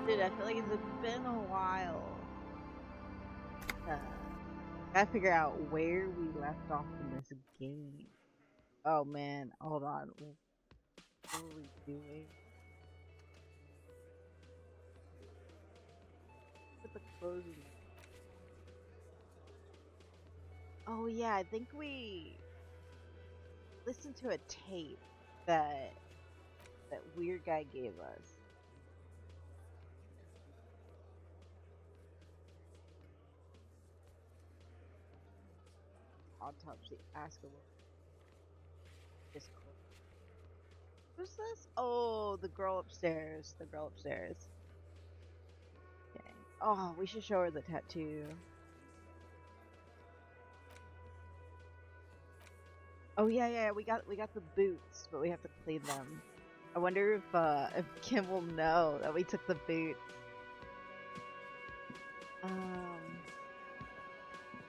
Dude, I feel like it's been a while. Gotta figure out where we left off in this game. Oh man, hold on. What were we doing? With the closing. Oh yeah, I think we listened to a tape that weird guy gave us. Autopsy, ask a little. Disco. Who's this? Oh, the girl upstairs. The girl upstairs. Okay. Oh, we should show her the tattoo. Oh yeah, we got the boots, but we have to clean them. I wonder if Kim will know that we took the boots. Can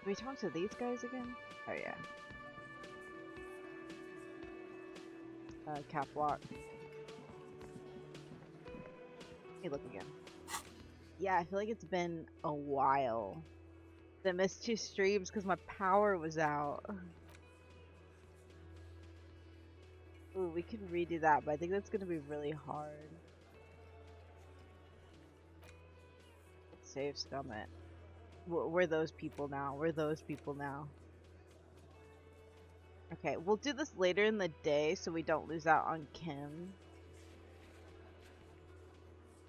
we talk to these guys again? Oh yeah. Cap lock. Hey, look again. Yeah, I feel like it's been a while. I missed 2 streams because my power was out. Ooh, we can redo that, but I think that's gonna be really hard. Let's save Scummit. We're those people now. We're those people now. Okay, we'll do this later in the day so we don't lose out on Kim.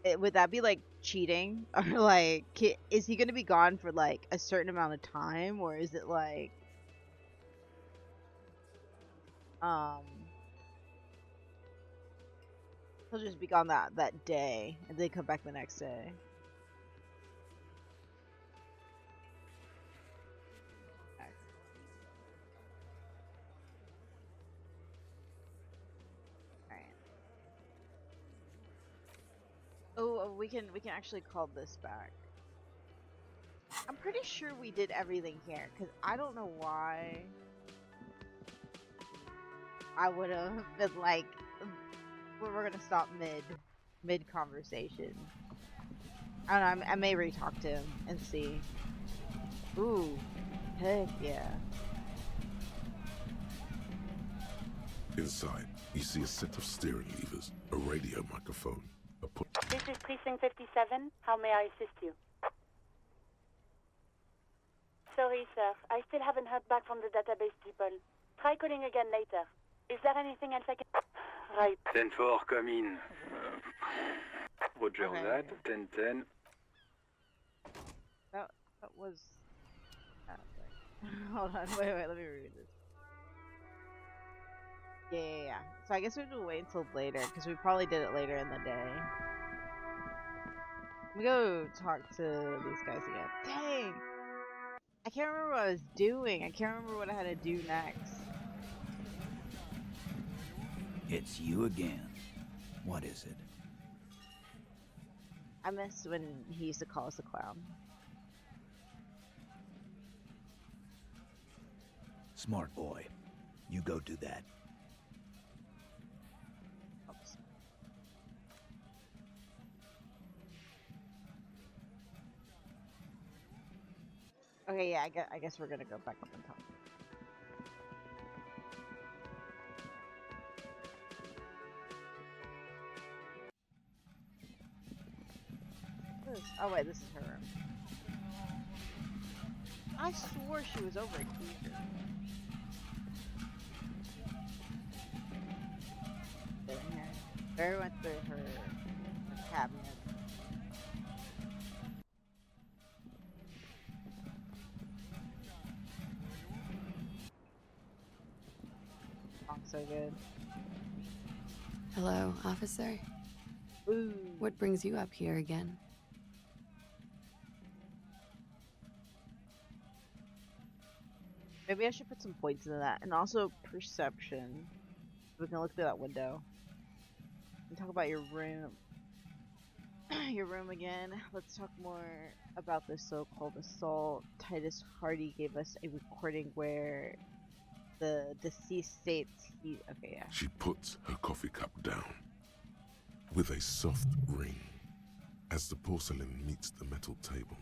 Would that be like cheating? Or like, is he gonna be gone for like a certain amount of time? Or is it like... he'll just be gone that day and then come back the next day. Oh, we can actually call this back. I'm pretty sure we did everything here, because I don't know why I would have been like, we're gonna stop mid conversation. I don't know, I may re-talk to him and see. Ooh, heck yeah. Inside, you see a set of steering levers, a radio microphone, This is Precinct 57. How may I assist you? Sorry, sir. I still haven't heard back from the database people. Try calling again later. Is there anything else I can... Right. 10-4, come in. Roger Okay. that. 10-10. That was... Hold on, wait, let me read this. Yeah. So I guess we have to wait until later, because we probably did it later in the day. Let me go talk to these guys again. Dang! I can't remember what I was doing. I can't remember what I had to do next. It's you again. What is it? I missed when he used to call us a clown. Smart boy. You go do that. Oops. Okay, yeah, I guess we're gonna go back up on top. Oh wait, this is her room. I swore she was over here. Barry went through her cabinet. Oh, so good. Hello, officer. Ooh. What brings you up here again? Maybe I should put some points into that. And also perception. We can look through that window. And talk about your room. Your room again. Let's talk more about this so-called assault. Titus Hardy gave us a recording where the deceased states he... Okay, yeah. She puts her coffee cup down with a soft ring as the porcelain meets the metal table.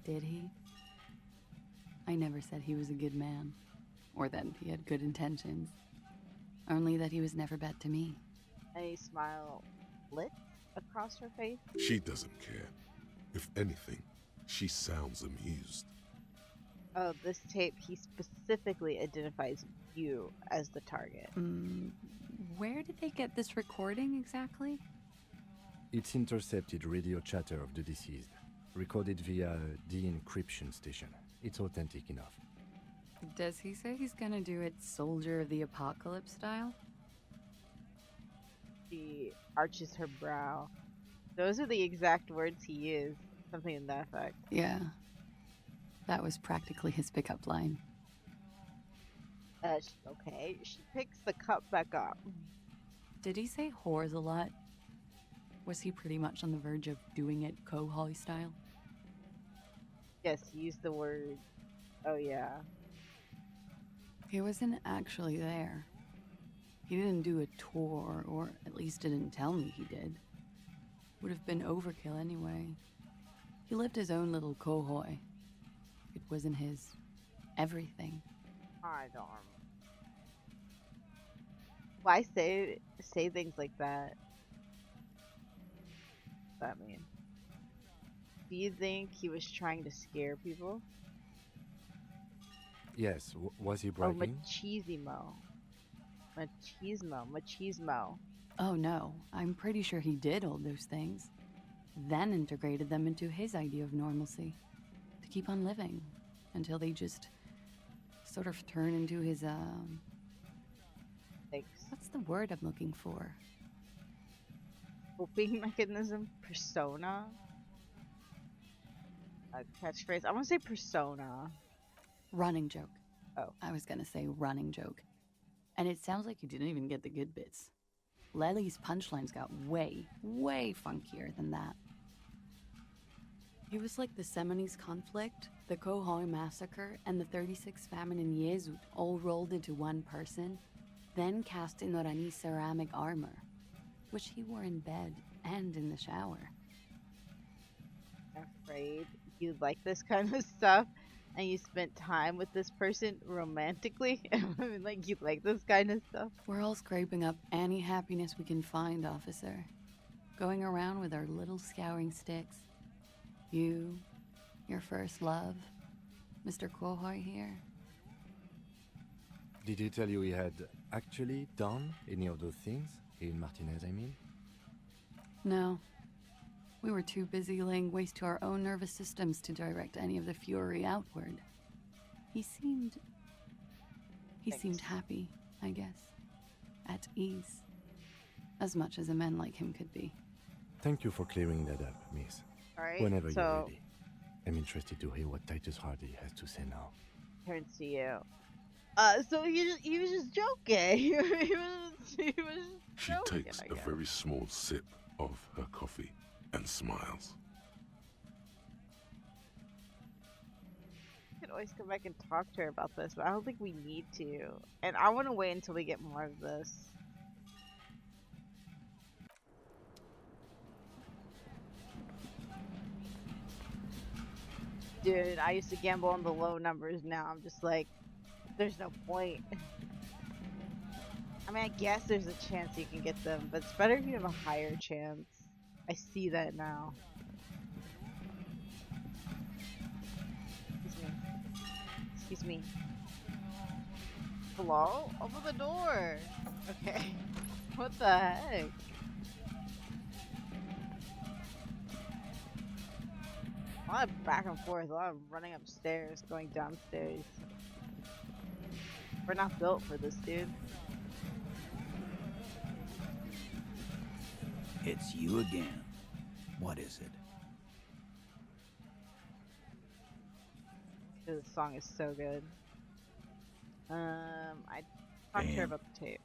Did he? I never said he was a good man, or that he had good intentions. Only that he was never bad to me. A smile lit across her face. She doesn't care. If anything, she sounds amused. Oh, this tape, he specifically identifies you as the target. Where did they get this recording exactly? It's intercepted radio chatter of the deceased, recorded via the encryption station. It's authentic enough. Does he say he's gonna do it Soldier of the Apocalypse style? She arches her brow. Those are the exact words he used. Something in that effect. Yeah. That was practically his pickup line. Okay. She picks the cup back up. Did he say whores a lot? Was he pretty much on the verge of doing it Kohoi style? Yes, he used the word. Oh, yeah. He wasn't actually there. He didn't do a tour, or at least didn't tell me he did. Would have been overkill anyway. He lived his own little Kohoi. It wasn't his everything. I don't. Why say things like that? What's that mean? Do you think he was trying to scare people? Yes, was he Oh, bragging? Machismo. Oh no, I'm pretty sure he did all those things. Then integrated them into his idea of normalcy. To keep on living. Until they just sort of turn into his, Thanks. what's the word I'm looking for? Coping mechanism? Persona? A catchphrase? I want to say persona. Running joke. Oh. I was gonna say running joke. And it sounds like you didn't even get the good bits. Lely's punchlines got way, way funkier than that. It was like the Seminese conflict, the Kohoi massacre, and the 36 famine in Yezut all rolled into one person, then cast in Orani's ceramic armor, which he wore in bed and in the shower. I'm afraid you like this kind of stuff, and you spent time with this person romantically. I mean, like, you like this kind of stuff. We're all scraping up any happiness we can find, officer. Going around with our little scouring sticks. You, your first love, Mr. Kohoi here. Did he tell you he had actually done any of those things? In Martinez, I mean? No. We were too busy laying waste to our own nervous systems to direct any of the fury outward. He seemed happy, I guess. At ease. As much as a man like him could be. Thank you for clearing that up, miss. Alright, Whenever so you're ready. I'm interested to hear what Titus Hardy has to say now. turns to you. So he was just joking. he was She joking, takes I a guess. very small sip of her coffee and smiles. We could always come back and talk to her about this, but I don't think we need to. And I want to wait until we get more of this. Dude, I used to gamble on the low numbers. Now I'm just like, there's no point. I mean, I guess there's a chance you can get them, but it's better if you have a higher chance. I see that now. Excuse me. Excuse me. Hello? Open the door! Okay. What the heck? A lot of back and forth, a lot of running upstairs, going downstairs. We're not built for this, dude. It's you again. What is it? This song is so good. I talked to her Damn. about the tape.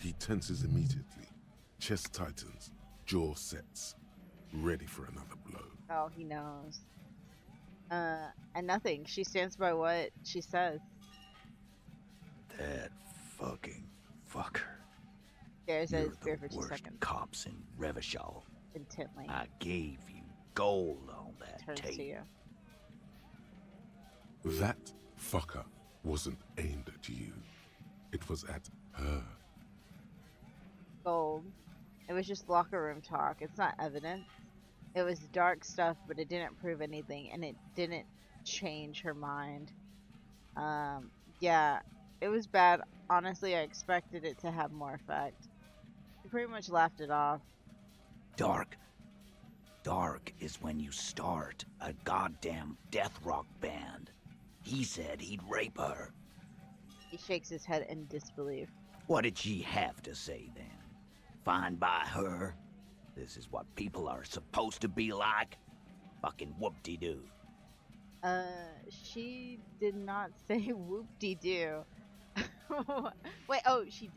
He tenses immediately. Chest tightens. Jaw sets. Ready for another blow. Oh, he knows. And nothing. She stands by what she says. That fucking fucker. Stares at You're his beer the for 2 worst seconds. cops in Revachol. Intently. I gave you gold on that Turns to tape. you. That fucker wasn't aimed at you. It was at her. Gold. It was just locker room talk. It's not evidence. It was dark stuff, but it didn't prove anything, and it didn't change her mind. Yeah, it was bad. Honestly, I expected it to have more effect. He pretty much laughed it off. Dark. Dark is when you start a goddamn death rock band. He said he'd rape her. He shakes his head in disbelief. What did she have to say then? Fine by her? This is what people are supposed to be like? Fucking whoop-de-doo. She did not say whoop-de-doo. Wait, oh, she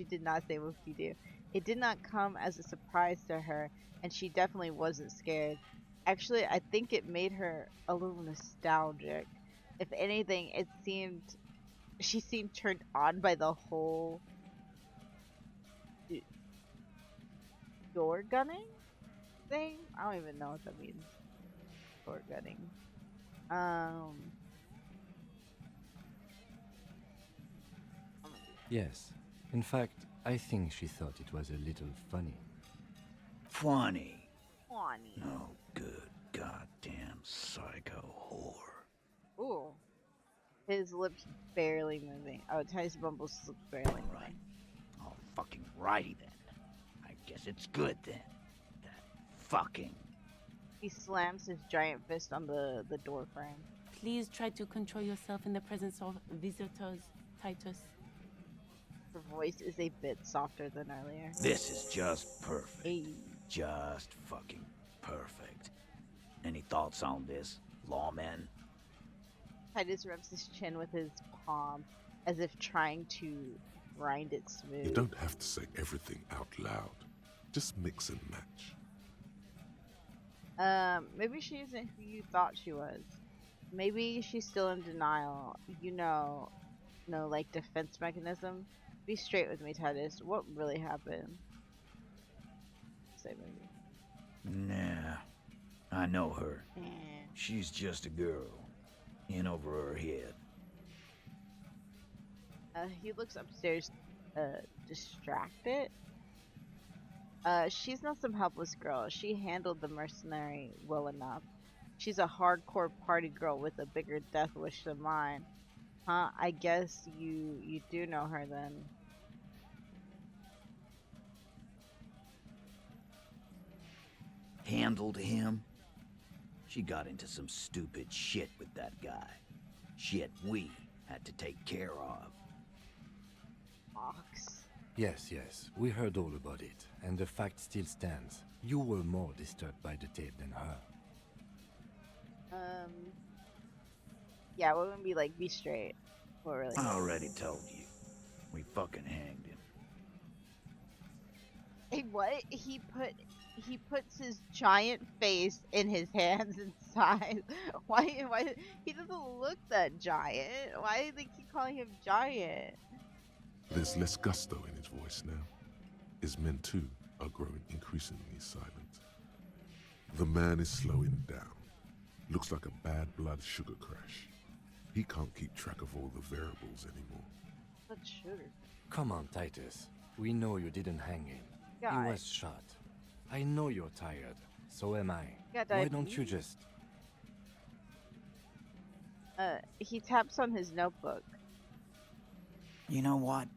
did not say whoop-de-doo. It did not come as a surprise to her, and she definitely wasn't scared. Actually, I think it made her a little nostalgic. If anything, she seemed turned on by the whole door gunning thing. I don't even know what that means. Door gunning. Yes. In fact, I think she thought it was a little funny. Funny. Funny. No good goddamn psycho whore. Ooh. His lips barely moving. Oh, Titus Bumble's lips barely moving. Alright. All fucking righty then. I guess it's good then. That fucking... He slams his giant fist on the door frame. Please try to control yourself in the presence of visitors, Titus. Her voice is a bit softer than earlier. This is just perfect. Hey. Just fucking perfect. Any thoughts on this, lawman? Titus rubs his chin with his palm, as if trying to grind it smooth. You don't have to say everything out loud. Just mix and match. Maybe she isn't who you thought she was. Maybe she's still in denial. You know, no, like defense mechanism. Be straight with me, Titus. What really happened? Say maybe. Nah, I know her. Eh. She's just a girl. In over her head. He looks upstairs, distracted. She's not some helpless girl. She handled the mercenary well enough. She's a hardcore party girl with a bigger death wish than mine. Huh? I guess you do know her then. Handled him? She got into some stupid shit with that guy. Shit we had to take care of. Ox. Yes, we heard all about it, and the fact still stands. You were more disturbed by the tape than her. Yeah, we wouldn't be like, be straight. What really? I already told you. We fucking hanged him. Hey, what? He puts his giant face in his hands inside. Why he doesn't look that giant? Why do they keep calling him giant? There's less gusto in his voice now. His men too are growing increasingly silent. The man is slowing down. Looks like a bad blood sugar crash. He can't keep track of all the variables anymore. That's sugar. Come on, Titus. We know you didn't hang him. God. He was shot. I know you're tired. So am I. Got Why don't you diabetes? just... He taps on his notebook. You know what?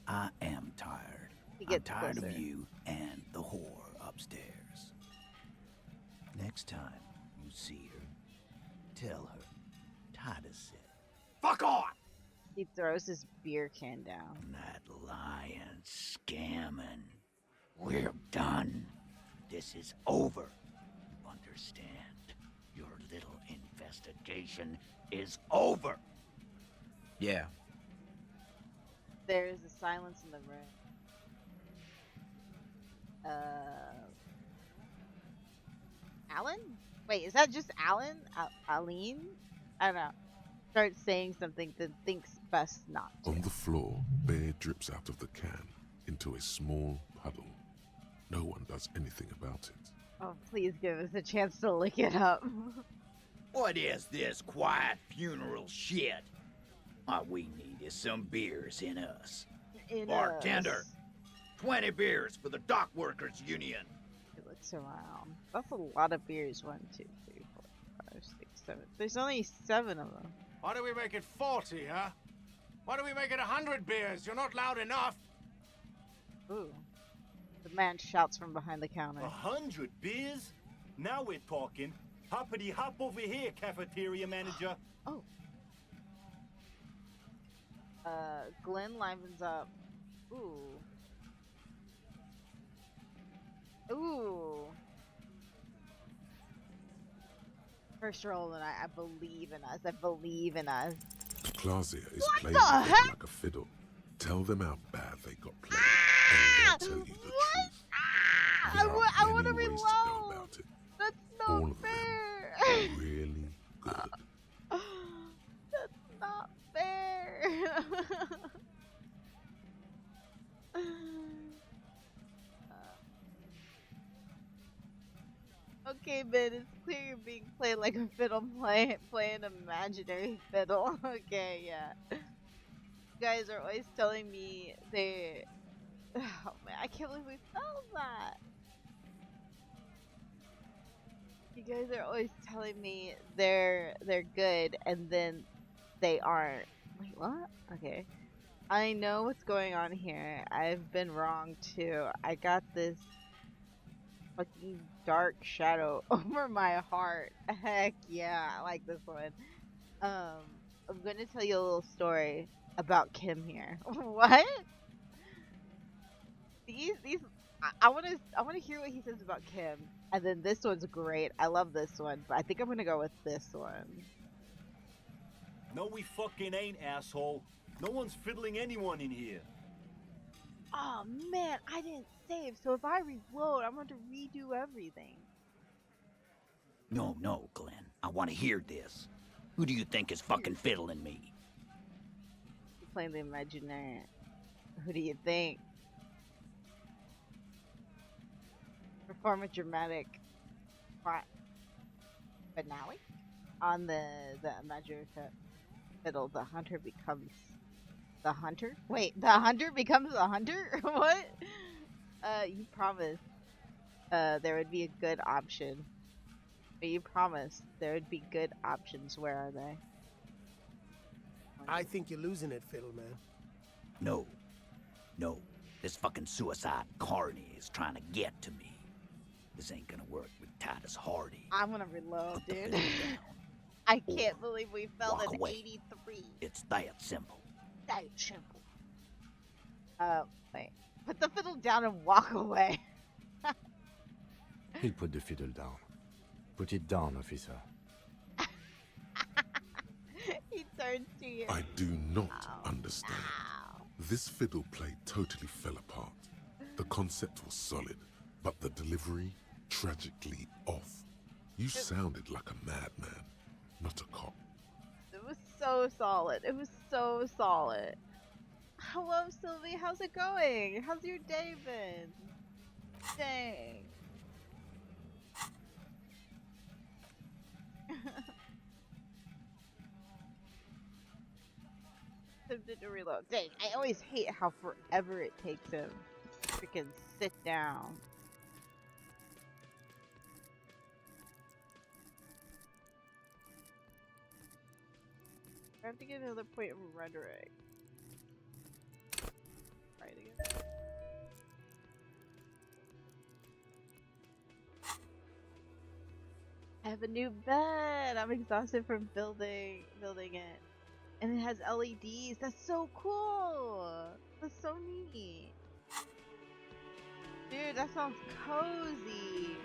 I am tired. He I'm gets tired closer. of you and the whore upstairs. Next time you see her, tell her Titus said, "Fuck off!" He throws his beer can down. That lying, scamming. We're done. This is over. You understand? Your little investigation is over. Yeah. There is a silence in the room. Alan? Wait, is that just Alan? Aline? I don't know. Starts saying something, then thinks best not to. On the floor, beer drips out of the can. into a small puddle. No one does anything about it. Oh, please give us a chance to look it up. What is this quiet funeral shit? All we need is some beers in us. Bartender, us. 20 beers for the Dock Workers Union. It looks around. That's a lot of beers. 1, 2, 3, 4, 5, 6, 7. There's only 7 of them. Why do we make it 40, huh? Why do we make it 100 beers? You're not loud enough. Ooh. The man shouts from behind the counter. 100 beers? Now we're talking. Hoppity hop over here, cafeteria manager. Oh. Glenn livens up. Ooh. Ooh. First roll tonight. I believe in us. I believe in us. Clausia is What playing the with them heck? like a fiddle. Tell them how bad they got played, and they'll tell you the truth. There are I want to many ways to reload. go about it. That's All not of them fair. are really good. That's not fair. Okay, Ben, it's clear you're being played like a fiddle, play an imaginary fiddle. Okay, yeah. You guys are always telling me they... Oh man, I can't believe we felt that. You guys are always telling me they're good, and then they aren't. Wait, what? Okay. I know what's going on here. I've been wrong too. I got this fucking dark shadow over my heart. Heck yeah, I like this one. I'm gonna tell you a little story about Kim here. What? These I wanna hear what he says about Kim, and then this one's great. I love this one, but I think I'm gonna go with this one. No, we fucking ain't, asshole. No one's fiddling anyone in here. Oh man, I didn't save, so if I reload, I'm going to redo everything. No, Glenn. I want to hear this. Who do you think is fucking fiddling me? You're playing the imaginary. Who do you think? Perform a dramatic finale on the imaginary fiddle. The hunter becomes the hunter. Wait, the hunter becomes the hunter? What? You promised there would be a good option. But you promised there would be good options. Where are they? I think you're losing it, Fiddleman. No. This fucking suicide carny is trying to get to me. This ain't gonna work with Titus Hardy. I'm gonna reload, Put the dude. fiddle down. I can't believe we fell walk at away. 83. It's that simple. That simple. Wait. Put the fiddle down and walk away. He'll put the fiddle down. Put it down, officer. He turns to you. I do not Ow. understand. Ow. This fiddle play totally fell apart. The concept was solid, but the delivery tragically off. You sounded like a madman, not a cop. It was so solid. It was so solid. Hello, Sylvie. How's it going? How's your day been? Dang. Tempted to reload. Dang, I always hate how forever it takes him to freaking sit down. I have to get another point of rhetoric. Right again. I have a new bed. I'm exhausted from building it, and it has LEDs. That's so cool. That's so neat, dude. That sounds cozy.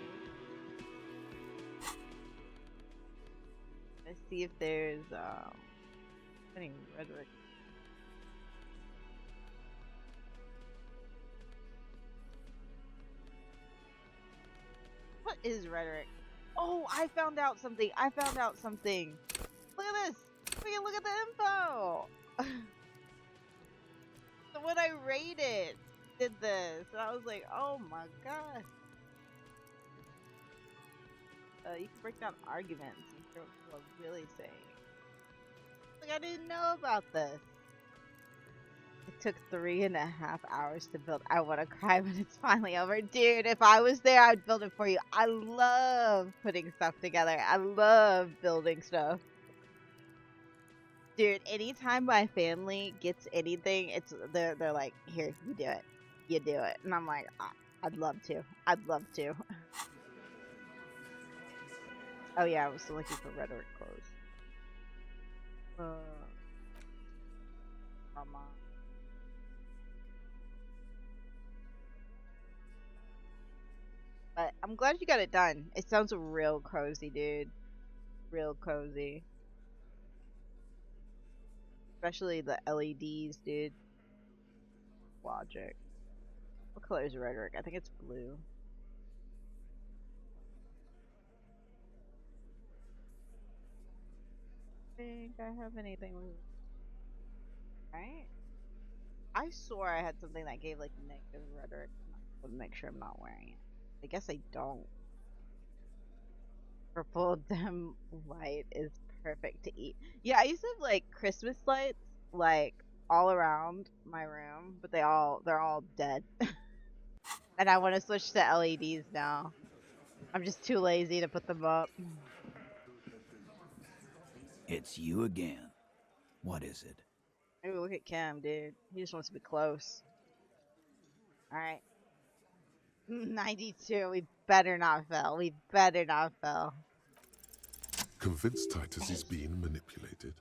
Let's see if there's any rhetoric. What is rhetoric? Oh, I found out something. Look at this. Look at the info. So when I rate it, did this. And I was like, oh my god. You can break down arguments and hear what people are really saying. Like, I didn't know about this. It took 3.5 hours to build. I want to cry when it's finally over. Dude, if I was there, I'd build it for you. I love putting stuff together. I love building stuff. Dude, anytime my family gets anything, they're like, here, you do it. You do it. And I'm like, I'd love to. I'd love to. Oh yeah, I was still looking for rhetoric clothes. Mama. But I'm glad you got it done. It sounds real cozy, dude. Real cozy. Especially the LEDs, dude. Logic. What color is rhetoric? I think it's blue. I think I have anything with... Right? I swore I had something that gave like negative rhetoric. I want to make sure I'm not wearing it. I guess I don't. Purple dim light is perfect to eat. Yeah, I used to have like Christmas lights like all around my room, but they're all dead. And I want to switch to LEDs now. I'm just too lazy to put them up. It's you again. What is it? Maybe look at Cam, dude. He just wants to be close. Alright. 92. We better not fail. We better not fail. Convince Titus he's being manipulated.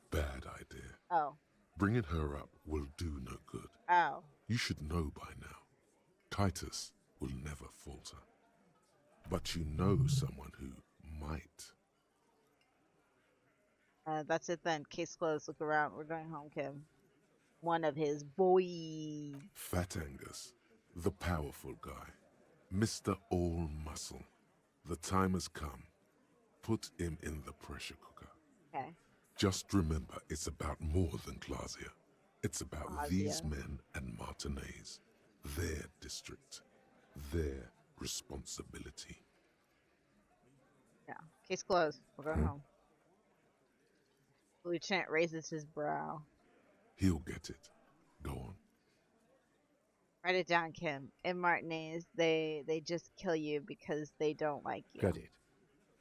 Bad idea. Oh. Bringing her up will do no good. Oh. You should know by now. Titus will never falter. But you know someone who might. That's it then. Case closed. Look around. We're going home, Kim. One of his boys. Fat Angus, the powerful guy. Mr. All Muscle. The time has come. Put him in the pressure cooker. Okay. Just remember, it's about more than Glasia. It's about these men and Martinez. Their district. Their responsibility. Yeah. Case closed. We're going home. Lieutenant raises his brow. He'll get it. Go on. Write it down, Kim. In Martinez, they just kill you because they don't like you. Got it.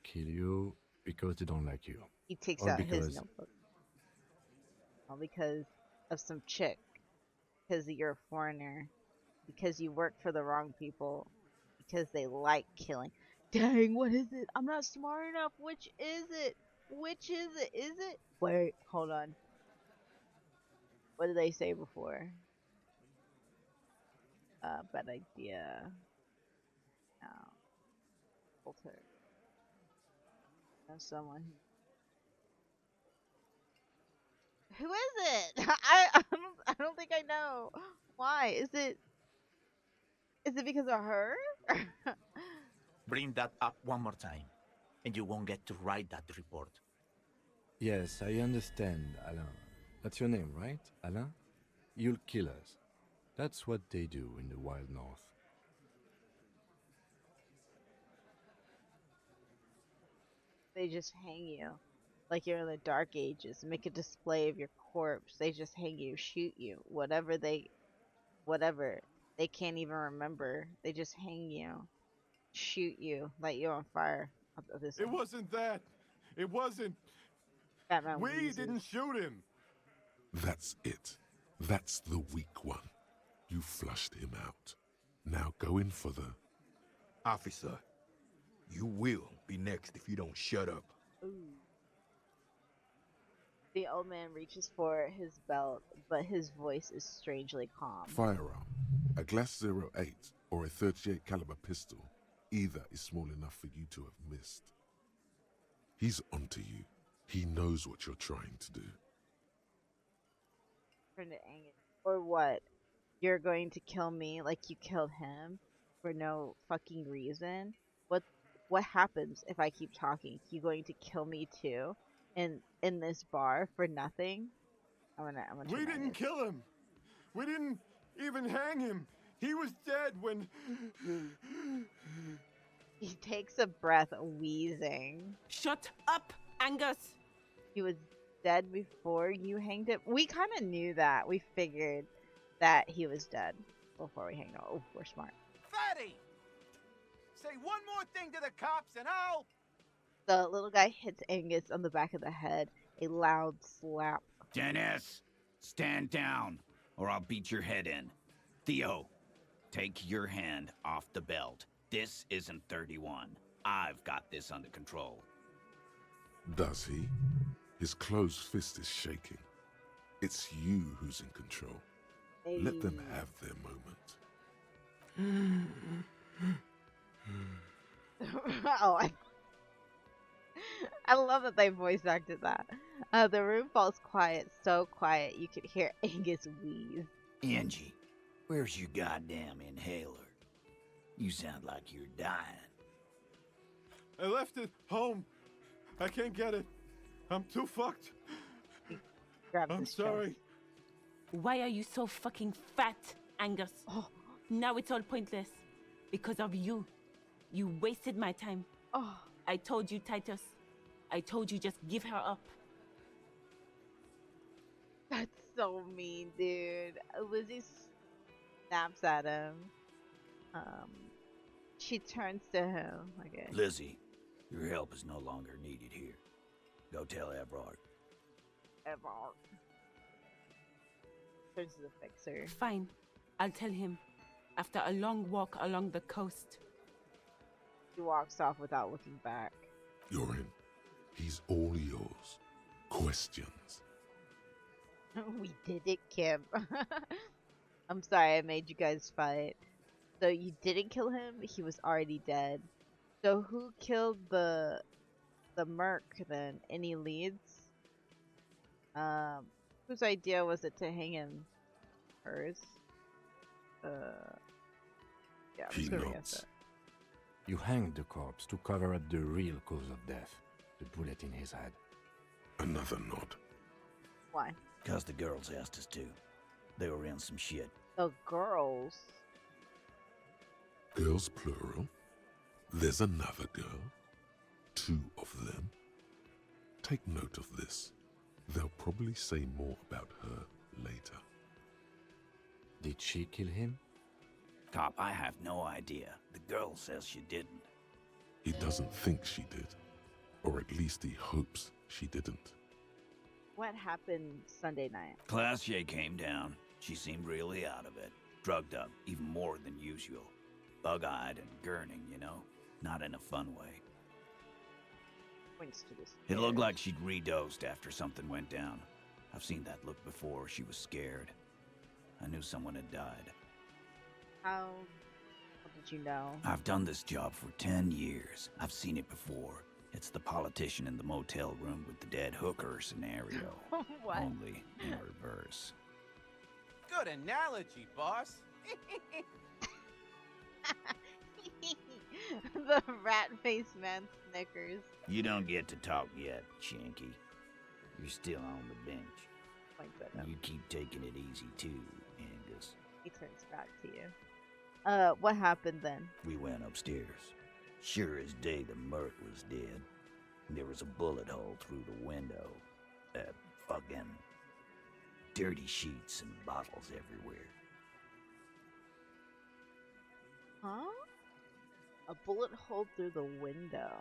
Kill you because they don't like you. He takes Or out his because... notebook. All because of some chick. Because you're a foreigner. Because you work for the wrong people. Because they like killing. Dang, what is it? I'm not smart enough. Which is it? Which is it? Is it? Wait, hold on. What did they say before? Bad idea. No. Filter. Know someone who is it? I don't think I know. Why? Is it because of her? Bring that up one more time, and you won't get to write that report. Yes, I understand, Alain. That's your name, right, Alain? You'll kill us. That's what they do in the Wild North. They just hang you. Like you're in the Dark Ages. Make a display of your corpse. They just hang you, shoot you. Whatever. They can't even remember. They just hang you, shoot you, light you on fire. It wasn't that. It wasn't. Batman We wheezes. didn't shoot him. That's it. That's the weak one. You flushed him out. Now go in for the... Officer, you will be next if you don't shut up. Ooh. The old man reaches for his belt, but his voice is strangely calm. Firearm. A Glass 08 or a 38 caliber pistol. Either is small enough for you to have missed. He's onto you. He knows what you're trying to do. Turn to anger. Or what? You're going to kill me like you killed him for no fucking reason? What happens if I keep talking? You going to kill me too? In this bar for nothing? I'm gonna We didn't kill him. We didn't even hang him. He was dead when... He takes a breath, wheezing. Shut up, Angus! He was dead before you hanged him? We kind of knew that. We figured that he was dead before we hanged him. Oh, we're smart. Fatty! Say one more thing to the cops and I'll... The little guy hits Angus on the back of the head. A loud slap. Dennis, stand down, or I'll beat your head in. Theo, take your hand off the belt. This isn't 31. I've got this under control. Does he? His closed fist is shaking. It's you who's in control. Hey. Let them have their moment. Oh, I love that they voice acted that. The room falls quiet, so quiet you could hear Angus wheeze. Angie, where's your goddamn inhaler? You sound like you're dying. I left it home. I can't get it. I'm too fucked. I'm sorry. Why are you so fucking fat, Angus? Oh. Now it's all pointless. Because of you. You wasted my time. Oh. I told you, Titus. I told you just give her up. That's so mean, dude. Lizzie snaps at him. She turns to him. Okay. Lizzie, your help is no longer needed here. Go tell Everard. Everard. Turns to the fixer. Fine. I'll tell him. After a long walk along the coast. He walks off without looking back. You're in. He's all yours. Questions? We did it, Kim. I'm sorry I made you guys fight. So you didn't kill him? He was already dead. So who killed the merc then? Any leads? Whose idea was it to hang him? Hers? Yeah, I'm He just gonna nods. guess it. You hanged the corpse to cover up the real cause of death. The bullet in his head. Another nod. Why? Because the girls asked us to. They were in some shit. The girls? Girls plural. There's another girl. 2 of them. Take note of this. They'll probably say more about her later. Did she kill him? Cop, I have no idea. The girl says she didn't. He doesn't think she did. Or at least he hopes she didn't. What happened Sunday night? Classier came down. She seemed really out of it. Drugged up, even more than usual. Bug-eyed and gurning, you know? Not in a fun way. Points to this. It looked like she'd redosed after something went down. I've seen that look before. She was scared. I knew someone had died. How did you know? I've done this job for 10 years. I've seen it before. It's the politician in the motel room with the dead hooker scenario. What? Only in reverse. Good analogy, boss. The rat-faced man snickers. You don't get to talk yet, Shanky. You're still on the bench. Points at him. You keep taking it easy too, Angus. He turns back to you. What happened then? We went upstairs. Sure as day the merc was dead. There was a bullet hole through the window. Fucking dirty sheets and bottles everywhere. Huh? A bullet hole through the window.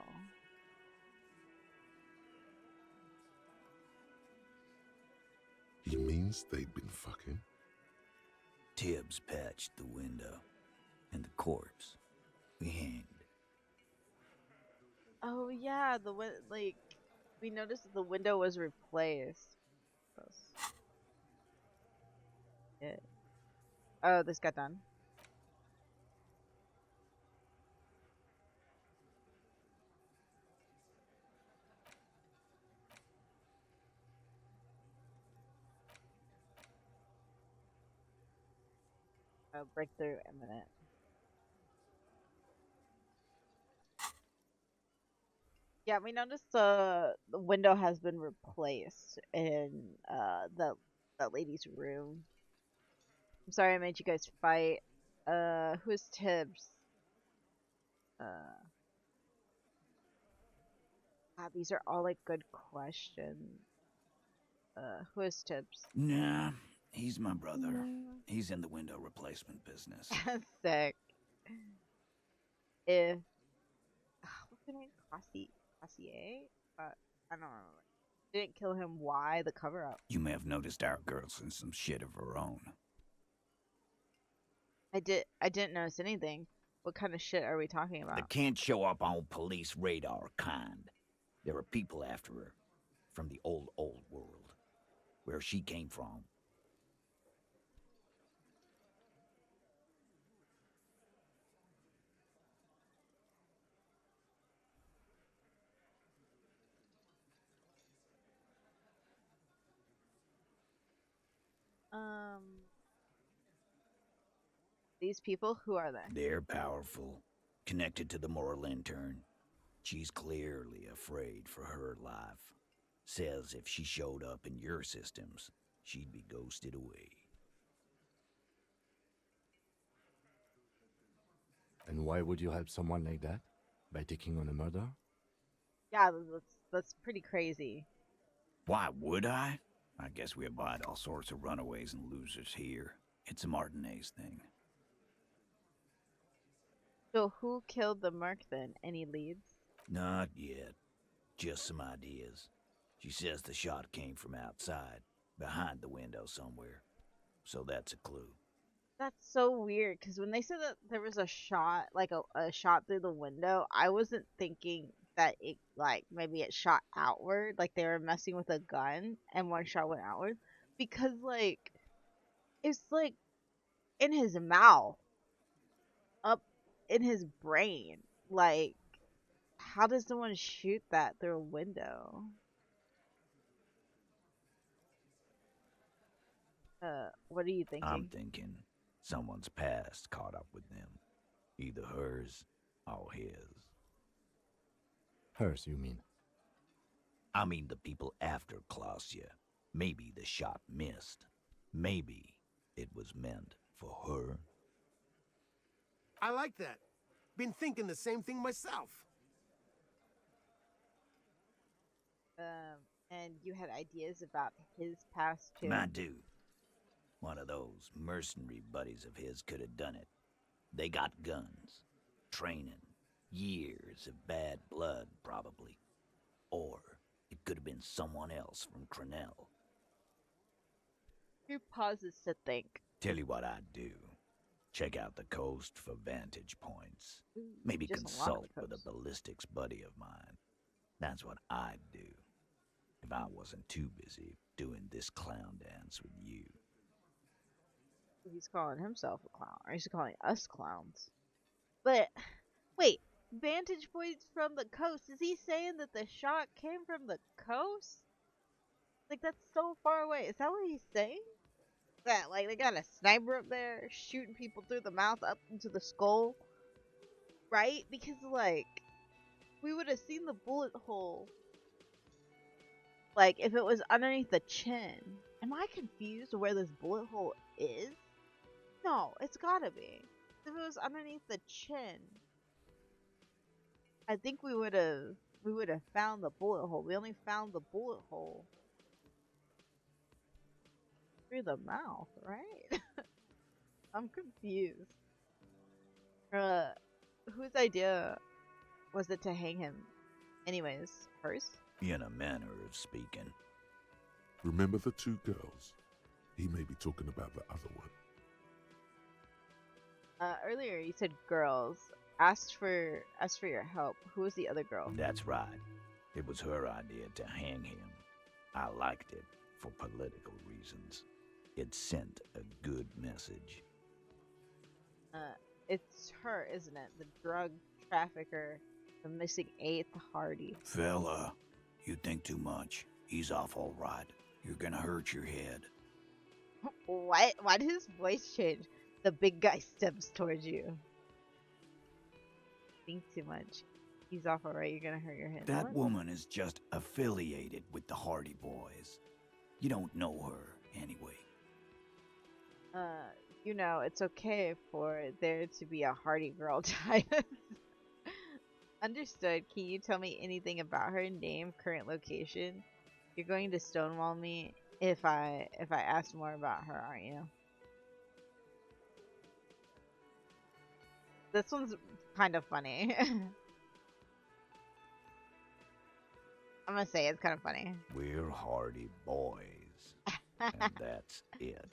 He means they'd been fucking. Tibbs patched the window. And the corpse. We hanged. Oh yeah, we noticed that the window was replaced. Yeah. Oh, this got done. Breakthrough imminent. Yeah, we noticed the window has been replaced in that lady's room. I'm sorry I made you guys fight. Who's Tibbs? These are all like good questions. Who is Tibbs? Nah, he's my brother. He's in the window replacement business. Sick. If what's her name? Classier? I don't remember. Didn't kill him. Why the cover up? You may have noticed our girl's in some shit of her own. I didn't notice anything. What kind of shit are we talking about? The can't show up on police radar kind. There are people after her from the old world, where she came from. These people, who are they? They're powerful, connected to the moral intern. She's clearly afraid for her life. Says if she showed up in your systems, she'd be ghosted away. And why would you help someone like that? By taking on a murder? Yeah, that's pretty crazy. Why would I? I guess we abide all sorts of runaways and losers here. It's a Martinez thing. So who killed the merc then? Any leads? Not yet. Just some ideas. She says the shot came from outside, behind the window somewhere. So that's a clue. That's so weird, because when they said that there was a shot, like a shot through the window, I wasn't thinking that it, like, maybe it shot outward, like they were messing with a gun, and one shot went outward. Because, like, it's, like, in his mouth, up in his brain. Like, how does someone shoot that through a window? What are you thinking? I'm thinking someone's past caught up with them. Either hers or his. Hers, you mean? I mean the people after Klausya. Maybe the shot missed. Maybe it was meant for her. I like that. Been thinking the same thing myself. And you had ideas about his past too? I do. One of those mercenary buddies of his could have done it. They got guns, training, years of bad blood, probably. Or it could have been someone else from Crenell. Who pauses to think? Tell you what I'd do. Check out the coast for vantage points. Ooh, Maybe just consult with a ballistics buddy of mine. That's what I'd do. If I wasn't too busy doing this clown dance with you. He's calling himself a clown, or he's calling us clowns. But, wait, vantage points from the coast. Is he saying that the shot came from the coast? Like, that's so far away. Is that what he's saying? That, like, they got a sniper up there shooting people through the mouth up into the skull? Right? Because, like, we would have seen the bullet hole. Like, if it was underneath the chin. Am I confused where this bullet hole is? No, it's gotta be. If it was underneath the chin, I think we would have found the bullet hole. We only found the bullet hole through the mouth, right? I'm confused. Whose idea was it to hang him? Anyways, hers? In a manner of speaking. Remember the two girls? He may be talking about the other one. Earlier you said girls. Asked for your help. Who was the other girl? That's right. It was her idea to hang him. I liked it for political reasons. It sent a good message. It's her, isn't it? The drug trafficker, the missing eighth Hardy. Fella, you think too much. He's off all right. You're gonna hurt your head. What? Why did his voice change? The big guy steps towards you. Think too much. He's off alright, you're gonna hurt your head. That What? woman is just affiliated with the Hardy Boys. You don't know her, anyway. You know, it's okay for there to be a hardy girl Titus. Understood. Can you tell me anything about her name, current location? You're going to stonewall me if I ask more about her, aren't you? This one's kind of funny. I'm gonna say it's kind of funny. We're hardy boys. And that's it.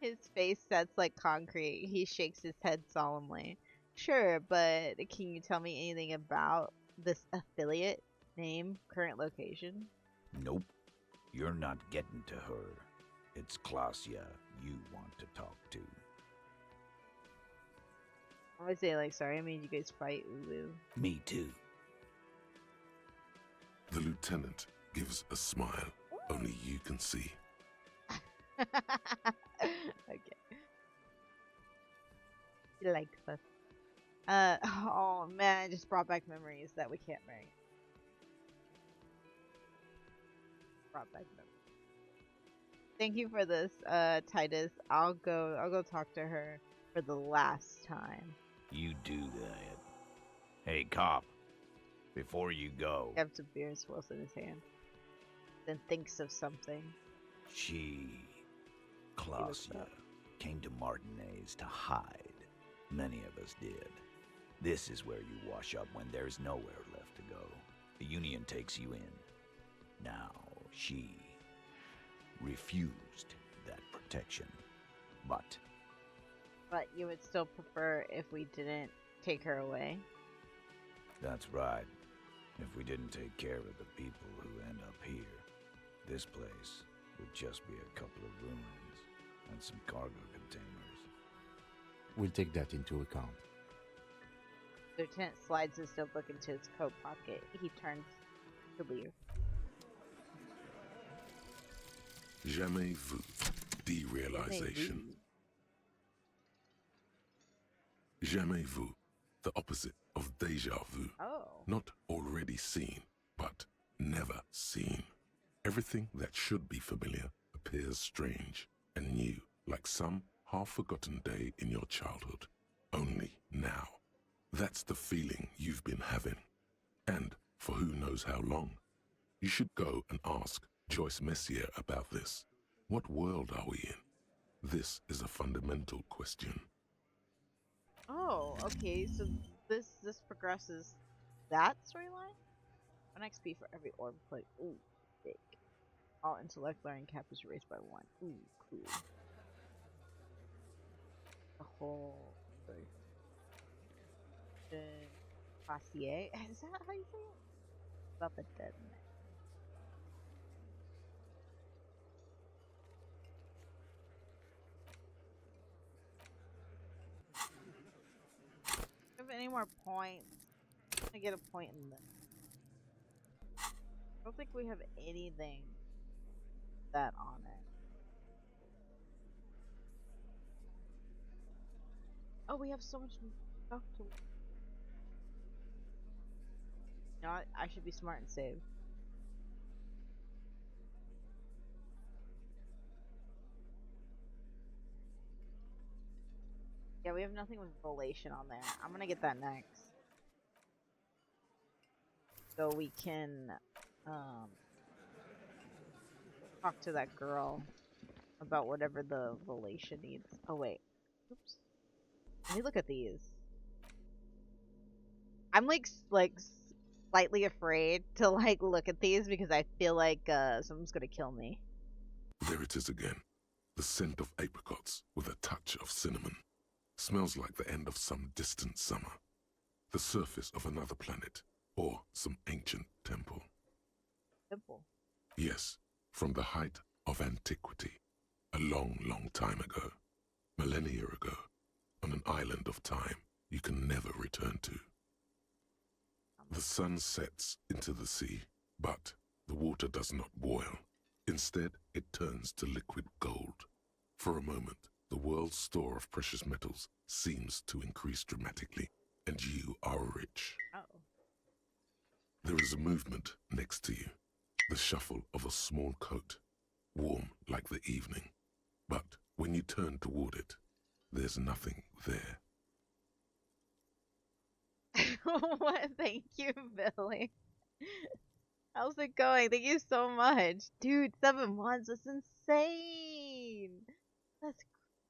His face sets like concrete. He shakes his head solemnly. Sure, but can you tell me anything about this affiliate? Name, current location? Nope. You're not getting to her. It's Klasia you want to talk to. I would say, like, sorry, I made you guys fight, Ulu. Me too. The lieutenant gives a smile only you can see. Okay. He likes us. Oh man, I just brought back memories that we can't bring. Brought back memories. Thank you for this, Titus. I'll go talk to her for the last time. You do that. Hey, cop. Before you go... He has some beer and swirls in his hand. Then thinks of something. Klasia, came to Martinez to hide. Many of us did. This is where you wash up when there's nowhere left to go. The Union takes you in. Now, she refused that protection. But you would still prefer if we didn't take her away? that's right. If we didn't take care of the people who end up here, this place would just be a couple of ruins and some cargo containers. We'll take that into account. Lieutenant slides his notebook into his coat pocket. He turns to leave. Jamais vu. Derealization. Jamais vu. The opposite of deja vu. Oh. Not already seen, but never seen. Everything that should be familiar appears strange and new, like some half-forgotten day in your childhood. Only now. That's the feeling you've been having. And for who knows how long. You should go and ask Joyce Messier about this. What world are we in? This is a fundamental question. Oh, okay, so this progresses that storyline? 1 XP for every orb plate. Ooh, big. All intellect learning cap is raised by 1. Ooh, cool. The whole Passier. Is that how you say it? About the dead man. Have any more points? I get a point in this. I don't think we have anything that on it. Oh, we have so much stuff to. You know what? I should be smart and save. Yeah, we have nothing with Volation on there. I'm gonna get that next. So we can talk to that girl about whatever the Volation needs. Oh wait. Oops. Let me look at these. I'm like slightly afraid to like look at these because I feel like someone's gonna kill me. There it is again. The scent of apricots with a touch of cinnamon. Smells like the end of some distant summer. The surface of another planet, or some ancient temple. Temple? Yes, from the height of antiquity. A long, long time ago. Millennia ago. On an island of time you can never return to. The sun sets into the sea, but the water does not boil. Instead, it turns to liquid gold. For a moment, the world's store of precious metals seems to increase dramatically, and you are rich. Oh. There is a movement next to you, the shuffle of a small coat, warm like the evening. But When you turn toward it, there's nothing there. What? Thank you, Billy. How's it going? Thank you so much. Dude, 7 months. That's insane. That's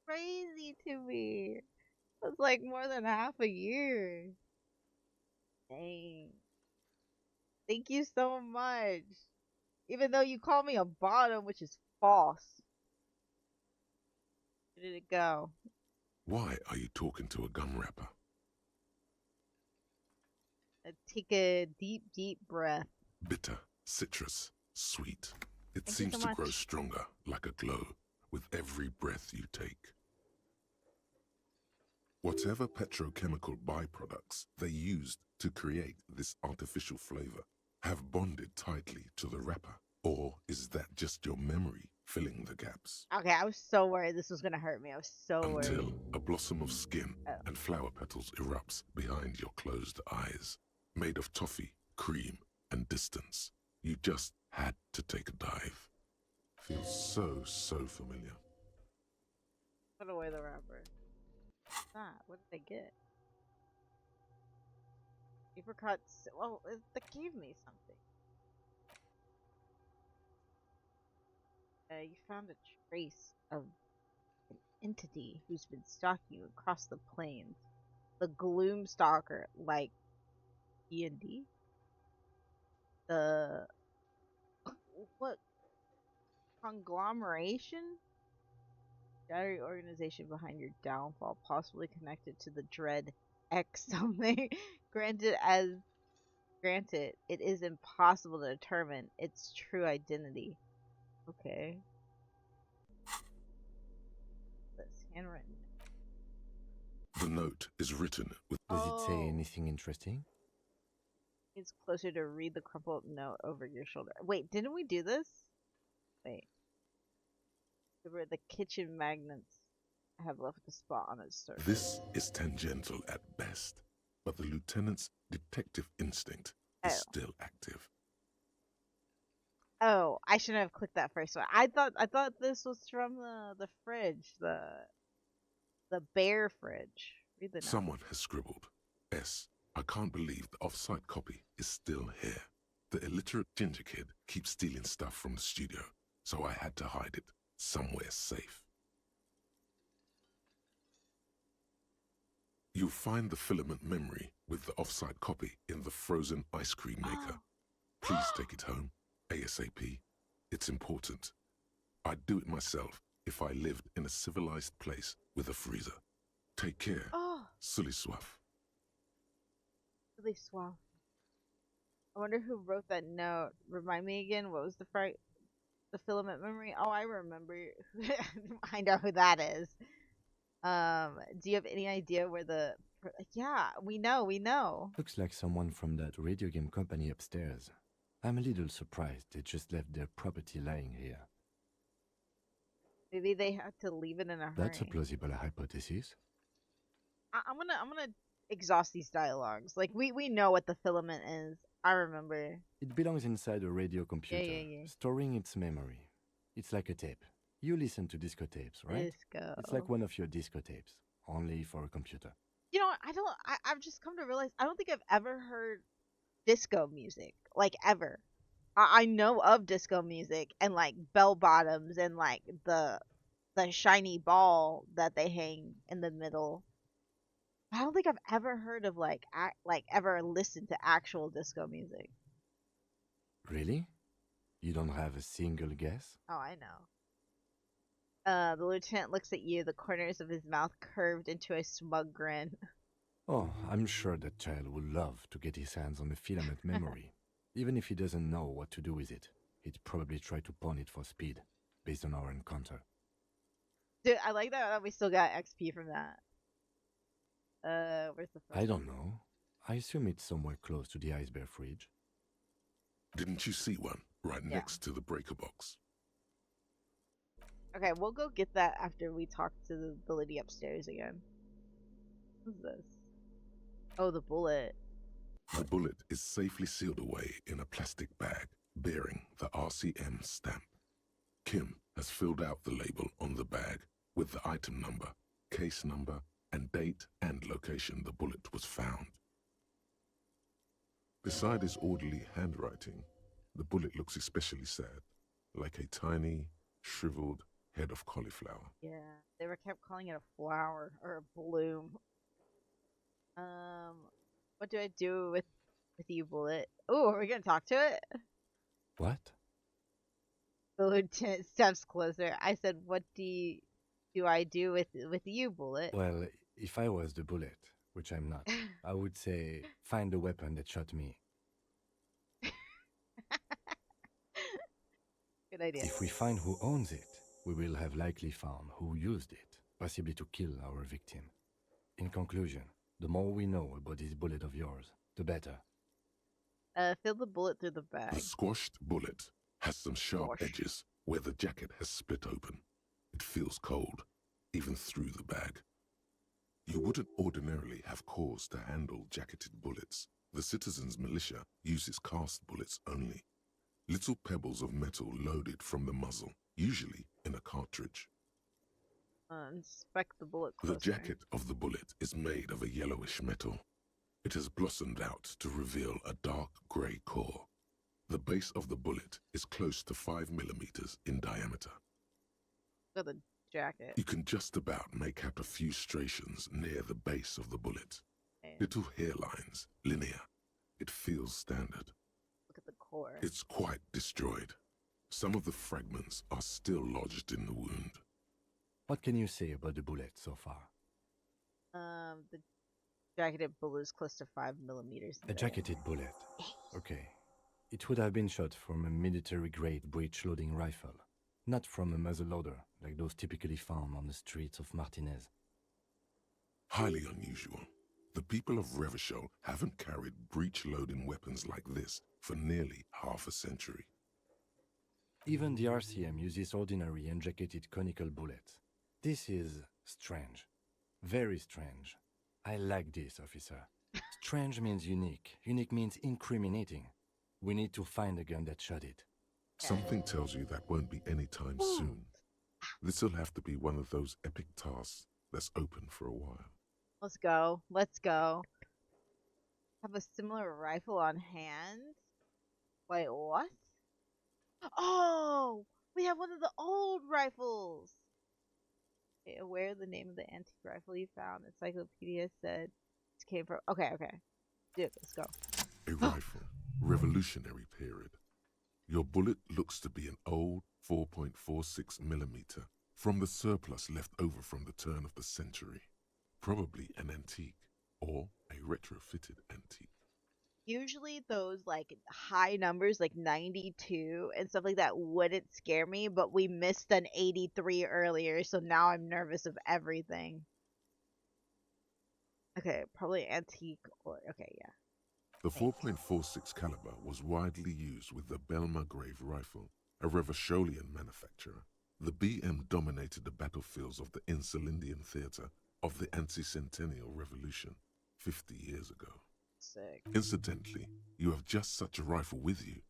crazy to me. That's like more than half a year. Dang. Thank you so much. Even though you call me a bottom, which is false. Where did it go? Why are you talking to a gum wrapper? Take a deep, deep breath. Bitter, citrus, sweet. It Thank you seems so to much. grow stronger, like a glow, with every breath you take. Whatever petrochemical byproducts they used to create this artificial flavor have bonded tightly to the wrapper. Or is that just your memory filling the gaps? Okay, I was so worried this was gonna hurt me. I was so worried. Until a blossom of skin and flower petals erupts behind your closed eyes, made of toffee, cream, and distance. You just had to take a dive. Feels so familiar. Put away the wrapper. What's that? What did they get? Apricots. Well, they gave me something. You found a trace of an entity who's been stalking you across the plains. The Gloom Stalker, like D&D. The what conglomeration? Shadowy organization behind your downfall, possibly connected to the dread X something. Granted, it is impossible to determine its true identity. Okay. That's handwritten. The note is written with... Does it say anything interesting? It's closer to read the crumpled note over your shoulder. Wait, didn't we do this? Wait. The kitchen magnets have left a spot on its surface. This is tangential at best, but the lieutenant's detective instinct is still active. Oh, I shouldn't have clicked that first one. I thought this was from the fridge, the bear fridge. Read the note. Someone has scribbled, S. I can't believe the off-site copy is still here. The illiterate ginger kid keeps stealing stuff from the studio, so I had to hide it somewhere safe. You'll find the filament memory with the off-site copy in the frozen ice cream maker. Please take it home, ASAP. It's important. I'd do it myself if I lived in a civilized place with a freezer. Take care. Silly Swaff. Really suave. I wonder who wrote that note. Remind me again, what was the filament memory? Oh, I remember. I know who that is. Do you have any idea where the... Yeah, we know. Looks like someone from that radio game company upstairs. I'm a little surprised they just left their property lying here. Maybe they had to leave it in a hurry. That's a plausible hypothesis. I'm gonna exhaust these dialogues. Like we know what the filament is. I remember. It belongs inside a radio computer, storing its memory. It's like a tape. You listen to disco tapes, right? Disco. It's like one of your disco tapes, only for a computer. You know, I've just come to realize I don't think I've ever heard disco music, like ever. I know of disco music and like bell bottoms and like the shiny ball that they hang in the middle. I don't think I've ever heard of ever listened to actual disco music. Really? You don't have a single guess? Oh, I know. The lieutenant looks at you, the corners of his mouth curved into a smug grin. Oh, I'm sure that child would love to get his hands on the filament memory. Even if he doesn't know what to do with it, he'd probably try to pawn it for speed, based on our encounter. Dude, I like that we still got XP from that. Where's the first I don't know. I assume it's somewhere close to the ice bear fridge. Didn't you see one right next to the breaker box? Okay, we'll go get that after we talk to the lady upstairs again. What's this? Oh, the bullet. The bullet is safely sealed away in a plastic bag bearing the RCM stamp. Kim has filled out the label on the bag with the item number, case number, and date and location the bullet was found. Beside his orderly handwriting, the bullet looks especially sad, like a tiny, shriveled head of cauliflower. Yeah, they were kept calling it a flower or a bloom. What do I do with you, Bullet? Oh, are we gonna talk to it? What? The lieutenant steps closer. I said, "What do I do with you, Bullet?" Well, if I was the bullet, which I'm not, I would say find the weapon that shot me. Good idea. If we find who owns it, we will have likely found who used it, possibly to kill our victim. In conclusion, the more we know about this bullet of yours, the better. Fill the bullet through the bag. The squashed bullet has some sharp Squash. edges where the jacket has split open. It feels cold, even through the bag. You wouldn't ordinarily have cause to handle jacketed bullets. The citizens' militia uses cast bullets only. Little pebbles of metal loaded from the muzzle, usually in a cartridge. Inspect the bullet closer. The jacket of the bullet is made of a yellowish metal. It has blossomed out to reveal a dark grey core. The base of the bullet is close to 5 millimeters in diameter. Look at the jacket. You can just about make out a few striations near the base of the bullet. Okay. Little hairlines, linear. It feels standard. Look at the core. It's quite destroyed. Some of the fragments are still lodged in the wound. What can you say about the bullet so far? The jacketed bullet is close to 5 millimeters. A jacketed bullet. Okay. It would have been shot from a military-grade breech-loading rifle, not from a muzzleloader like those typically found on the streets of Martinez. Highly unusual. The people of Revachol haven't carried breech-loading weapons like this for nearly half a century. Even the RCM uses ordinary unjacketed conical bullets. This is strange. Very strange. I like this, officer. Strange means unique. Unique means incriminating. We need to find the gun that shot it. Something tells you that won't be anytime soon. This'll have to be one of those epic tasks that's open for a while. Let's go. Let's go. Have a similar rifle on hand? Wait, what? Oh! We have one of the old rifles! Okay, aware of the name of the antique rifle you found. Encyclopedia said it came from... Okay. Dude, let's go. A rifle. Revolutionary period. Your bullet looks to be an old 4.46 millimeter from the surplus left over from the turn of the century. Probably an antique or a retrofitted antique. Usually those like high numbers like 92 and stuff like that wouldn't scare me, but we missed an 83 earlier, so now I'm nervous of everything. Okay, probably antique or okay, yeah. The 4.46 caliber was widely used with the Belmargrave rifle, a Revacholian manufacturer. The BM dominated the battlefields of the Insulindian theater of the anti-centennial revolution 50 years ago. Sick. Incidentally, you have just such a rifle with you.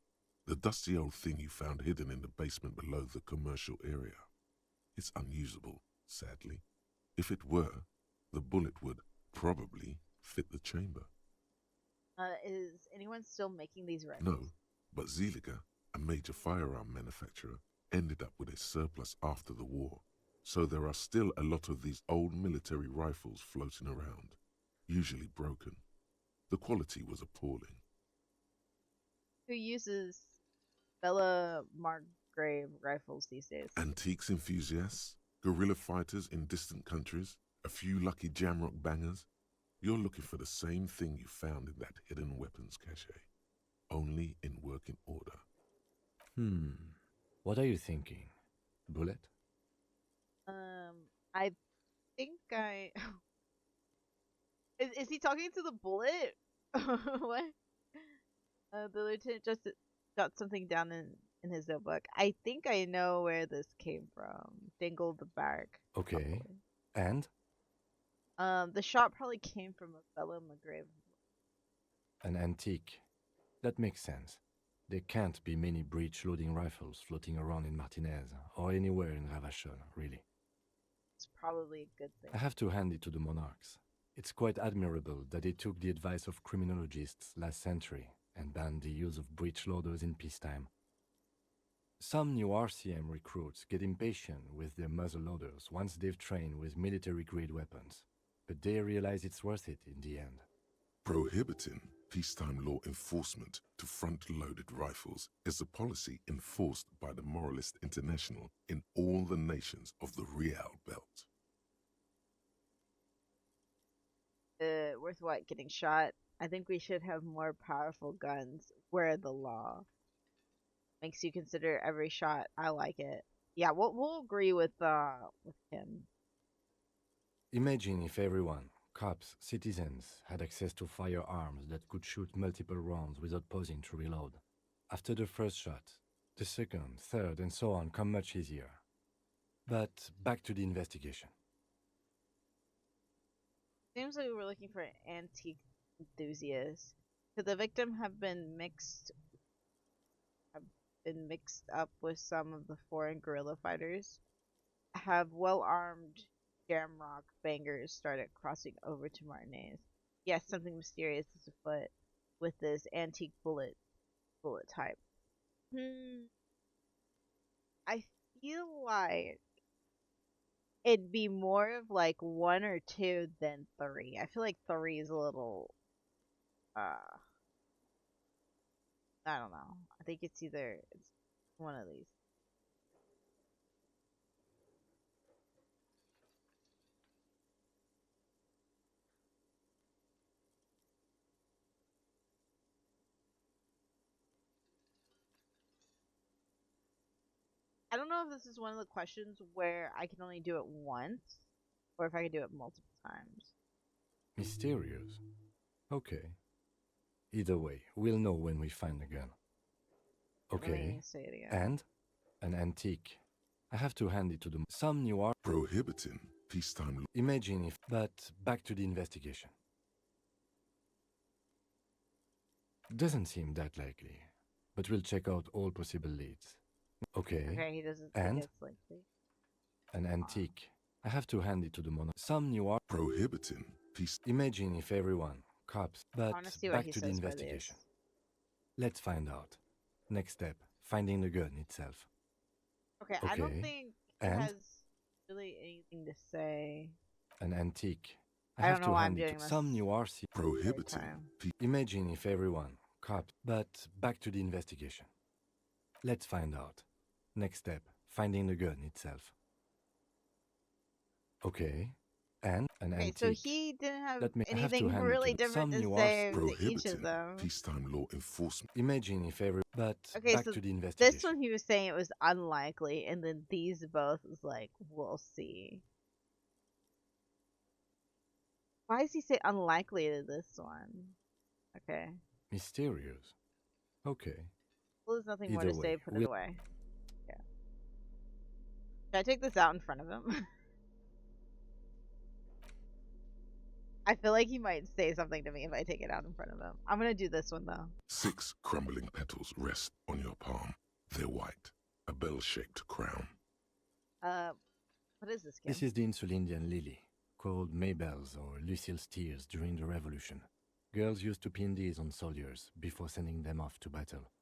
The dusty old thing you found hidden in the basement below the commercial area. It's unusable, sadly. If it were, the bullet would probably fit the chamber. Is anyone still making these rifles? No, but Zeliger, a major firearm manufacturer, ended up with a surplus after the war. So there are still a lot of these old military rifles floating around, usually broken. The quality was appalling. Who uses Bella Margrave rifles these days? Antiques enthusiasts, guerrilla fighters in distant countries, a few lucky jamrock bangers. You're looking for the same thing you found in that hidden weapons cache, only in working order. What are you thinking? Bullet? I think I... Is he talking to the bullet? What? The lieutenant just got something down in his notebook. I think I know where this came from. Dingle the Bark. Okay. Probably. And? The shot probably came from a Bella Margrave. An antique. That makes sense. There can't be many breech-loading rifles floating around in Martinez, or anywhere in Ravachol, really. it's probably a good thing. I have to hand it to the monarchs. It's quite admirable that they took the advice of criminologists last century and banned the use of breech loaders in peacetime. Some new RCM recruits get impatient with their muzzle loaders once they've trained with military-grade weapons, but they realize it's worth it in the end. Prohibiting peacetime law enforcement to front-loaded rifles is a policy enforced by the Moralist International in all the nations of the Real Belt. Worth what? Getting shot? I think we should have more powerful guns. Where the law makes you consider every shot. I like it. Yeah, we'll agree with him. Imagine if everyone, cops, citizens, had access to firearms that could shoot multiple rounds without pausing to reload. After the first shot, the second, third, and so on come much easier. But back to the investigation. Seems like we're looking for antique enthusiasts. Could the victim have been mixed up with some of the foreign guerrilla fighters? Have well-armed Jamrock bangers started crossing over to Martinez? Yes, something mysterious is afoot with this antique bullet type. I feel like it'd be more of like 1 or 2 than 3. I feel like 3 is a little I don't know. I think it's one of these. I don't know if this is one of the questions where I can only do it once, or if I can do it multiple times. Mysterious? Okay. Either way, we'll know when we find the gun. Okay. Say it again. And? An antique. I have to hand it to them. Some new art. Prohibiting peacetime. Imagine if. But back to the investigation. Doesn't seem that likely, but we'll check out all possible leads. Okay. Okay, he doesn't think it's likely. An antique. I have to hand it to the monarch. Some new art. Prohibiting peace. Imagine if everyone, cops, but back to the says investigation. Let's find out. Next step, finding the gun itself. Okay, I don't think it has really anything to say. An antique. I don't know why I'm doing this. Some new RC. Prohibiting. Imagine if everyone, cops, but back to the investigation. Let's find out. Next step, finding the gun itself. Okay. And an antique. So he didn't have anything really different to say to each of them. Peacetime law enforcement. Imagine if every. But okay, back so to the investigation. This one he was saying it was unlikely, and then these both was like, we'll see. Why does he say unlikely to this one? Okay. Mysterious. Okay. Well, there's nothing more to say. Put it away. Yeah. Should I take this out in front of him? I feel like he might say something to me if I take it out in front of him. I'm gonna do this one though. 6 crumbling petals rest on your palm. They're white, a bell-shaped crown. What is this? This is the Insulindian lily, called Maybelle's or Lucille's tears during the Revolution. Girls used to pin these on soldiers before sending them off to battle.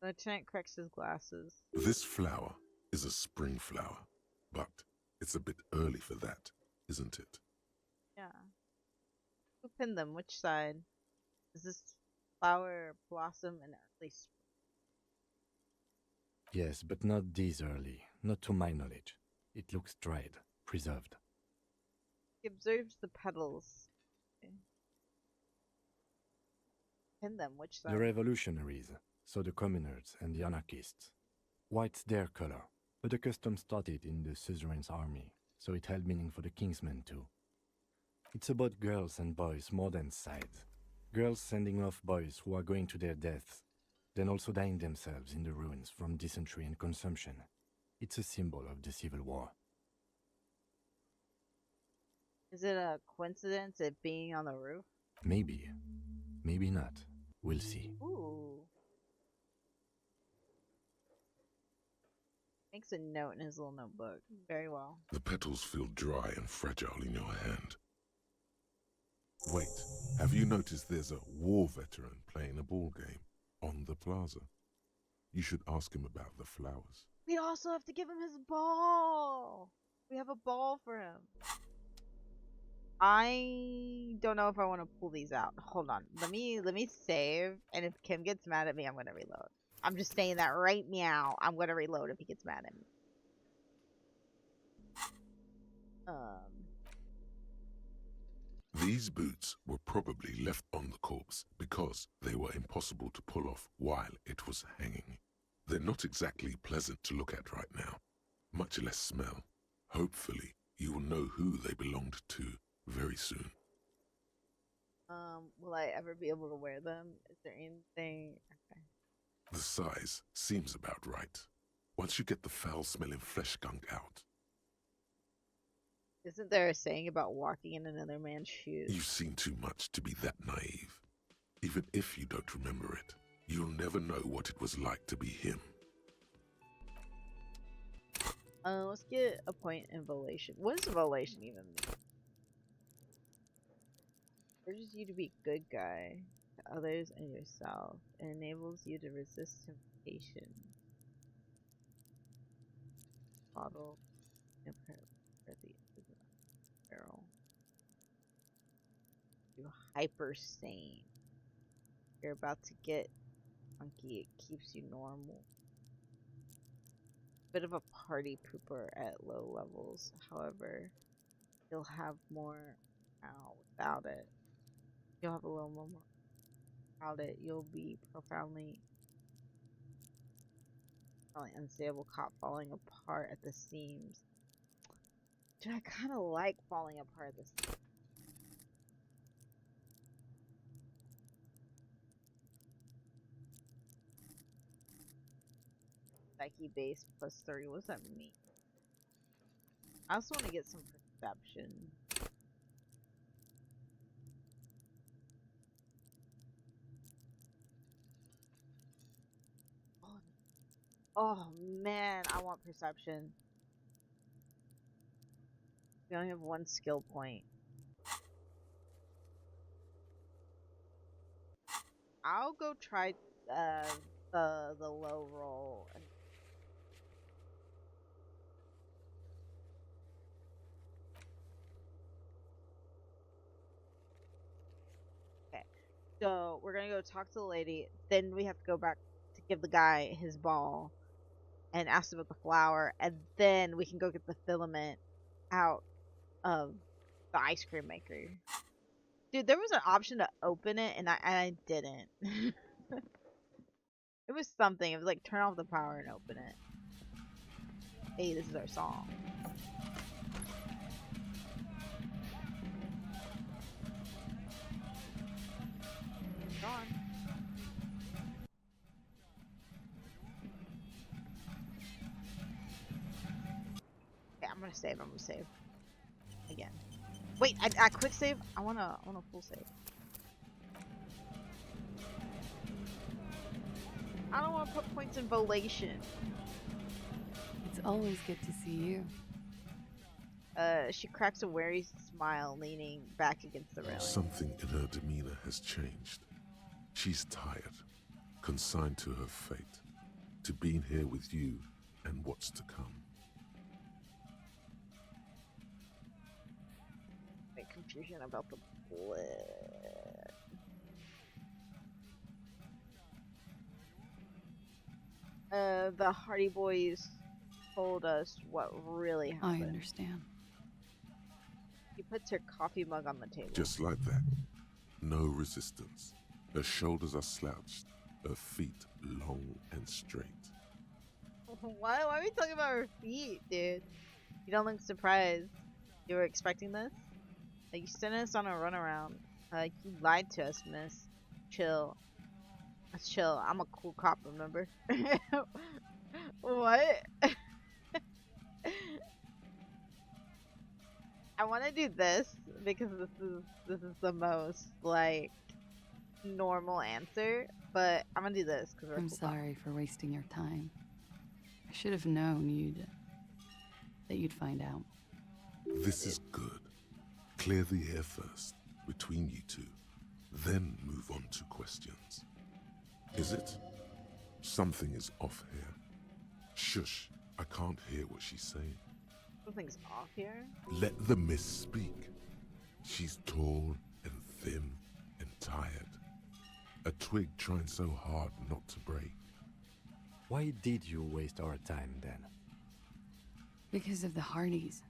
Lieutenant corrects his glasses. This flower is a spring flower, but it's a bit early for that, isn't it? Yeah. Who pinned them? Which side? Is this flower blossom in early spring? Yes, but not these early. Not to my knowledge. It looks dried, preserved. He observes the petals. Okay. Pin them. Which side? The revolutionaries, so the communards and the anarchists. White's their color, but the custom started in the suzerain's army, so it held meaning for the kingsmen too. It's about girls and boys more than sides. Girls sending off boys who are going to their deaths, then also dying themselves in the ruins from dysentery and consumption. It's a symbol of the Civil War. Is it a coincidence it being on the roof? Maybe. Maybe not. We'll see. Ooh. makes a note in his little notebook. Very well. The petals feel dry and fragile in your hand. Wait, have you noticed there's a war veteran playing a ball game on the plaza? You should ask him about the flowers. We also have to give him his ball. We have a ball for him. I don't know if I want to pull these out. Hold on. Let me save, and if Kim gets mad at me, I'm gonna reload. I'm just saying that right now. I'm gonna reload if he gets mad at me. These boots were probably left on the corpse because they were impossible to pull off while it was hanging. They're not exactly pleasant to look at right now, much less smell. Hopefully, you will know who they belonged to very soon. Will I ever be able to wear them? Is there anything? Okay. The size seems about right. Once you get the foul-smelling flesh gunk out. Isn't there a saying about walking in another man's shoes? You've seen too much to be that naive. Even if you don't remember it, you'll never know what it was like to be him. Let's get a point in volation. What does volation even mean? Urges you to be a good guy to others and yourself. It enables you to resist temptation. Bottle and barrel. You're hyper sane. You're about to get funky. It keeps you normal. Bit of a party pooper at low levels. However, you'll have more without it. You'll have a little more without it. You'll be profoundly unstable, caught falling apart at the seams. Dude, I kind of like falling apart at the seams. Psyche base plus 30. What does that mean? I also want to get some perception. Oh man, I want perception. We only have one skill point. I'll go try the low roll. Okay, so we're gonna go talk to the lady. Then we have to go back to give the guy his ball and ask about the flower, and then we can go get the filament out of the ice cream maker. Dude, there was an option to open it, and I didn't. It was something. It was like turn off the power and open it. Hey, this is our song. Go on. Okay, I'm gonna save. Again. Wait, I quick save? I wanna full save. I don't want to put points in volation. It's always good to see you. She cracks a wary smile, leaning back against the railing. Something in her demeanor has changed. She's tired, consigned to her fate, to being here with you and what's to come. My confusion about the blood. The Hardy Boys told us what really happened. I understand. She puts her coffee mug on the table. Just like that. No resistance. Her shoulders are slouched, her feet long and straight. Why are we talking about her feet, dude? You don't look surprised. You were expecting this? Like, you sent us on a runaround. You lied to us, miss. Chill. Let's chill. I'm a cool cop, remember? What? I want to do this because this is the most like normal answer, but I'm gonna do this because I'm sorry for wasting your time. I I should have known that you'd find out. This is good. Clear the air first, between you two, then move on to questions. Is it? Something is off here. Shush, I can't hear what she's saying. Something's off here? Let the miss speak. She's tall and thin and tired. A twig trying so hard not to break. Why did you waste our time then? Because of the Hardys.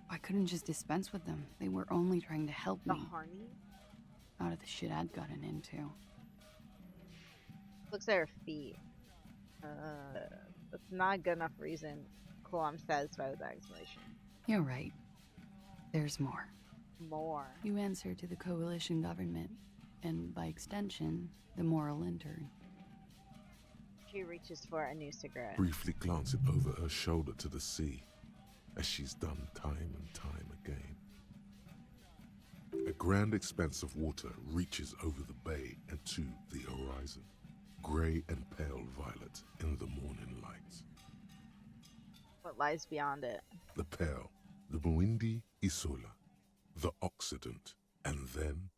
I couldn't just dispense with them. They were only trying to help me. The Harneys? Out of the shit I'd gotten into. Looks at her feet. That's not a good enough reason. Cool, I'm satisfied with that explanation. You're right. There's more. More? You answer to the coalition government, and by extension, the moral intern. She reaches for a new cigarette. Briefly glancing over her shoulder to the sea, as she's done time and time again. A grand expanse of water reaches over the bay and to the horizon, grey and pale violet in the morning light. What lies beyond it? The pale, the Muindi Isola, the Occident, and then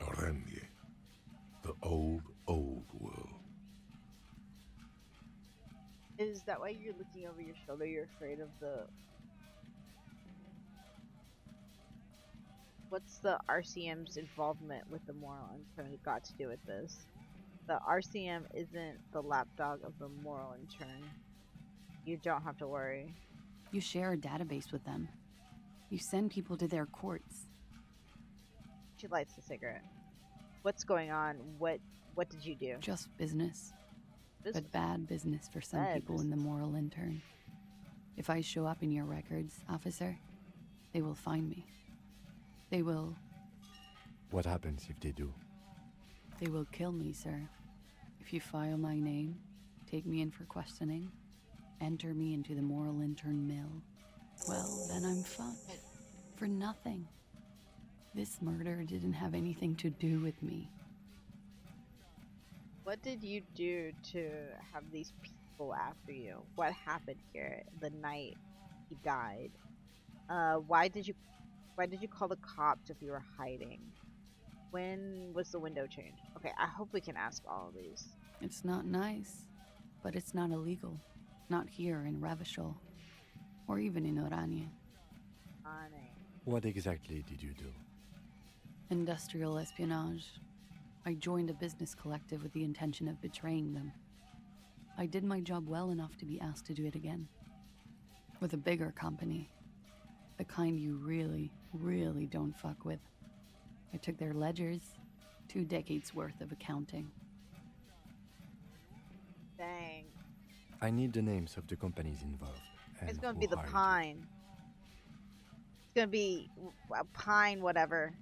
Oranje, the old, old world. Is that why you're looking over your shoulder? You're afraid of the... What's the RCM's involvement with the moral intern got to do with this? The RCM isn't the lapdog of the moral intern. You don't have to worry. You share a database with them. You send people to their courts. She lights the cigarette. What's going on? What did you do? Just business. But bad business for some people in the moral intern. If I show up in your records, officer, they will find me. They will... What happens if they do? They will kill me, sir. If you file my name, take me in for questioning, enter me into the moral intern mill, well, then I'm fucked. For nothing. This murder didn't have anything to do with me. What did you do to have these people after you? What happened here the night he died? Why did you call the cops if you were hiding? When was the window changed? Okay, I hope we can ask all of these. It's not nice, but it's not illegal. Not here in Revachol, or even in Oranje. What exactly did you do? Industrial espionage. I joined a business collective with the intention of betraying them. I did my job well enough to be asked to do it again. With a bigger company. The kind you really, really don't fuck with. I took their ledgers, 2 decades worth of accounting. Dang. I need the names of the companies involved. It's gonna be the Pine. It's gonna be Pine whatever.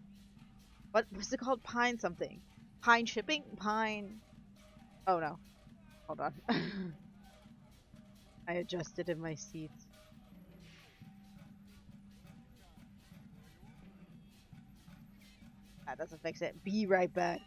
What's it called? Pine something. Pine shipping? Pine... Oh no. Hold on. I adjusted in my seats. That doesn't fix it. Be right back.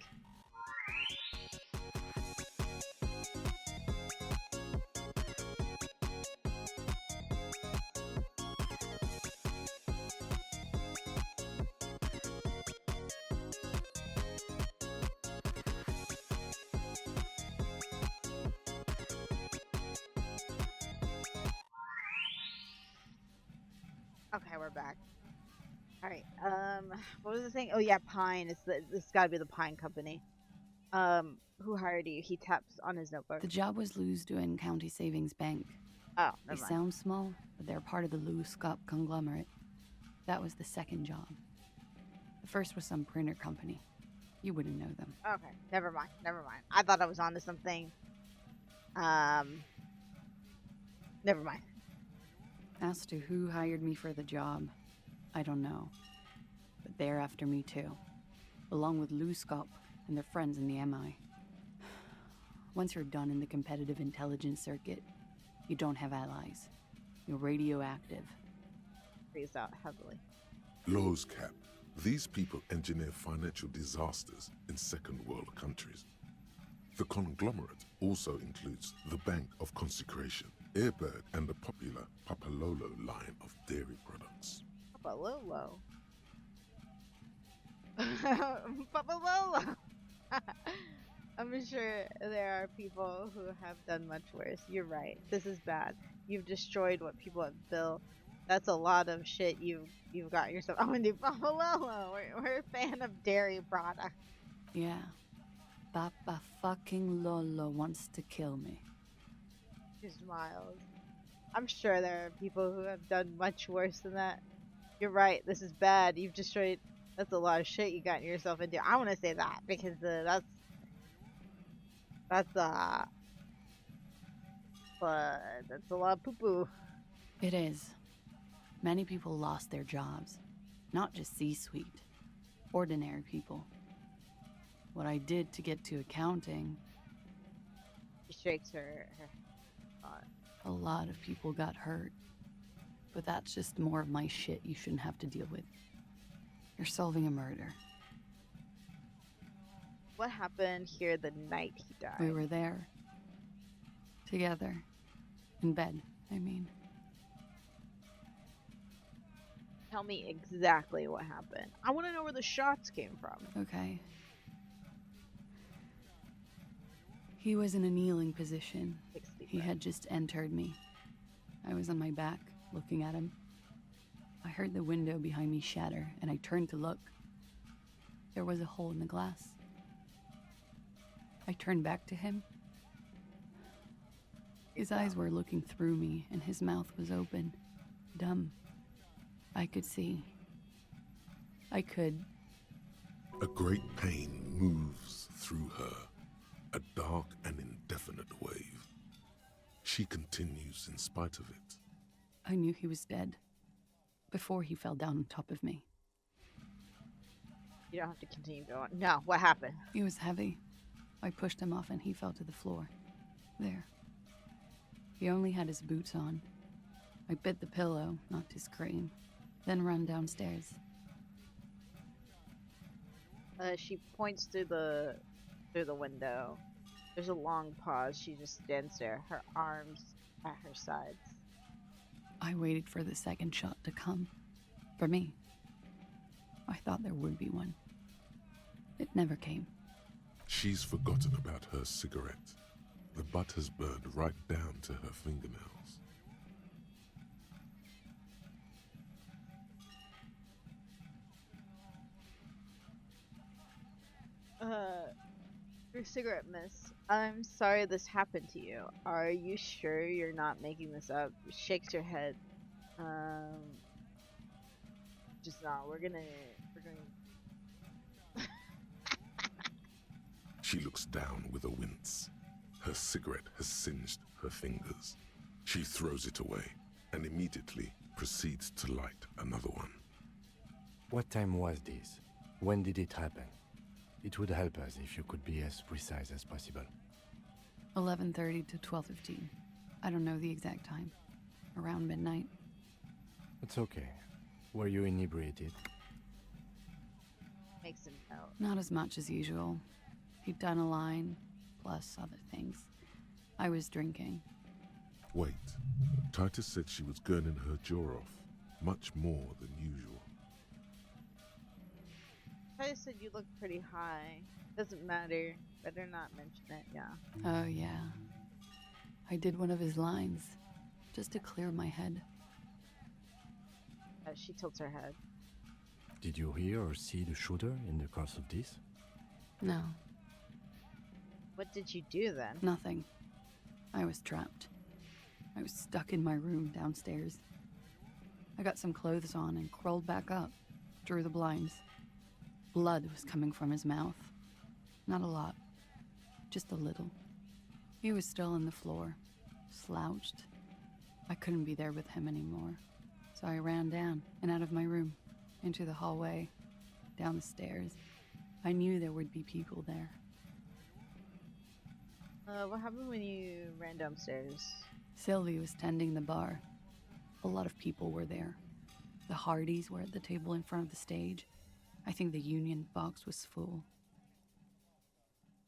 Okay, we're back. Alright, what was the thing? Oh yeah, Pine. It's gotta be the Pine Company. Who hired you? He taps on his notebook. The job was Lou's-Duin County Savings Bank. Oh, They never mind. sound small, but they're part of the Louis-Scop conglomerate. That was the second job. The first was some printer company. You wouldn't know them. Okay, never mind. I thought I was onto something. Never mind. As to who hired me for the job, I don't know. But they're after me too. Along with Louis-Scop and their friends in the MI. Once you're done in the competitive intelligence circuit, you don't have allies. You're radioactive. Freezed out heavily. Low's cap. These people engineer financial disasters in second world countries. The conglomerate also includes the Bank of Consecration, Airbird and the popular Papalolo line of dairy products. Papalolo. Papalolo. I'm sure there are people who have done much worse. You're right. This is bad. You've destroyed what people have built. That's a lot of shit you've got yourself. I'm gonna do Papalolo. We're a fan of dairy products. Yeah. Papa fucking Lolo wants to kill me. She smiles. I'm sure there are people who have done much worse than that. You're right. This is bad. You've destroyed. That's a lot of shit you got yourself into. I want to say that because that's but that's a lot of poo-poo. It is. Many people lost their jobs. Not just C-suite. Ordinary people. What I did to get to accounting... She shakes her A lot of people got hurt. But that's just more of my shit you shouldn't have to deal with. You're solving a murder. What happened here the night he died? We were there. Together. In bed, I mean. Tell me exactly what happened. I want to know where the shots came from. Okay. He was in a kneeling position. He had just entered me. I was on my back, looking at him. I heard the window behind me shatter, and I turned to look. There was a hole in the glass. I turned back to him. His eyes were looking through me, and his mouth was open. Dumb. I could see. I could. A great pain moves through her, a dark and indefinite wave. She continues in spite of it. I knew he was dead. Before he fell down on top of me. You don't have to continue going. No, what happened? He was heavy. I pushed him off and he fell to the floor. There. He only had his boots on. I bit the pillow, not to scream, then ran downstairs. She points through the window. There's a long pause. She just stands there, her arms at her sides. I waited for the second shot to come. For me. I thought there would be one. It never came. She's forgotten about her cigarette. The butt has burned right down to her fingernails. Your cigarette, miss. I'm sorry this happened to you. Are you sure you're not making this up? Shakes her head. Just not. We're going She looks down with a wince. Her cigarette has singed her fingers. She throws it away and immediately proceeds to light another one. What time was this? When did it happen? It would help us if you could be as precise as possible. 11:30 to 12:15. I don't know the exact time. Around midnight. It's okay. Were you inebriated? Makes him note. Not as much as usual. He'd done a line, plus other things. I was drinking. Wait. Titus said she was gurning her jaw off, much more than usual. I said you look pretty high. Doesn't matter. Better not mention it, yeah. Oh, yeah. I did one of his lines, just to clear my head. She tilts her head. Did you hear or see the shooter in the course of this? No. What did you do then? Nothing. I was trapped. I was stuck in my room downstairs. I got some clothes on and crawled back up, drew the blinds. Blood was coming from his mouth. Not a lot, just a little. He was still on the floor, slouched. I couldn't be there with him anymore, so I ran down and out of my room, into the hallway, down the stairs. I knew there would be people there. What happened when you ran downstairs? Sylvie was tending the bar. A lot of people were there. The Hardys were at the table in front of the stage. I think the Union box was full.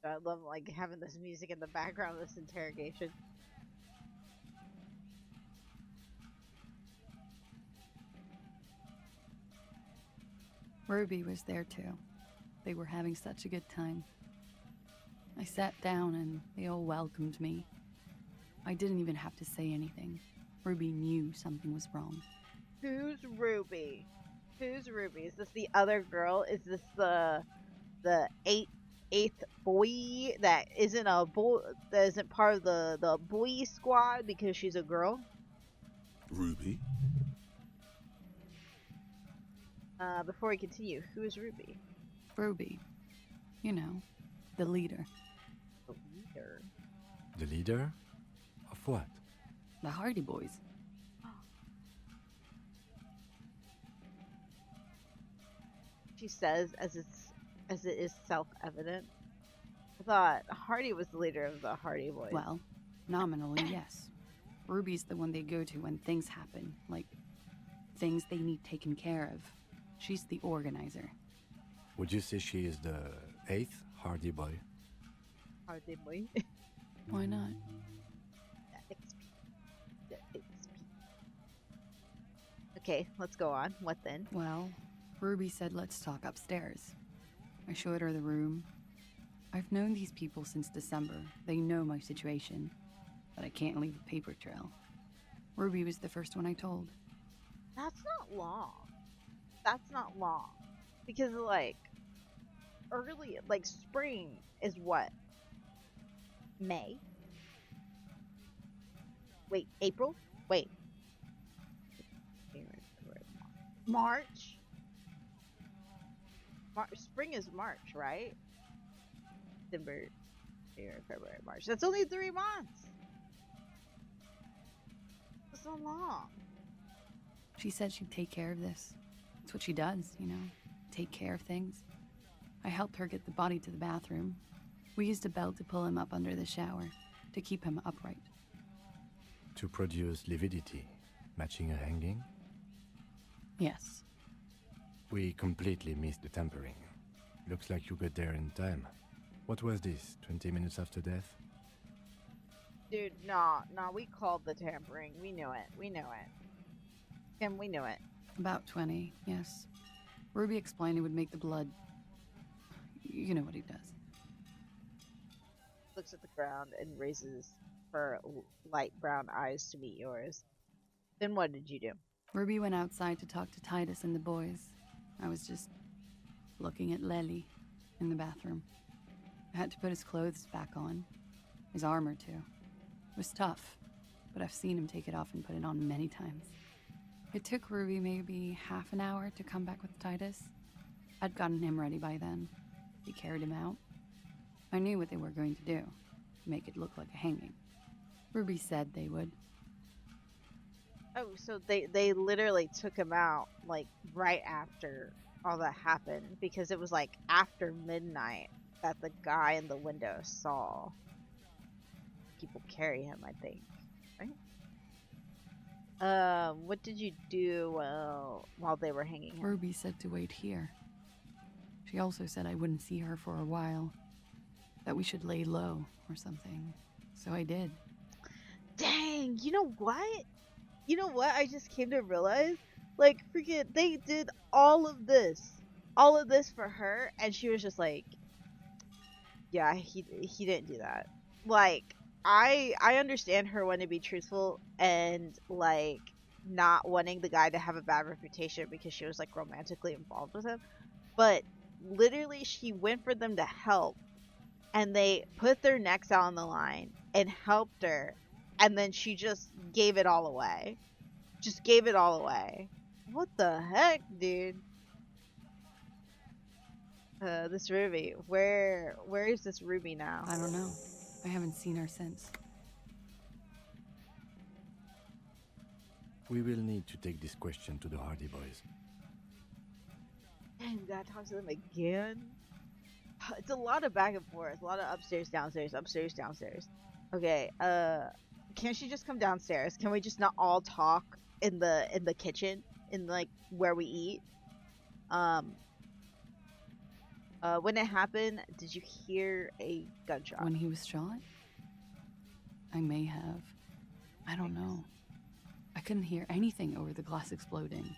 I love like having this music in the background of this interrogation. Ruby was there too. They were having such a good time. I sat down and they all welcomed me. I didn't even have to say anything. Ruby knew something was wrong. Who's Ruby? Who's Ruby? Is this the other girl? Is this the eighth boy that isn't a boy, that isn't part of the boy squad because she's a girl? Ruby? Before we continue, who is Ruby? Ruby. You know, the leader. The leader? The leader? Of what? The Hardy Boys. She says as it is self-evident. I thought Hardy was the leader of the Hardy Boys. Well, nominally, yes. Ruby's the one they go to when things happen, like things they need taken care of. She's the organizer. Would you say she is the 8th Hardy Boy? Hardy Boy? Why not? The XP. Okay, let's go on. What then? Well, Ruby said let's talk upstairs. I showed her the room. I've known these people since December. They know my situation, but I can't leave a paper trail. Ruby was the first one I told. That's not long. That's not long. Because, like, early, like, spring is what? May? Wait, April? Wait. March? Spring is March, right? December, January, February, March. That's only 3 months. That's so long. She said she'd take care of this. It's what she does, you know, take care of things. I helped her get the body to the bathroom. We used a belt to pull him up under the shower, to keep him upright. To produce lividity, matching a hanging? Yes. We completely missed the tampering. Looks like you got there in time. What was this, 20 minutes after death? Dude, no, we called the tampering. We knew it. Kim, we knew it. About 20, yes. Ruby explained it would make the blood... You know what he does. Looks at the ground and raises her light brown eyes to meet yours. Then what did you do? Ruby went outside to talk to Titus and the boys. I was just looking at Lely in the bathroom. I had to put his clothes back on. His armor, too. It was tough, but I've seen him take it off and put it on many times. It took Ruby maybe half an hour to come back with Titus. I'd gotten him ready by then. He carried him out. I knew what they were going to do, make it look like a hanging. Ruby said they would. Oh, so they literally took him out, like, right after all that happened, because it was, like, after midnight that the guy in the window saw people carry him, I think, right? What did you do while they were hanging him? Ruby said to wait here. She also said I wouldn't see her for a while, that we should lay low or something, so I did. Dang, you know what? I just came to realize, like, freaking, they did all of this for her, and she was just like, yeah, he didn't do that. Like, I understand her wanting to be truthful and, like, not wanting the guy to have a bad reputation because she was, like, romantically involved with him, but literally she went for them to help, and they put their necks out on the line and helped her. And then she just gave it all away. What the heck, dude? This Ruby. Where is this Ruby now? I don't know. I haven't seen her since. We will need to take this question to the Hardy Boys. Dang, we gotta talk to them again? It's a lot of back and forth. A lot of upstairs, downstairs, upstairs, downstairs. Okay, can't she just come downstairs? Can we just not all talk in the kitchen, in, like, where we eat? When it happened, did you hear a gunshot? When he was shot? I may have. I don't know. I couldn't hear anything over the glass exploding.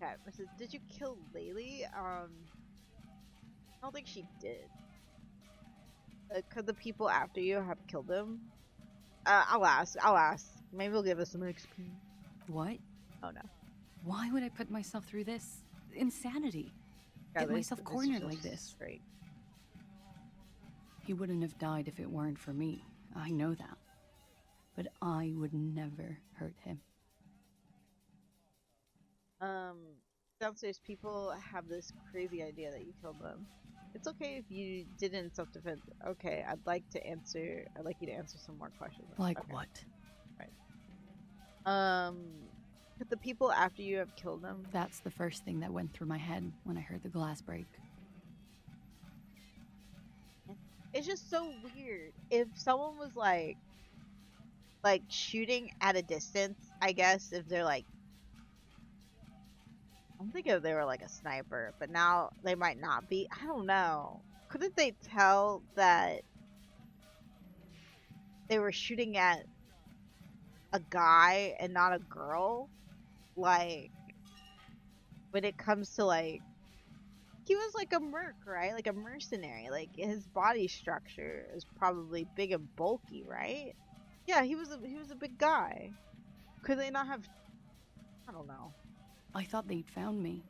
Okay, Mrs. Did you kill Laylee? I don't think she did. Could the people after you have killed him? I'll ask. Maybe they'll give us some XP. What? Oh no. Why would I put myself through this insanity? Yeah, Get myself cornered is like this. Great. He wouldn't have died if it weren't for me. I know that. But I would never hurt him. Downstairs people have this crazy idea that you killed them. It's okay if you did it in self-defense. Okay, I'd like you to answer some more questions. Like okay. what? Right. Could the people after you have killed them? That's the first thing that went through my head when I heard the glass break. It's just so weird. If someone was like shooting at a distance, I guess if they're like, I'm thinking if they were like a sniper, but now they might not be. I don't know. Couldn't they tell that they were shooting at a guy and not a girl? Like, when it comes to like, he was like a merc, right? Like a mercenary. Like his body structure is probably big and bulky, right? Yeah, he was a big guy. Could they not have? I don't know. I thought they'd found me.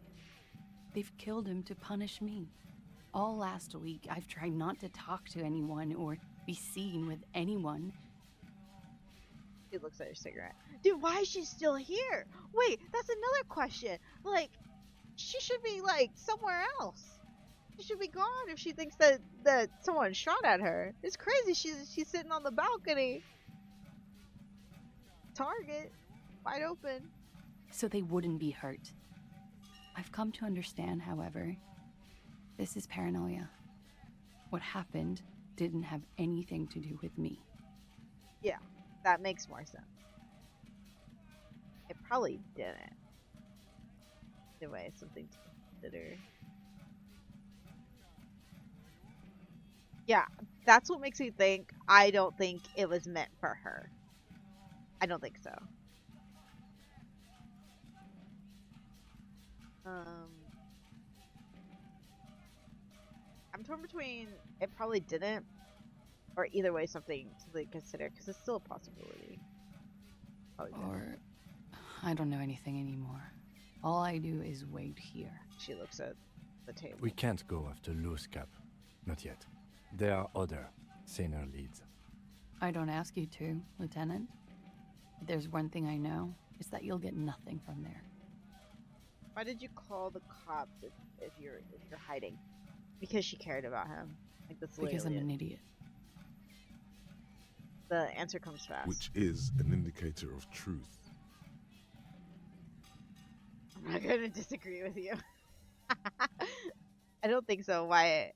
They've killed him to punish me. All last week, I've tried not to talk to anyone or be seen with anyone. He looks at your cigarette. Dude, why is she still here? Wait, that's another question. Like, she should be, like, somewhere else. She should be gone if she thinks that someone shot at her. It's crazy. She's sitting on the balcony. Target. Wide open. So they wouldn't be hurt. I've come to understand, however, this is paranoia. What happened didn't have anything to do with me. Yeah, that makes more sense. It probably didn't. Anyway, something to consider. Yeah, that's what makes me think I don't think it was meant for her. I don't think so. I'm torn between it probably didn't, or either way something to consider, because it's still a possibility. Or I don't know anything anymore. All I do is wait here. She looks at the table. We can't go after Loose Cap. Not yet. There are other, saner leads. I don't ask you to, Lieutenant. If there's one thing I know, it's that you'll get nothing from there. Why did you call the cops if you're hiding? Because she cared about him. Like that's because I'm an idiot. The answer comes fast. Which is an indicator of truth. I'm not gonna disagree with you. I don't think so. Why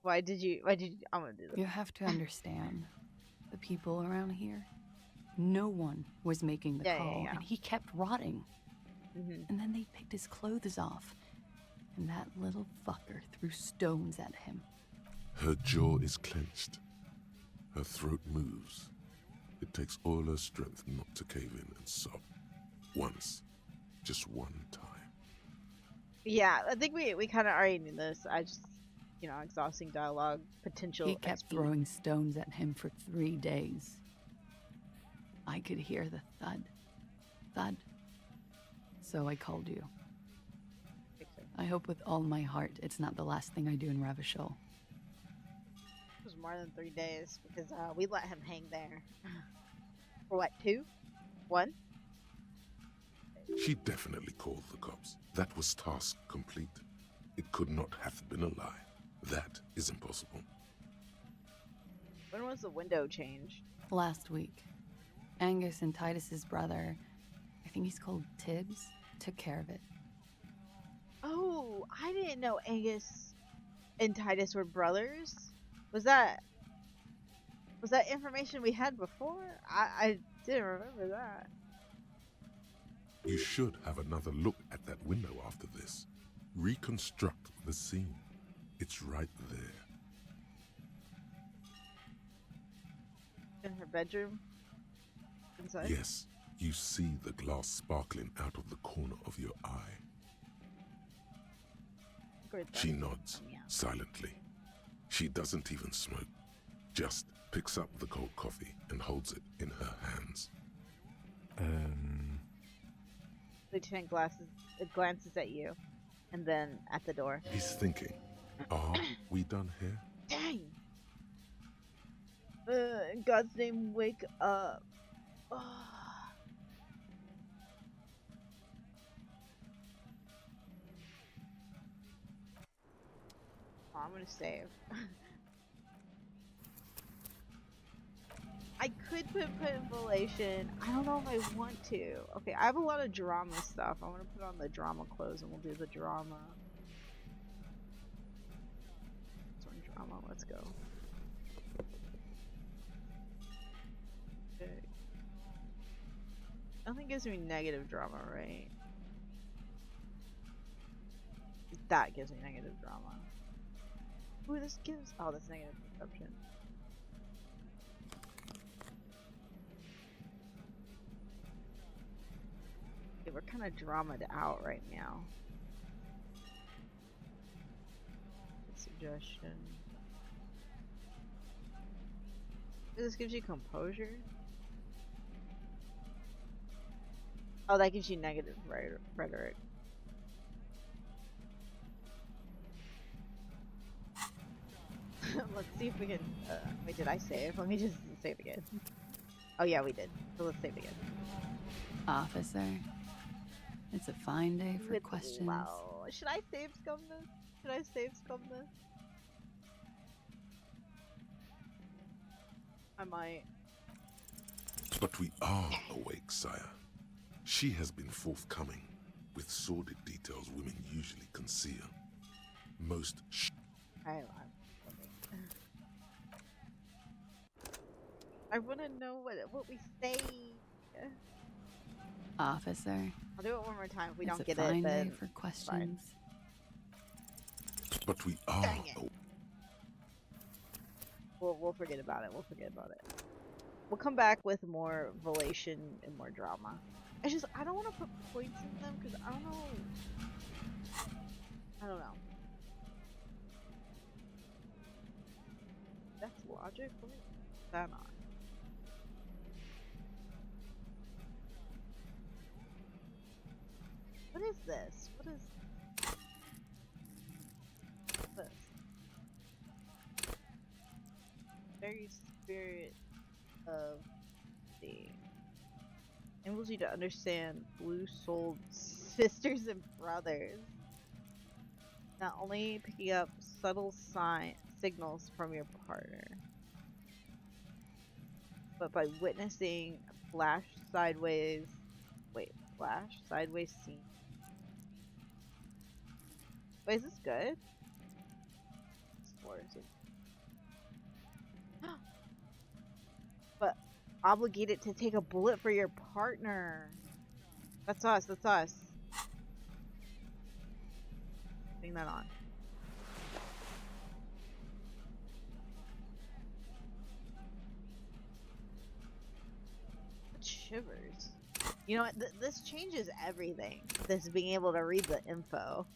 did you I'm gonna do this. You have to understand the people around here. No one was making the call, and he kept rotting. And then they picked his clothes off, and that little fucker threw stones at him. Her jaw is clenched. Her throat moves. It takes all her strength not to cave in and sob. Once. Just one time. Yeah, I think we kind of already knew this. I just, exhausting dialogue, potential. He kept throwing stones at him for 3 days. I could hear the thud. Thud. So I called you. I hope with all my heart it's not the last thing I do in Ravachol. It was more than 3 days because we let him hang there. For what, 2? 1? She definitely called the cops. That was task complete. It could not have been a lie. That is impossible. When was the window changed? Last week. Angus and Titus's brother, I think he's called Tibbs, took care of it. Oh, I didn't know Angus and Titus were brothers. Was that information we had before? I didn't remember that. You should have another look at that window after this. Reconstruct the scene. It's right there. In her bedroom? Inside? Yes, you see the glass sparkling out of the corner of your eye. She nods silently. She doesn't even smoke, just picks up the cold coffee and holds it in her hands. Lieutenant glances at you, and then at the door. He's thinking, are we done here? Dang! In God's name, wake up. Oh, I'm gonna save. I could put involation. I don't know if I want to. Okay, I have a lot of drama stuff. I want to put on the drama clothes and we'll do the drama. Drama, let's go. Okay. Nothing gives me negative drama, right? That gives me negative drama. Ooh, this gives. Oh, that's negative perception. Okay, we're kind of dramaed out right now. Suggestion. This gives you composure. Oh, that gives you negative rhetoric. Let's see if we can. Wait, did I save? Let me just save again. Oh yeah, we did. So let's save again. Officer, it's a fine day for questions. Wow. Should I save scum this? Should I save scum this? I might. But we are awake, sire. She has been forthcoming with sordid details women usually conceal. Most I want to know what we say. Officer. I'll do it one more time. If we don't get it, then day for questions. But we are. We'll forget about it. We'll forget about it. We'll come back with more volation and more drama. I don't want to put points in them because I don't know. That's logic. What is that on? What is this? What is this? Very spirit of the enables you to understand blue-souled sisters and brothers. Not only picking up subtle signals from your partner, but by witnessing flash sideways scene. Wait, is this good? But obligated to take a bullet for your partner. That's us. That's us. Putting that on. It shivers. You know what? This changes everything. This being able to read the info.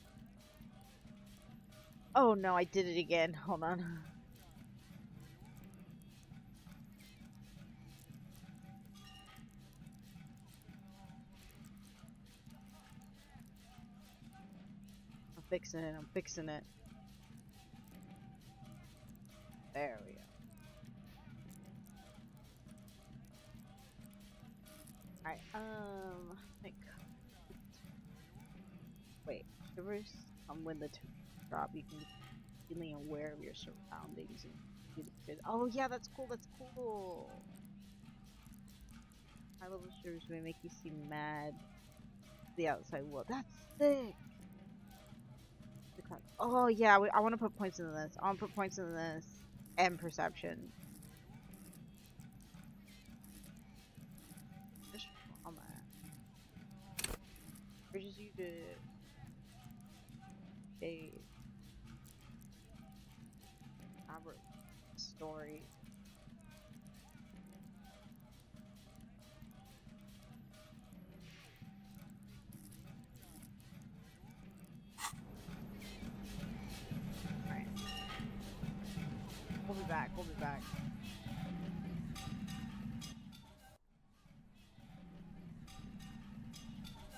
Oh no, I did it again. Hold on. I'm fixing it. I'm fixing it. There we go. Alright, think. Wait, shivers come when the drop. You can be feeling aware of your surroundings and oh yeah, that's cool. That's cool. High level shivers may make you seem mad. The outside world. That's sick. Oh yeah, I want to put points into this. I want to put points into this and perception. Urges you to a story. back. We'll be back.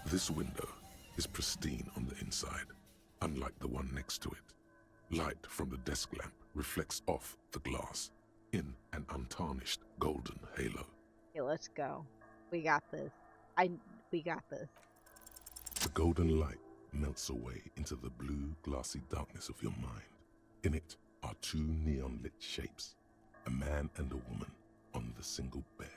This window is pristine on the inside, unlike the one next to it. Light from the desk lamp reflects off the glass in an untarnished golden halo. Okay, let's go. We got this. We got this. The golden light melts away into the blue, glassy darkness of your mind. In it are two neon-lit shapes, a man and a woman on the single bed.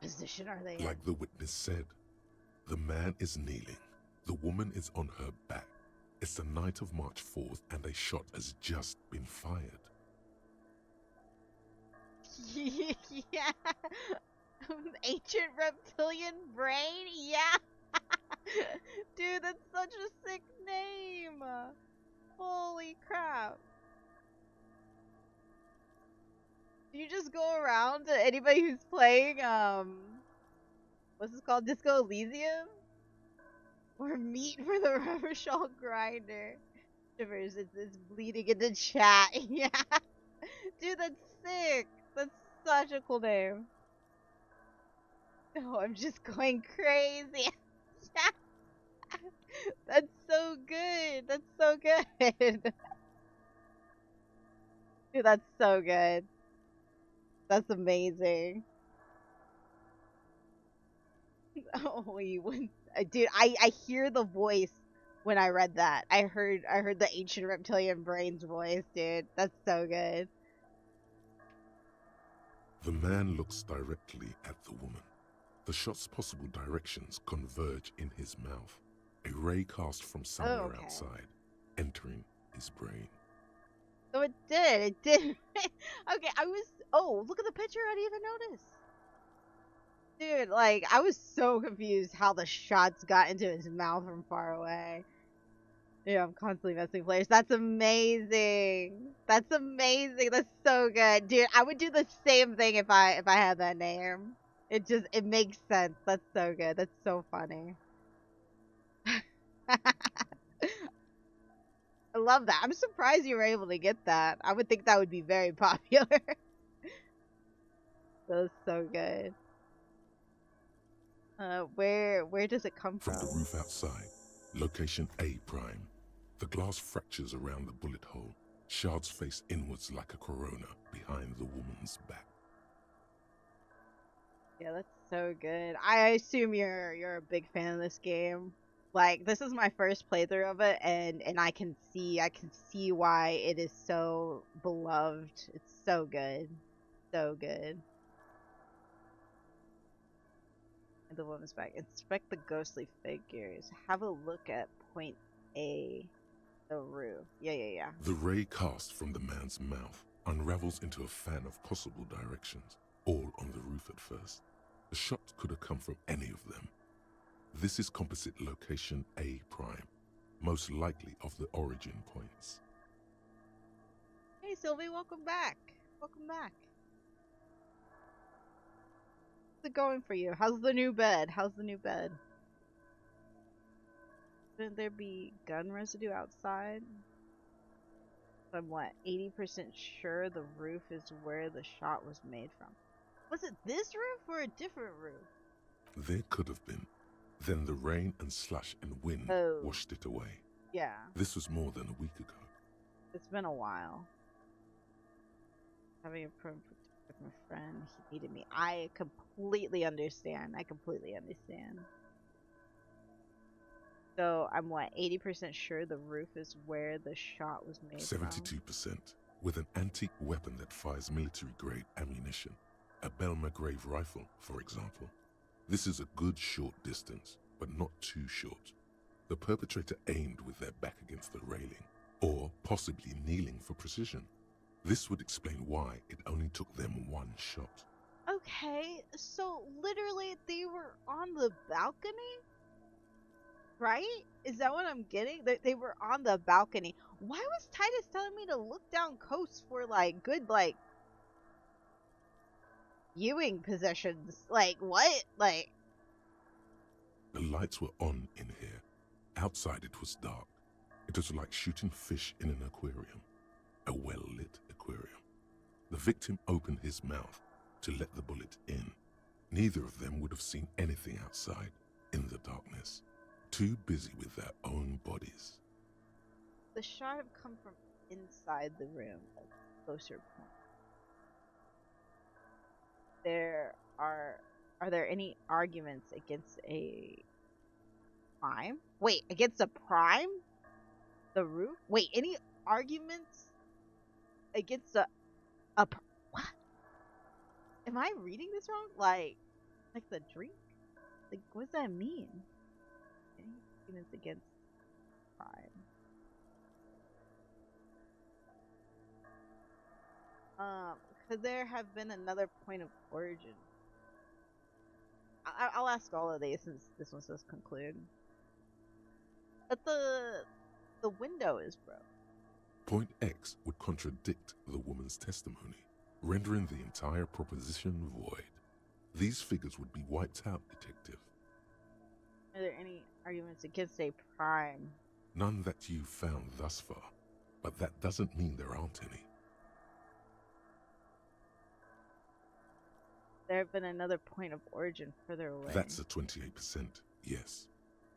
Position are they in? Like the witness said, the man is kneeling, the woman is on her back. It's the night of March 4th and a shot has just been fired. Yeah. Ancient reptilian brain? Yeah. Dude, that's such a sick name. Holy crap. Do you just go around to anybody who's playing, what's this called? Disco Elysium? Or meat for the rubber shawl grinder. Shivers, it's bleeding in the chat. Yeah. Dude, that's sick. That's such a cool name. Oh, I'm just going crazy. That's so good. That's so good. Dude, that's so good. That's amazing. Oh, you wouldn't, dude. I hear the voice when I read that. I heard the ancient reptilian brain's voice, dude. That's so good. The man looks directly at the woman. The shot's possible directions converge in his mouth. A ray cast from somewhere outside, entering his brain. So it did. It did. Okay, oh, look at the picture. I didn't even notice. Dude, like, I was so confused how the shots got into his mouth from far away. Yeah, I'm constantly messing players. That's amazing. That's amazing. That's so good. Dude, I would do the same thing if I had that name. It makes sense. That's so good. That's so funny. I love that. I'm surprised you were able to get that. I would think that would be very popular. That was so good. Where does it come from? From the roof outside, location A prime. The glass fractures around the bullet hole. Shards face inwards like a corona behind the woman's back. Yeah, that's so good. I assume you're a big fan of this game. Like, this is my first playthrough of it, and I can see why it is so beloved. It's so good. So good. And the woman's back. Inspect the ghostly figures. Have a look at point A, the roof. Yeah. The ray cast from the man's mouth unravels into a fan of possible directions, all on the roof at first. The shot could have come from any of them. This is composite location A prime, most likely of the origin points. Hey Sylvie, welcome back. Welcome back. How's it going for you? How's the new bed? How's the new bed? Shouldn't there be gun residue outside? I'm what, 80% sure the roof is where the shot was made from. Was it this roof or a different roof? There could have been. Then the rain and slush and wind washed it away. Yeah. This was more than a week ago. It's been a while. Having a problem with my friend, he needed me. I completely understand. So I'm what, 80% sure the roof is where the shot was made 72%. With an antique weapon that fires military-grade ammunition. A Belmagrave rifle, for example. This is a good short distance, but not too short. The perpetrator aimed with their back against the railing, or possibly kneeling for precision. This would explain why it only took them one shot. Okay, so literally they were on the balcony? Right? Is that what I'm getting? They were on the balcony. Why was Titus telling me to look down coast for, like, good, like, viewing positions? Like, what? Like... The lights were on in here. Outside it was dark. It was like shooting fish in an aquarium, a well-lit aquarium. The victim opened his mouth to let the bullet in. Neither of them would have seen anything outside in the darkness, too busy with their own bodies. The shot have come from inside the room, at a closer point. Are there any arguments against a prime? Wait, against a prime? The roof? Wait, any arguments against what? Am I reading this wrong? Like the drink? Like, what does that mean? Any arguments against prime? Could there have been another point of origin? I'll ask all of these since this one says conclude. But the window is broke. Point X would contradict the woman's testimony, rendering the entire proposition void. These figures would be wiped out, Detective. Are there any arguments against a prime? None that you've found thus far, but that doesn't mean there aren't any. There have been another point of origin further away. That's a 28%, yes.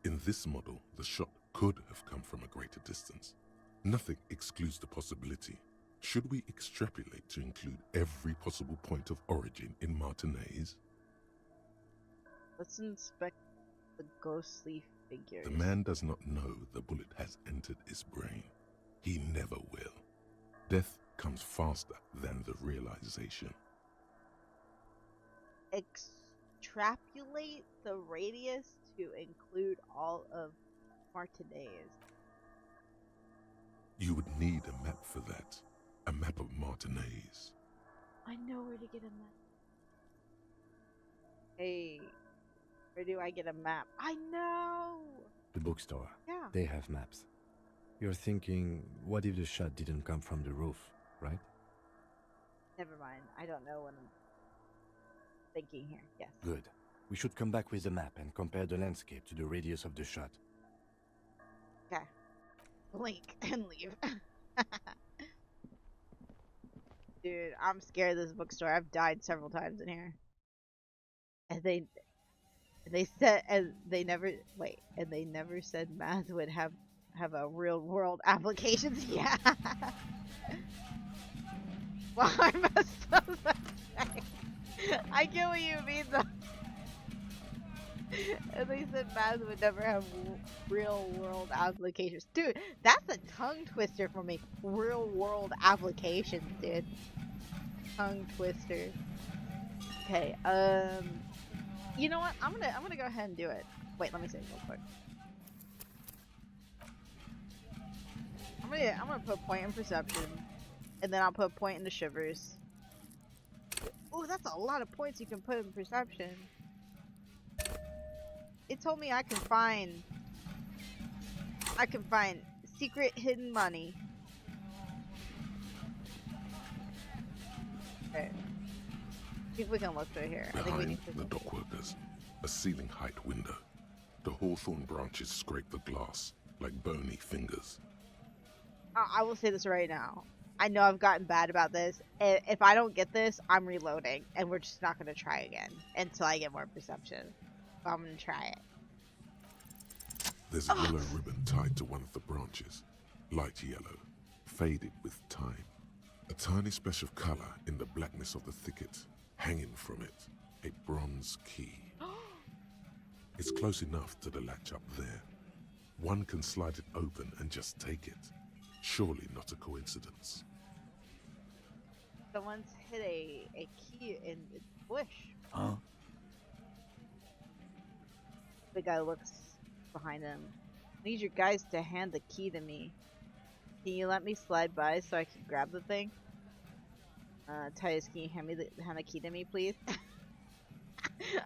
In this model, the shot could have come from a greater distance. Nothing excludes the possibility. Should we extrapolate to include every possible point of origin in Martinez? Let's inspect the ghostly figures. The man does not know the bullet has entered his brain. He never will. Death comes faster than the realization. Extrapolate the radius to include all of Martinez. You would need a map for that. A map of Martinez. I know where to get a map. Hey, where do I get a map? I know! The bookstore. Yeah. They have maps. You're thinking, what if the shot didn't come from the roof, right? Never mind. I don't know what I'm thinking here. Yes. Good. We should come back with the map and compare the landscape to the radius of the shot. Okay. Blink and leave. Dude, I'm scared of this bookstore. I've died several times in here. And they said, and they never said math would have a real world applications. Yeah. Well, I messed up that day. I get what you mean though. And they said math would never have real world applications. Dude, that's a tongue twister for me. Real world applications, dude. Tongue twister. Okay, you know what? I'm gonna go ahead and do it. Wait, let me say it real quick. I'm gonna put a point in perception, and then I'll put a point in the shivers. Ooh, that's a lot of points you can put in perception. It told me I can find secret hidden money. Okay. I think we can look through here. I think we Behind need to the dock workers, a ceiling height window. The hawthorn branches scrape the glass like bony fingers. I will say this right now. I know I've gotten bad about this. If I don't get this, I'm reloading, and we're just not going to try again until I get more perception. But I'm going to try it. There's a yellow ribbon tied to one of the branches. Light yellow, faded with time. A tiny splash of color in the blackness of the thicket. Hanging from it, a bronze key. It's close enough to the latch up there. One can slide it open and just take it. Surely not a coincidence. Someone's hit a key in the bush. Huh? The guy looks behind him. I need you guys to hand the key to me. Can you let me slide by so I can grab the thing? Titus, can you hand the key to me, please?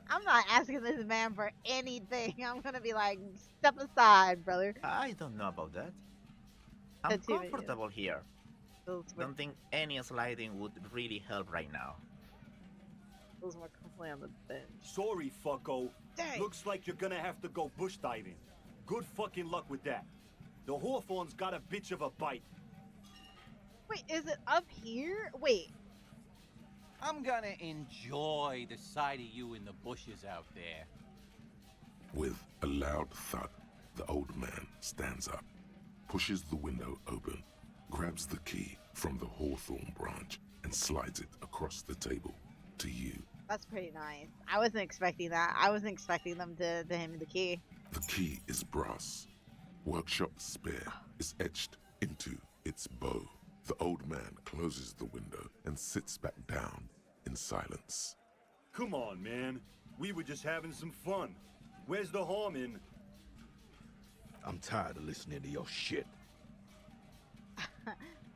I'm not asking this man for anything. I'm gonna be like, step aside, brother. I don't know about that. I'm comfortable here. Don't think any sliding would really help right now. Feels more comfortably on the bench. Sorry, fucko. Dang. Looks like you're gonna have to go bush diving. Good fucking luck with that. The Hawthorne's got a bitch of a bite. Wait, is it up here? Wait. I'm gonna enjoy the sight of you in the bushes out there. With a loud thud, the old man stands up, pushes the window open, grabs the key from the hawthorn branch, and slides it across the table to you. That's pretty nice. I wasn't expecting that. I wasn't expecting them to hand me the key. The key is brass. Workshop spare is etched into its bow. The old man closes the window and sits back down in silence. Come on, man. We were just having some fun. Where's the harm in... I'm tired of listening to your shit.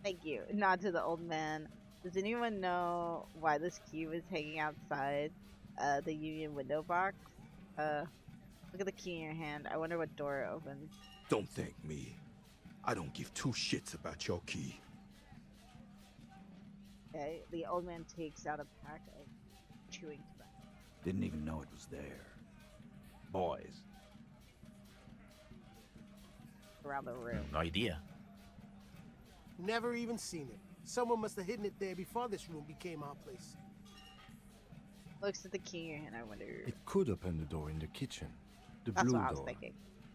Thank you. Nod to the old man. Does anyone know why this key was hanging outside the union window box? Look at the key in your hand. I wonder what door it opens. Don't thank me. I don't give two shits about your key. Okay, the old man takes out a pack of chewing tobacco. Didn't even know it was there. Boys. Around the room. No idea. Never even seen it. Someone must have hidden it there before this room became our place. Looks at the key in your hand. I wonder. It could open the door in the kitchen. The That's blue what I was door. thinking.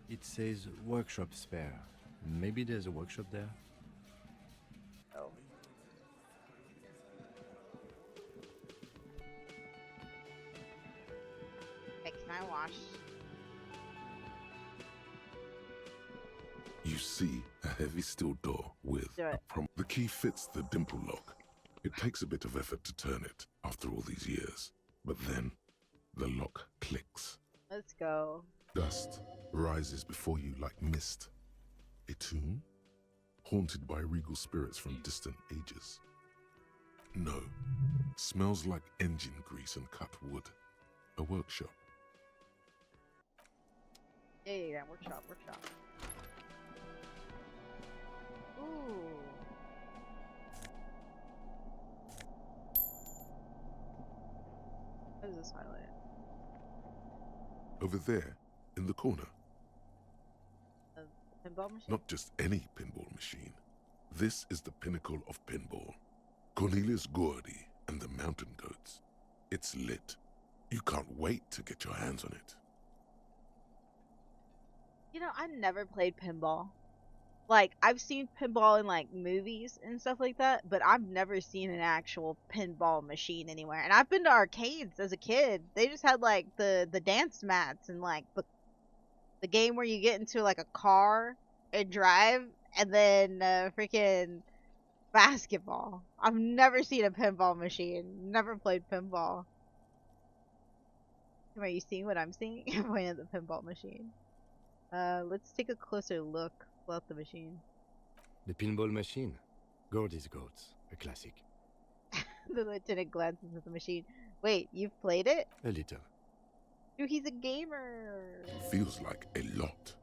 It says workshop spare. Maybe there's a workshop there? Oh. Hey, can I wash? You see a heavy steel door with the key fits the dimple lock. It takes a bit of effort to turn it after all these years, but then the lock clicks. Let's go. Dust rises before you like mist. A tomb? Haunted by regal spirits from distant ages. No. Smells like engine grease and cut wood. A workshop. Yeah, workshop. Ooh. What does this highlight? Over there, in the corner. A pinball machine? Not just any pinball machine. This is the pinnacle of pinball. Cornelius Gordy and the Mountain Goats. It's lit. You can't wait to get your hands on it. You know, I never played pinball. Like, I've seen pinball in, like, movies and stuff like that, but I've never seen an actual pinball machine anywhere. And I've been to arcades as a kid. They just had, like, the dance mats and, like, the game where you get into, like, a car and drive, and then freaking basketball. I've never seen a pinball machine. Never played pinball. Are you seeing what I'm seeing? I'm pointing at the pinball machine. Let's take a closer look. Pull out the machine. The pinball machine. Gordy's Goats. A classic. The lieutenant glances at the machine. Wait, you've played it? A little. Dude, he's a gamer. Feels like a lot.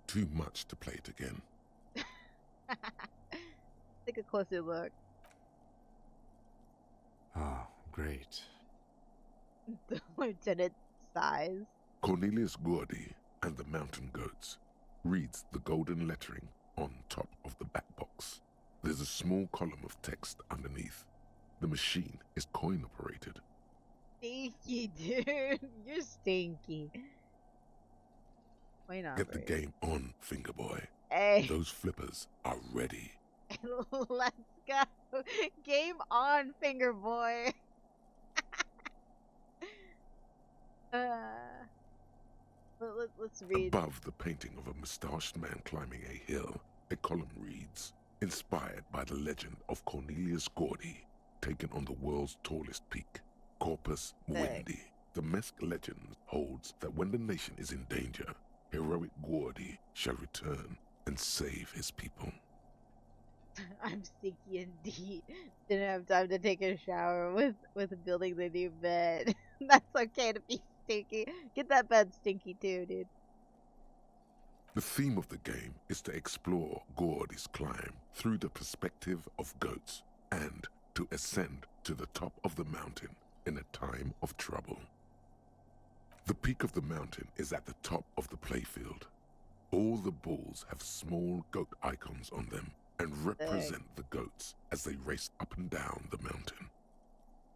Too much to play it again. Take a closer look. Ah, great. The lieutenant sighs. Cornelius Gordy and the Mountain Goats reads the golden lettering on top of the back box. There's a small column of text underneath. The machine is coin operated. Stinky, dude. You're stinky. Wait, not Get the game on, finger boy. Hey. Those flippers are ready. Let's go. Game on, finger boy. Let's read. Above the painting of a mustached man climbing a hill, a column reads, inspired by the legend of Cornelius Gordy, taken on the world's tallest peak, Corpus Mundi. The Mesk legend holds that when the nation is in danger, heroic Gordy shall return and save his people. I'm stinky indeed. Didn't have time to take a shower with building the new bed. That's okay to be stinky. Get that bed stinky too, dude. The theme of the game is to explore Gordy's climb through the perspective of goats and to ascend to the top of the mountain in a time of trouble. The peak of the mountain is at the top of the playfield. All the balls have small goat icons on them and represent the goats as they race up and down the mountain.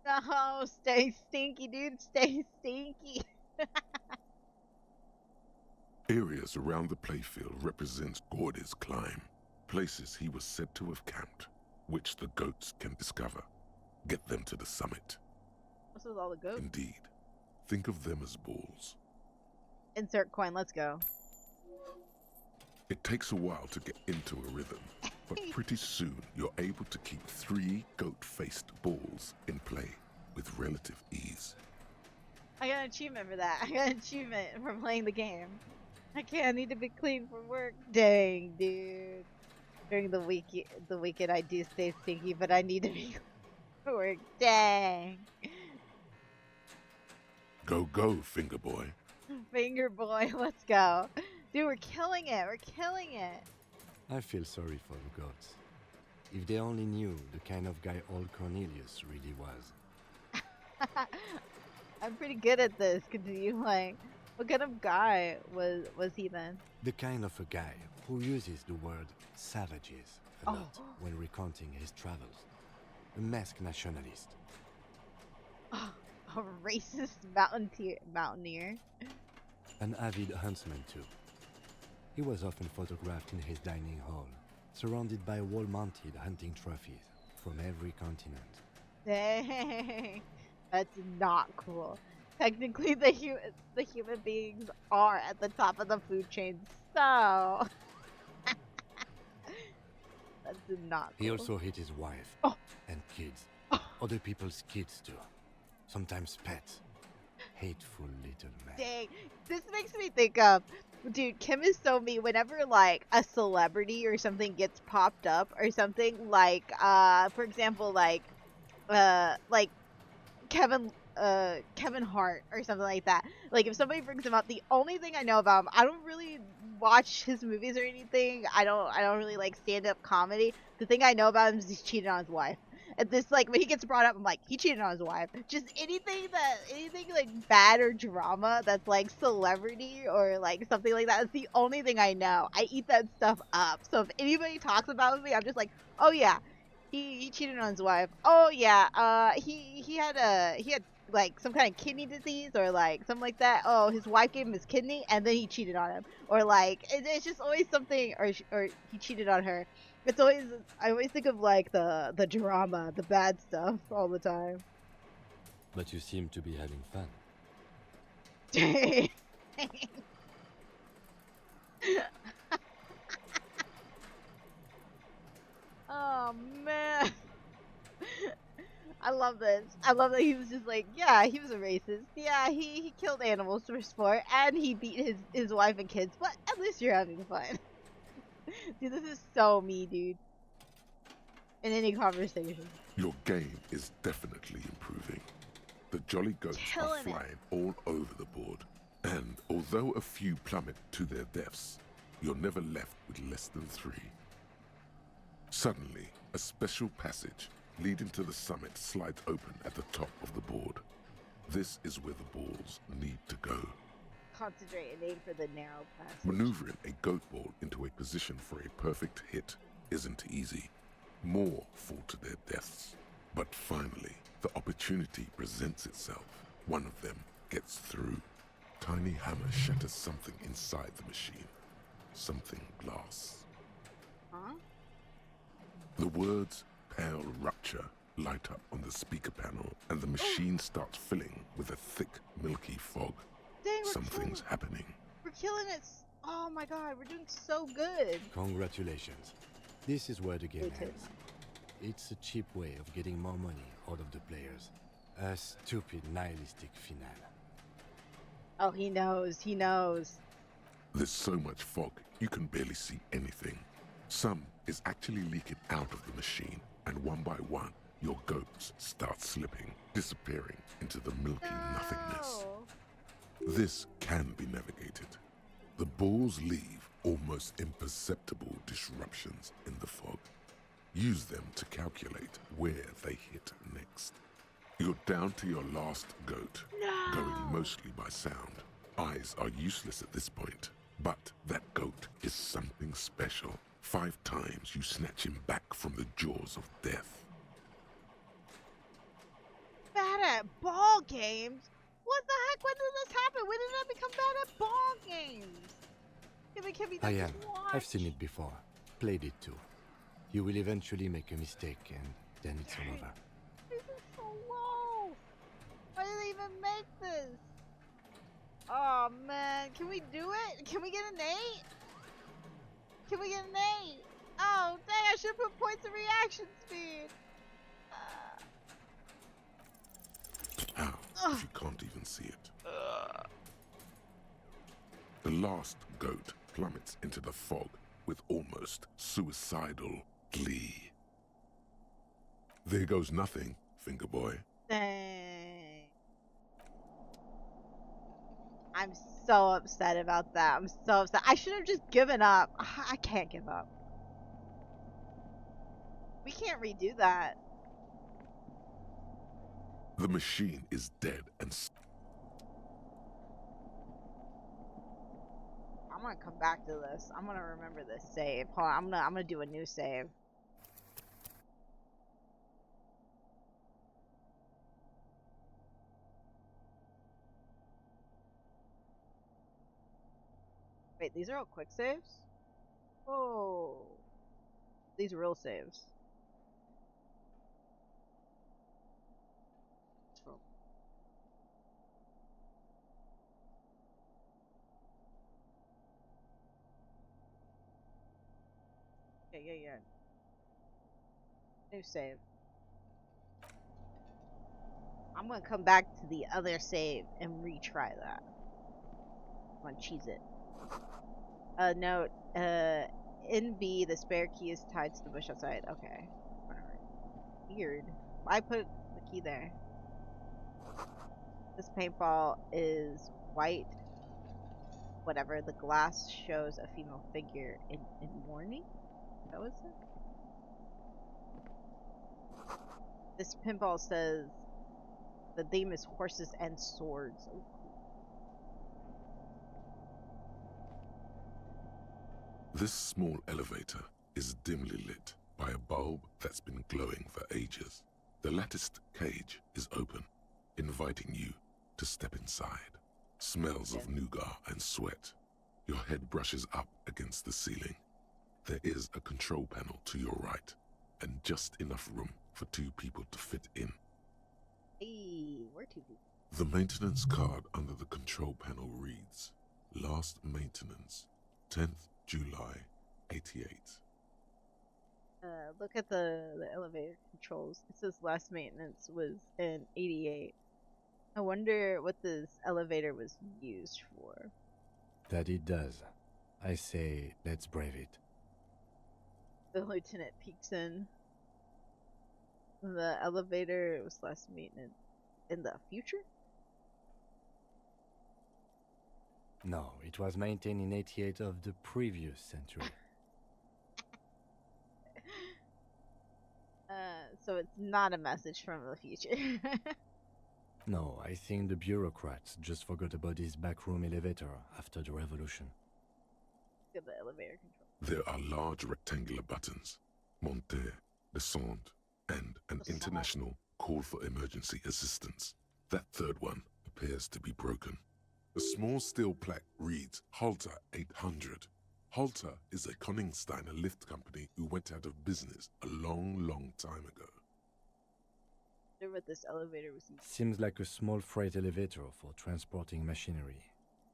No, stay stinky, dude. Stay stinky. Areas around the playfield represent Gordy's climb, places he was said to have camped, which the goats can discover. Get them to the summit. What's with all the goats? Indeed. Think of them as balls. Insert coin, let's go. It takes a while to get into a rhythm, but pretty soon you're able to keep 3 goat-faced balls in play with relative ease. I got an achievement for that. I got an achievement for playing the game. I need to be clean for work. Dang, dude. During the weekend I do stay stinky, but I need to be clean for work. Dang. Go, go, finger boy. Finger boy, let's go. Dude, we're killing it. We're killing it. I feel sorry for the goats. If they only knew the kind of guy old Cornelius really was. I'm pretty good at this. Continue. Like, what kind of guy was he then? The kind of a guy who uses the word savages a lot when recounting his travels. A masked nationalist. Oh, a racist mountaineer. An avid huntsman too. He was often photographed in his dining hall, surrounded by wall-mounted hunting trophies from every continent. Dang, that's not cool. Technically, the human beings are at the top of the food chain, so that's not cool. He also hit his wife and kids, other people's kids too, sometimes pets. Hateful little man. Dang, this makes me think of, dude, Kim is so mean. Whenever like a celebrity or something gets popped up or something, like for example, like Kevin Hart or something like that. Like if somebody brings him up, the only thing I know about him, I don't really watch his movies or anything. I don't really like stand-up comedy. The thing I know about him is he's cheated on his wife. And this, like, when he gets brought up, I'm like, he cheated on his wife. Just anything like bad or drama that's like celebrity or like something like that is the only thing I know. I eat that stuff up. So if anybody talks about me, I'm just like, oh yeah, he cheated on his wife. Oh yeah, he had like some kind of kidney disease or like something like that. Oh, his wife gave him his kidney and then he cheated on him. Or like it's just always something, or he cheated on her. It's always, I always think of like the drama, the bad stuff all the time. But you seem to be having fun. Oh man. I love this. I love that he was just like, yeah, he was a racist. Yeah, he killed animals for sport and he beat his wife and kids, but at least you're having fun. Dude, this is so me, dude. In any conversation. Your game is definitely improving. The jolly goats are flying all over the board. And although a few plummet to their deaths, you're never left with less than 3. Suddenly, a special passage leading to the summit slides open at the top of the board. This is where the balls need to go. Concentrate and aim for the narrow passage. Maneuvering a goat ball into a position for a perfect hit isn't easy. More fall to their deaths. But finally, the opportunity presents itself. One of them gets through. Tiny hammer shatters something inside the machine. Something glass. Huh? The words "Pale Rupture" light up on the speaker panel, and the machine starts filling with a thick, milky fog. Dang, Something's happening. We're killing it. Oh my god, we're doing so good. Congratulations. This is where the game ends. It's a cheap way of getting more money out of the players. A stupid, nihilistic finale. Oh, he knows. He knows. There's so much fog, you can barely see anything. Some is actually leaking out of the machine, and one by one, your goats start slipping, disappearing into the milky nothingness. This can be navigated. The balls leave almost imperceptible disruptions in the fog. Use them to calculate where they hit next. You're down to your last goat, going mostly by sound. Eyes are useless at this point. But that goat is something special. 5 times you snatch him back from the jaws of death. Bad at ball games? What the heck? When did this happen? When did I become bad at ball games? I am. I've seen it before. Played it too. You will eventually make a mistake and then it's all over. This is so low. Why did they even make this? Oh man, can we do it? Can we get an 8? Can we get an 8? Oh dang, I should put points of reaction speed. How? If you can't even see it. The last goat plummets into the fog with almost suicidal glee. There goes nothing, finger boy. Dang. I'm so upset about that. I'm so upset. I should have just given up. I can't give up. We can't redo that. The machine is dead and I'm gonna come back to this. I'm gonna remember this save. Hold on, I'm gonna do a new save. Wait, these are all quick saves? Oh, these are real saves. Yeah. New save. I'm gonna come back to the other save and retry that. I'm gonna cheese it. Note, in B, the spare key is tied to the bush outside. Okay. Whatever. Weird. Why put the key there? This paintball is white. Whatever. The glass shows a female figure in mourning? That was it? This pinball says the theme is horses and swords. Oh, cool. This small elevator is dimly lit by a bulb that's been glowing for ages. The latticed cage is open, inviting you to step inside. Smells of nougat and sweat. Your head brushes up against the ceiling. There is a control panel to your right, and just enough room for 2 people to fit in. Hey, we're 2 people. The maintenance card under the control panel reads, Last maintenance, 10th July, 88. Look at the elevator controls. It says last maintenance was in 88. I wonder what this elevator was used for. That it does. I say, let's brave it. The lieutenant peeks in. The elevator was last maintenance in the future? No, it was maintained in 88 of the previous century. So it's not a message from the future. No, I think the bureaucrats just forgot about this backroom elevator after the revolution. Look at the elevator control. There are large rectangular buttons, monter, descente, and an international call for emergency assistance. That third one appears to be broken. A small steel plaque reads Halter 800. Halter is a Koningsteiner lift company who went out of business a long time ago. I wonder what this elevator was used. Seems like a small freight elevator for transporting machinery.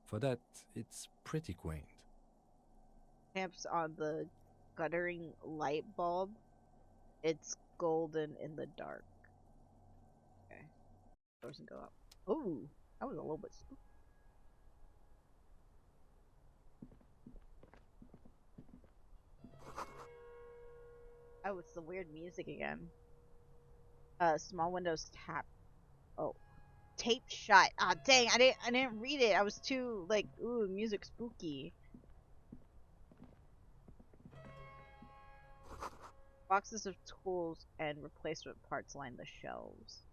For that, it's pretty quaint. Lamps on the guttering light bulb. It's golden in the dark. Okay. Doesn't go up. Ooh, that was a little bit spooky. Oh, it's the weird music again. Small windows tap. Oh, taped shut. Ah, dang! I didn't read it. I was too like, ooh, music spooky. Boxes of tools and replacement parts line the shelves.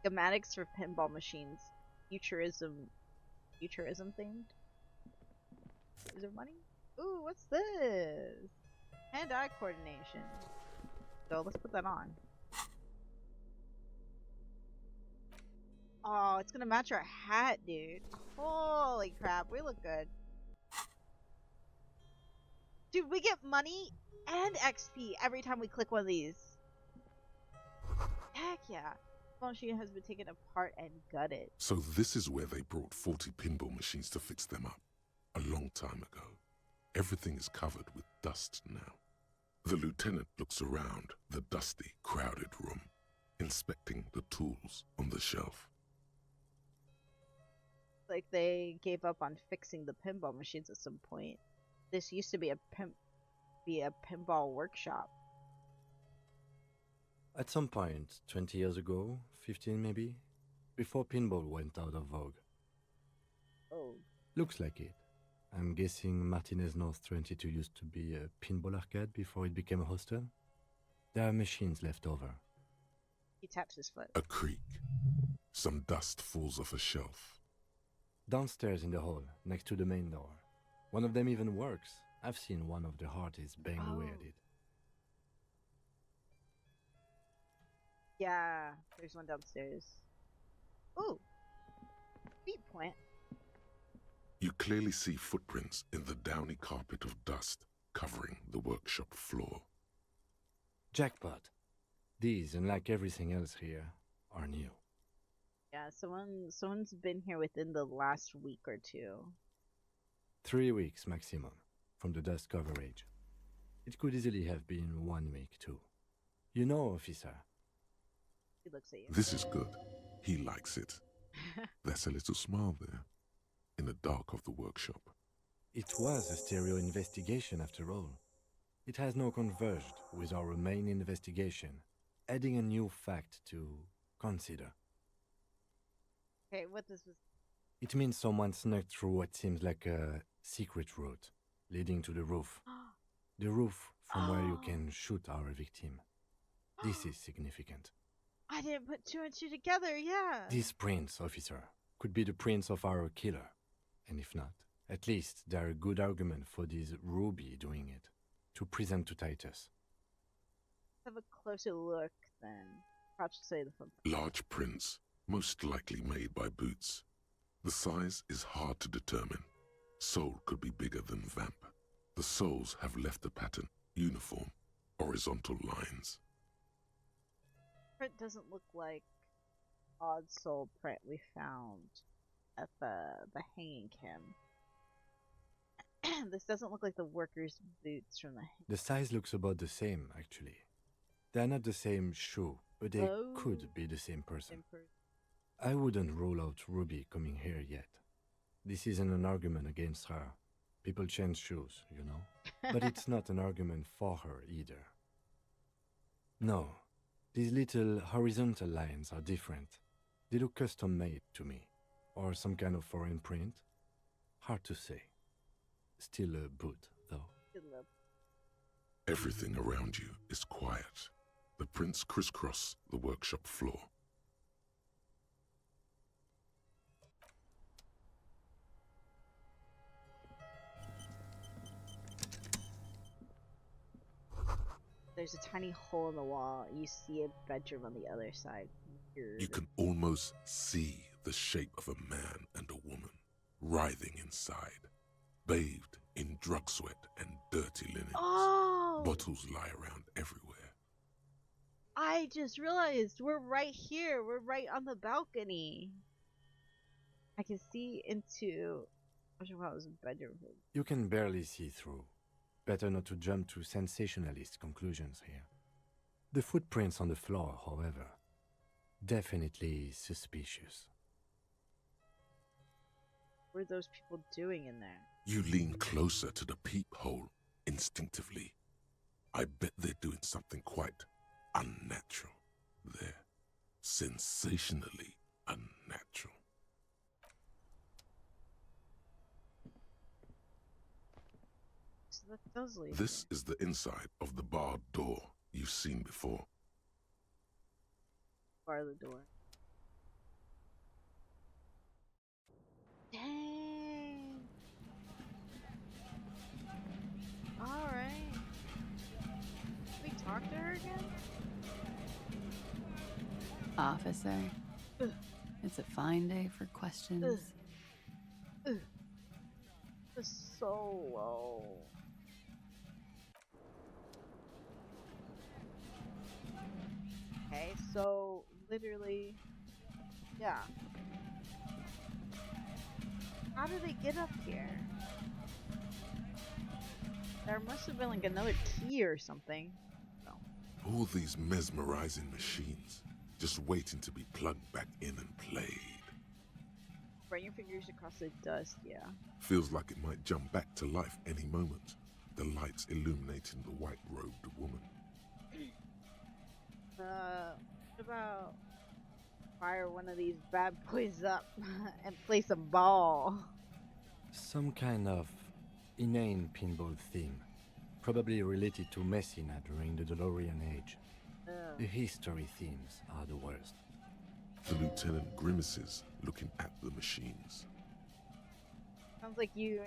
Schematics for pinball machines. Futurism futurism themed. Is there money? Ooh, what's this? Hand-eye coordination. So let's put that on. Oh, it's gonna match our hat, dude. Holy crap, we look good. Dude, we get money and XP every time we click one of these. Heck yeah. The machine has been taken apart and gutted. So this is where they brought 40 pinball machines to fix them up. A long time ago. Everything is covered with dust now. The lieutenant looks around the dusty, crowded room, inspecting the tools on the shelf. Like they gave up on fixing the pinball machines at some point. This used to be a pinball workshop. At some point, 20 years ago, 15 maybe, before pinball went out of vogue. Oh. Looks like it. I'm guessing Martinez North 22 used to be a pinball arcade before it became a hostel. There are machines left over. He taps his foot. A creak. Some dust falls off a shelf. Downstairs in the hall, next to the main door. One of them even works. I've seen one of the artists bang away at it. Yeah, there's one downstairs. Ooh. Feet plant. You clearly see footprints in the downy carpet of dust covering the workshop floor. Jackpot. These, unlike everything else here, are new. Yeah, someone's been here within the last week or two. 3 weeks maximum, from the dust coverage. It could easily have been 1 week too. You know, officer. He looks at you. This is good. He likes it. That's a little smile there, in the dark of the workshop. It was a stereo investigation after all. It has now converged with our main investigation, adding a new fact to consider. Okay, what this was... It means someone snuck through what seems like a secret route leading to the roof. The roof from where you can shoot our victim. This is significant. I didn't put two and two together, yeah. These prints, officer, could be the prints of our killer. And if not, at least they're a good argument for this Ruby doing it, to present to Titus. Let's have a closer look, then. Perhaps say the footprint. Large prints, most likely made by Boots. The size is hard to determine. Sole could be bigger than Vamp. The soles have left a pattern, uniform, horizontal lines. Print doesn't look like odd sole print we found at the hanging cam. This doesn't look like the workers' boots from the... The size looks about the same, actually. They're not the same shoe, but they could be the same person. I wouldn't rule out Ruby coming here yet. This isn't an argument against her. People change shoes, you know? But it's not an argument for her either. No, these little horizontal lines are different. They look custom-made to me. Or some kind of foreign print. Hard to say. Still a boot, though. Everything around you is quiet. The prints crisscross the workshop floor. There's a tiny hole in the wall. You see a bedroom on the other side. You can almost see the shape of a man and a woman writhing inside, bathed in drug sweat and dirty linens. Oh! Bottles lie around everywhere. I just realized we're right here. We're right on the balcony. I can see into... I should call this a bedroom. You can barely see through. Better not to jump to sensationalist conclusions here. The footprints on the floor, however, definitely suspicious. What are those people doing in there? You lean closer to the peephole instinctively. I bet they're doing something quite unnatural. They're sensationally unnatural. So that does lead This is the inside of the barred door you've seen before. bar the door. Dang. Officer, it's a fine day for questions. Solo. Okay, so literally, yeah. How did they get up here? There must have been like another key or something. No. All these mesmerizing machines, just waiting to be plugged back in and played. Run your fingers across the dust, yeah. Feels like it might jump back to life any moment. The lights illuminating the white-robed woman. What about fire one of these bad boys up and play some ball? Some kind of inane pinball theme, probably related to Messina during the DeLorean age. The history themes are the worst. The lieutenant grimaces, looking at the machines. Sounds like you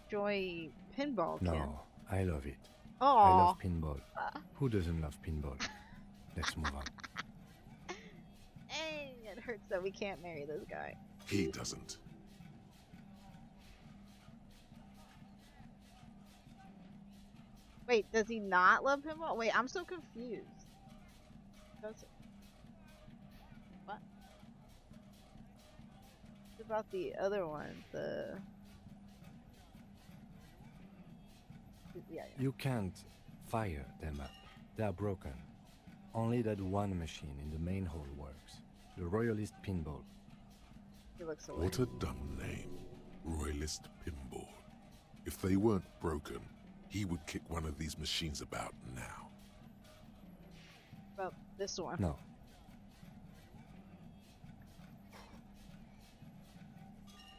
enjoy pinball, Ken. No, I love it. Aww. I love pinball. Who doesn't love pinball? Let's move on. Dang, it hurts that we can't marry this guy. He doesn't. Wait, does he not love pinball? Wait, I'm so confused. What? What about the other one? Yeah. You can't fire them up. They are broken. Only that one machine in the main hall works. The Royalist Pinball. He looks so What a dumb name. Royalist Pinball. If they weren't broken, he would kick one of these machines about now. About this one? No.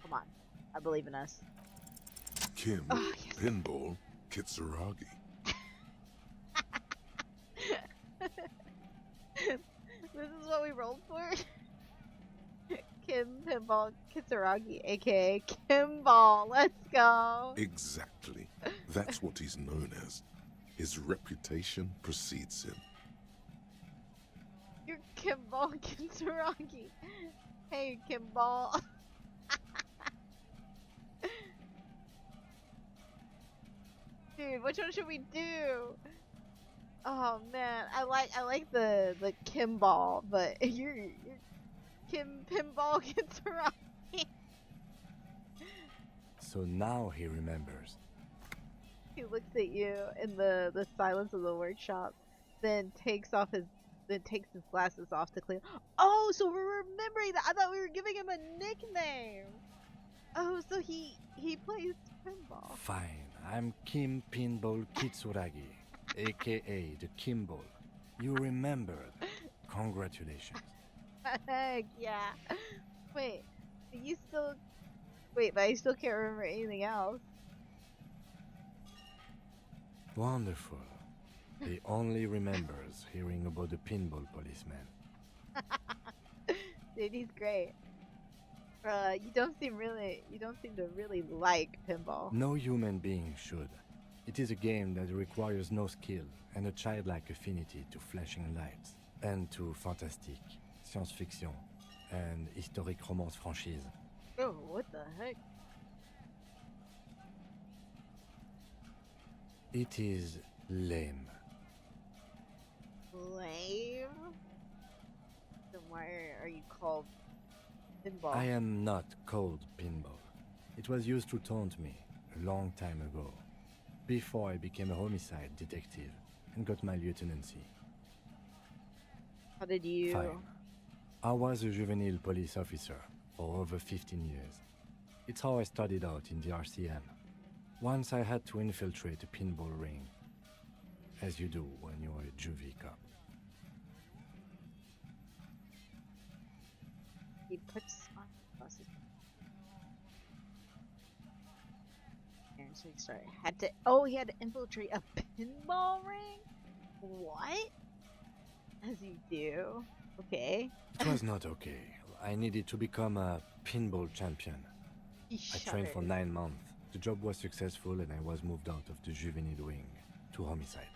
Come on. I believe in us. Kim, Oh, yes. Pinball, Kitsuragi. This is what we rolled for? Kim Pinball Kitsuragi, aka Kimball. Let's go. Exactly. That's what he's known as. His reputation precedes him. You're Kimball Kitsuragi. Hey, Kimball. Dude, which one should we do? Oh man, I like the Kimball, but you're Kim Pinball Kitsuragi. So now he remembers. He looks at you in the silence of the workshop, then takes his glasses off to clean. Oh, so we're remembering that. I thought we were giving him a nickname. Oh, so he plays pinball. Fine, I'm Kim Pinball Kitsuragi, aka the Kimball. You remembered. Congratulations. Heck yeah. Wait, but I still can't remember anything else. Wonderful. He only remembers hearing about the pinball policeman. Dude, he's great. You don't seem to really like pinball. No human being should. It is a game that requires no skill and a childlike affinity to flashing lights and to fantastique, science fiction, and historic romance franchise. Oh, what the heck? It is lame. Lame? Then why are you called pinball? I am not called pinball. It was used to taunt me a long time ago, before I became a homicide detective and got my lieutenancy. How did you... Fine. I was a juvenile police officer for over 15 years. It's how I started out in the RCM. Once I had to infiltrate a pinball ring, as you do when you're a juvie cop. He puts on glasses. And so he started. He had to infiltrate a pinball ring? What? As you do. Okay. It was not okay. I needed to become a pinball champion. I trained for 9 months. The job was successful and I was moved out of the juvenile wing to homicide.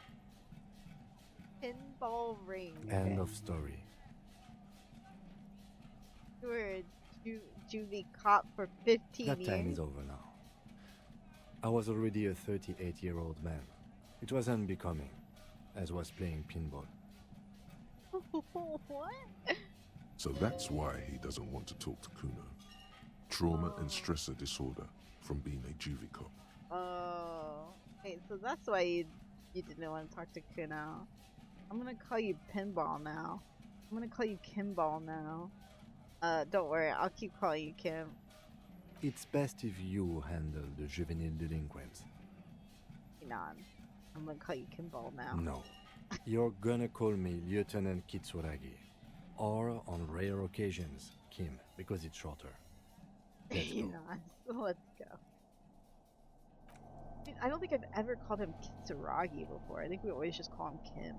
Pinball ring. End of story. You were a juvie cop for 15 That years. time is over now. I was already a 38-year-old man. It was unbecoming, as was playing pinball. What? So that's why he doesn't want to talk to Kuno. Trauma and stressor disorder from being a juvie cop. Oh. Wait, so that's why you didn't want to talk to Kuno. I'm gonna call you Pinball now. I'm gonna call you Kimball now. Don't worry, I'll keep calling you Kim. It's best if you handle the juvenile delinquents. Non. I'm gonna call you Kimball now. No. You're gonna call me Lieutenant Kitsuragi. Or, on rare occasions, Kim, because it's shorter. Let's go. Let's go. Dude, I don't think I've ever called him Kitsuragi before. I think we always just call him Kim.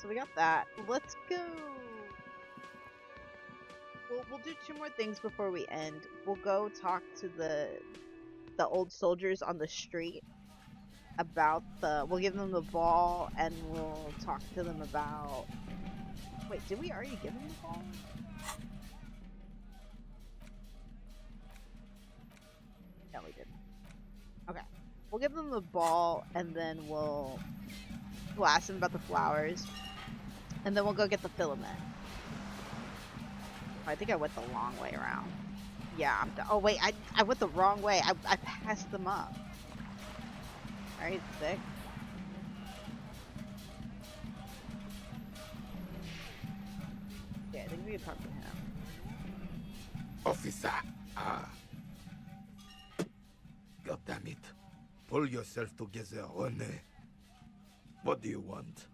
So we got that. Let's go. We'll do 2 more things before we end. We'll go talk to the old soldiers on the street about we'll give them the ball and we'll talk to them about. Wait, did we already give them the ball? No, we didn't. Okay. We'll give them the ball and then we'll ask them about the flowers. And then we'll go get the filament. I think I went the long way around. Yeah, oh wait, I went the wrong way. I passed them up. Alright, sick. Yeah, I think we can talk to him. Officer! God damn it. Pull yourself together, Rene. What do you want?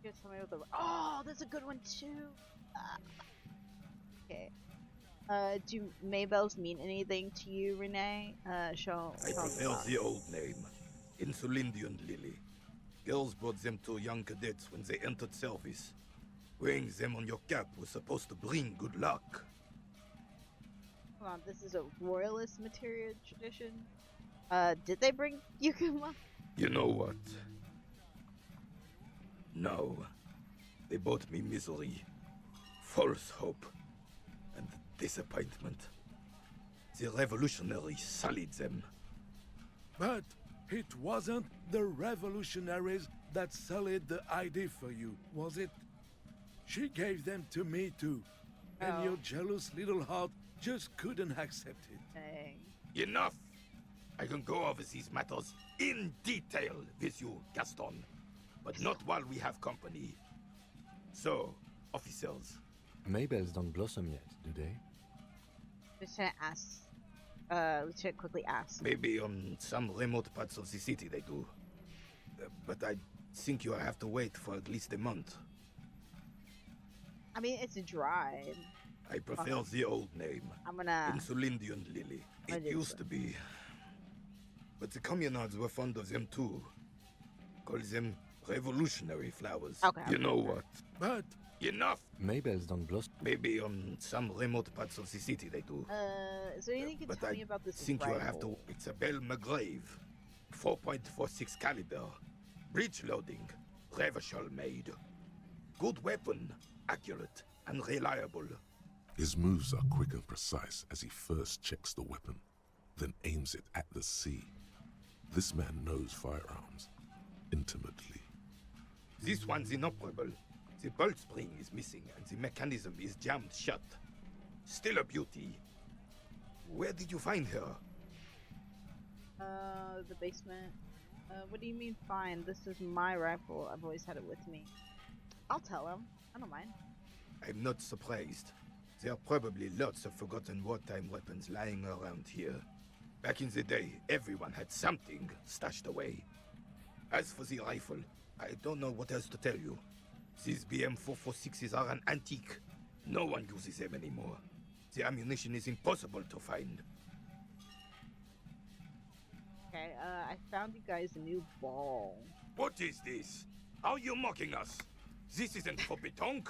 Just tell me what the. Oh, that's a good one too. Okay. Do Maybells mean anything to you, Renee? Show. I prefer the old name, Insulindian Lily. Girls bought them to young cadets when they entered service. Wearing them on your cap was supposed to bring good luck. Hold on, this is a royalist material tradition. Did they bring you good luck? You know what? No. They brought me misery, false hope, and disappointment. The revolutionaries sullied them. But it wasn't the revolutionaries that sullied the ID for you, was it? She gave them to me too. And your jealous little heart just couldn't accept it. Dang. Enough! I can go over these matters in detail with you, Gaston. But not while we have company. So, officers. Maybells don't blossom yet, do they? Lieutenant asks. Lieutenant quickly asks. Maybe on some remote parts of the city they do. But I think you have to wait for at least a month. I mean, it's dry. I prefer the old name. I'm gonna. Insulindian Lily. It used to be. But the communards were fond of them too. Call them revolutionary flowers. Okay. You know what? But enough! Maybells don't blossom. Maybe on some remote parts of the city they do. Is there anything you can tell me about this think rifle? you have to. It's a Bell McGrave. 4.46 caliber. Breech loading. Revachol made. Good weapon. Accurate and reliable. His moves are quick and precise as he first checks the weapon, then aims it at the sea. This man knows firearms intimately. This one's inoperable. The bolt spring is missing and the mechanism is jammed shut. Still a beauty. Where did you find her? The basement. What do you mean find? This is my rifle. I've always had it with me. I'll tell him. I don't mind. I'm not surprised. There are probably lots of forgotten wartime weapons lying around here. Back in the day, everyone had something stashed away. As for the rifle, I don't know what else to tell you. These BM-446s are an antique. No one uses them anymore. The ammunition is impossible to find. Okay, I found you guys a new ball. What is this? Are you mocking us? This isn't for pétanque.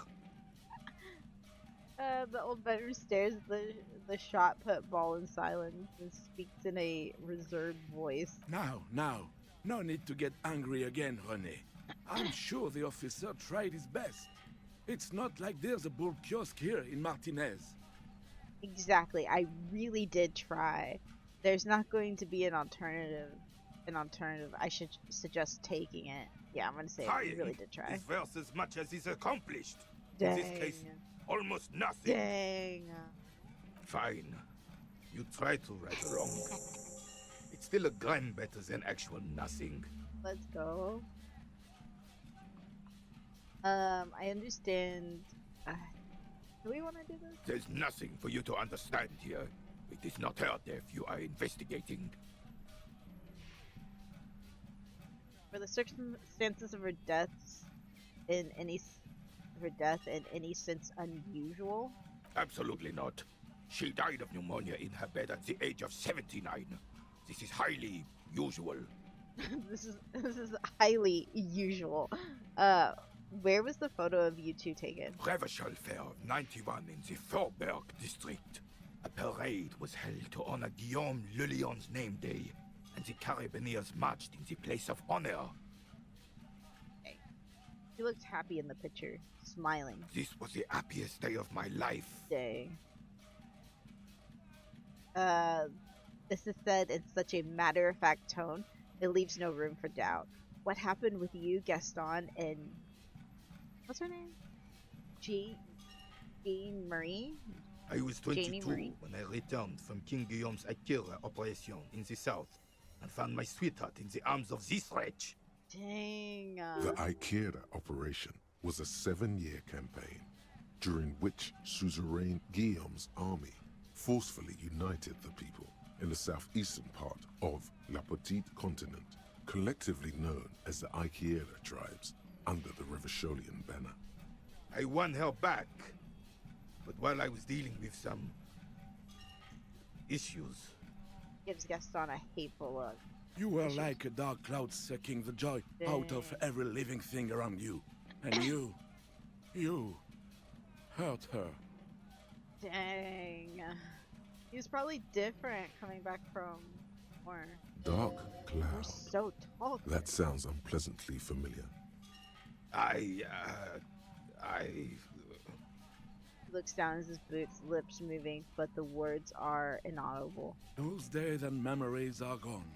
The old bedroom stares at the shot put ball in silence and speaks in a reserved voice. Now, no need to get angry again, René. I'm sure the officer tried his best. It's not like there's a bull kiosk here in Martinez. Exactly, I really did try. There's not going to be an alternative. I should suggest taking it. Yeah, I'm gonna say we really did try. Is worth as much as is accomplished. Dang. In this case, almost nothing. Dang. Fine. You try to right a wrong. It's still a gram better than actual nothing. Let's go. I understand. Do we want to do this? There's nothing for you to understand here. It is not her death you are investigating. For the circumstances of her death in any sense unusual? Absolutely not. She died of pneumonia in her bed at the age of 79. This is highly usual. This is highly usual. Where was the photo of you two taken? Revival Fair of 91 in the Faubourg district. A parade was held to honor Guillaume Le Lion's name day, and the Carabiniers marched in the place of honor. Okay. He looked happy in the picture, smiling. This was the happiest day of my life. Dang. This is said in such a matter-of-fact tone, it leaves no room for doubt. What happened with you, Gaston, and... what's her name? Jean Marie? I was 22 when I returned from King Guillaume's Akira operation in the south and found my sweetheart in the arms of this wretch. Dang. The Akira operation was a 7-year campaign during which suzerain Guillaume's army forcefully united the people in the southeastern part of La Petite Continent, collectively known as the Akira tribes under the Revacholian banner. I won her back, but while I was dealing with some issues... Gives Gaston a hateful look. You were like a dark cloud sucking the joy out of every living thing around you. And you hurt her. Dang. He was probably different coming back from war. Dark You're cloud. so tall. That sounds unpleasantly familiar. He looks down at his boots, lips moving, but the words are inaudible. Those days and memories are gone.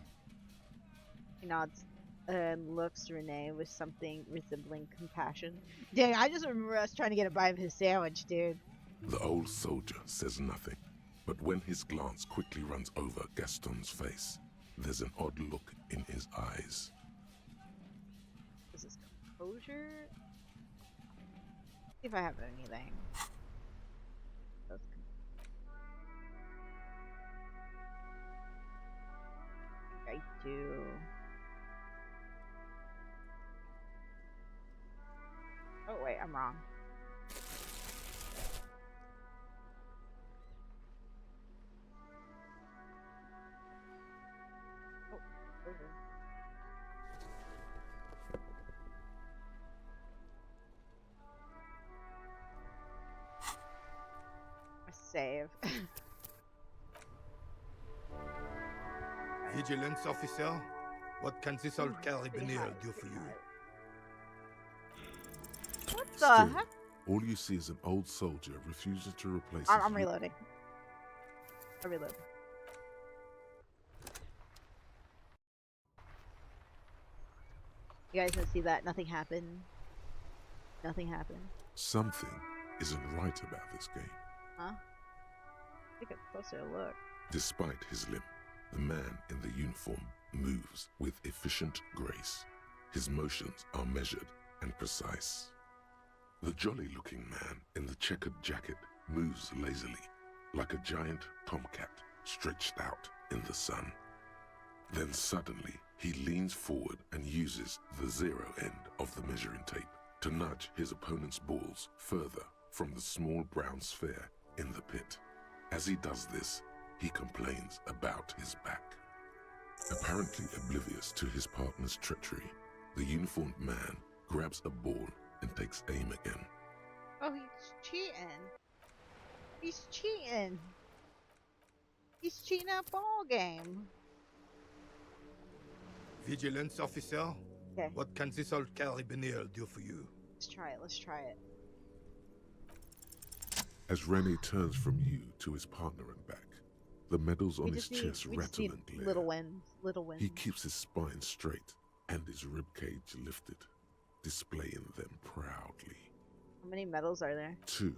He nods and looks Renee with something resembling compassion. Dang, I just remember us trying to get a bite of his sandwich, dude. The old soldier says nothing, but when his glance quickly runs over Gaston's face, there's an odd look in his eyes. Is this composure? See if I have anything. I think I do. Oh wait, I'm wrong. Oh, composure. Save. Vigilance officer, what can this old carabinier do for you? What the Still, heck? all you see is an old soldier refuses to replace I'm reloading. I'm reloading. You guys didn't see that? Nothing happened. Nothing happened. Something isn't right about this game. Huh? Take a closer look. Despite his limp, the man in the uniform moves with efficient grace. His motions are measured and precise. The jolly-looking man in the checkered jacket moves lazily, like a giant tomcat stretched out in the sun. Then suddenly, he leans forward and uses the zero end of the measuring tape to nudge his opponent's balls further from the small brown sphere in the pit. As he does this, he complains about his back. Apparently oblivious to his partner's treachery, the uniformed man grabs a ball and takes aim again. Oh, he's cheating. He's cheating. He's cheating at ball game. Vigilance officer? Okay. What can this old carabiner do for you? Let's try it. Let's try it. As Rene turns from you to his partner and back, the medals on his chest rattle and glare. Little wins. Little wins. He keeps his spine straight and his ribcage lifted, displaying them proudly. How many medals are there? 2.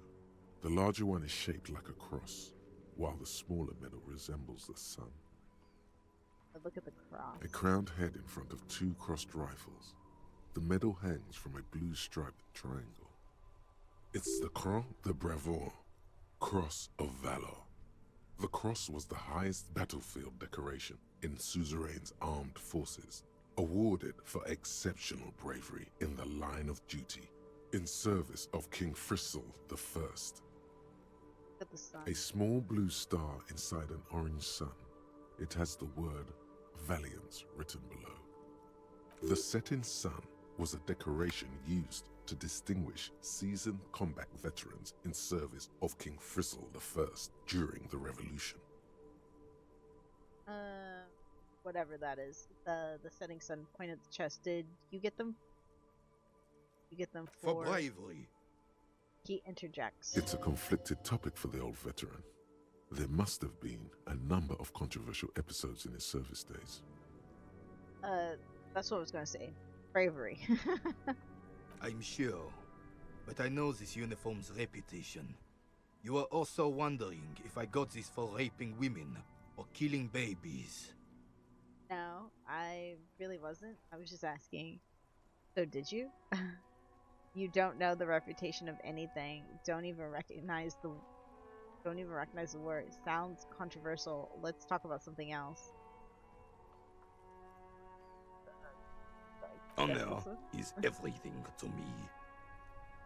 The larger one is shaped like a cross, while the smaller medal resembles the sun. Look at the cross. A crowned head in front of 2 crossed rifles. The medal hangs from a blue striped triangle. It's the Croix de Bravoure, Cross of Valor. The cross was the highest battlefield decoration in Suzerain's armed forces, awarded for exceptional bravery in the line of duty, in service of King Frizzle I. At the sun. A small blue star inside an orange sun. It has the word Valiance written below. The setting sun was a decoration used to distinguish seasoned combat veterans in service of King Frizzle I during the Revolution. Whatever that is. The setting sun pointed at the chest. Did you get them? You get them for bravery. He interjects. It's a conflicted topic for the old veteran. There must have been a number of controversial episodes in his service days. That's what I was going to say. Bravery. I'm sure, but I know this uniform's reputation. You are also wondering if I got this for raping women or killing babies. No, I really wasn't. I was just asking. So did you? You don't know the reputation of anything. Don't even recognize the word. It sounds controversial. Let's talk about something else. Honor is everything to me.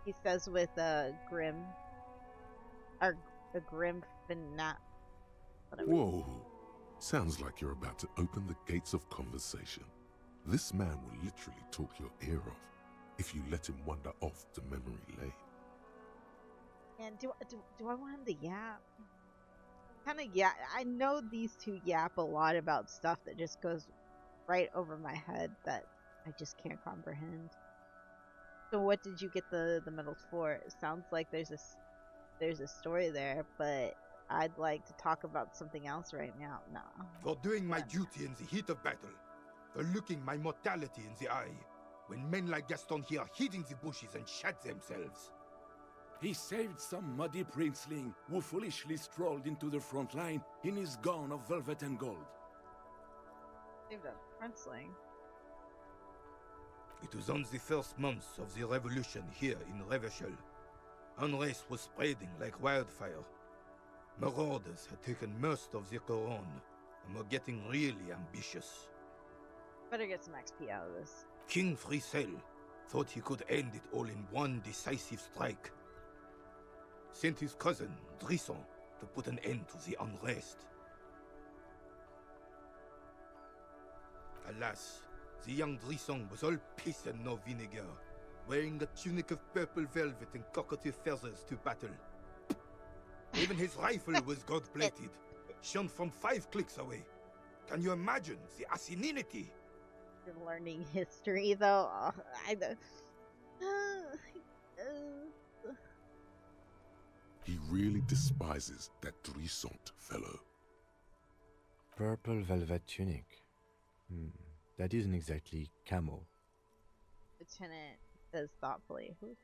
He says with a grim finale. Whoa. Sounds like you're about to open the gates of conversation. This man will literally talk your ear off if you let him wander off to memory lane. And do I want him to yap? I know these two yap a lot about stuff that just goes right over my head that I just can't comprehend. So what did you get the medals for? It sounds like there's a story there, but I'd like to talk about something else right now. No. For doing my duty in the heat of battle. For looking my mortality in the eye. When men like Gaston here hid in the bushes and shot themselves. He saved some muddy princeling who foolishly strolled into the front line in his gown of velvet and gold. Saved a princeling? It was on the first months of the revolution here in Revachol. Unrest was spreading like wildfire. Marauders had taken most of the Couronne and were getting really ambitious. Better get some XP out of this. King Frizzle thought he could end it all in one decisive strike. Sent his cousin, Drisson, to put an end to the unrest. Alas, the young Drisson was all piss and no vinegar, wearing a tunic of purple velvet and cockatiel feathers to battle. Even his rifle was gold-plated, shone from 5 clicks away. Can you imagine the asininity? You're learning history, though. He really despises that Drissant fellow. Purple velvet tunic. That isn't exactly camo. Lieutenant says thoughtfully. Who's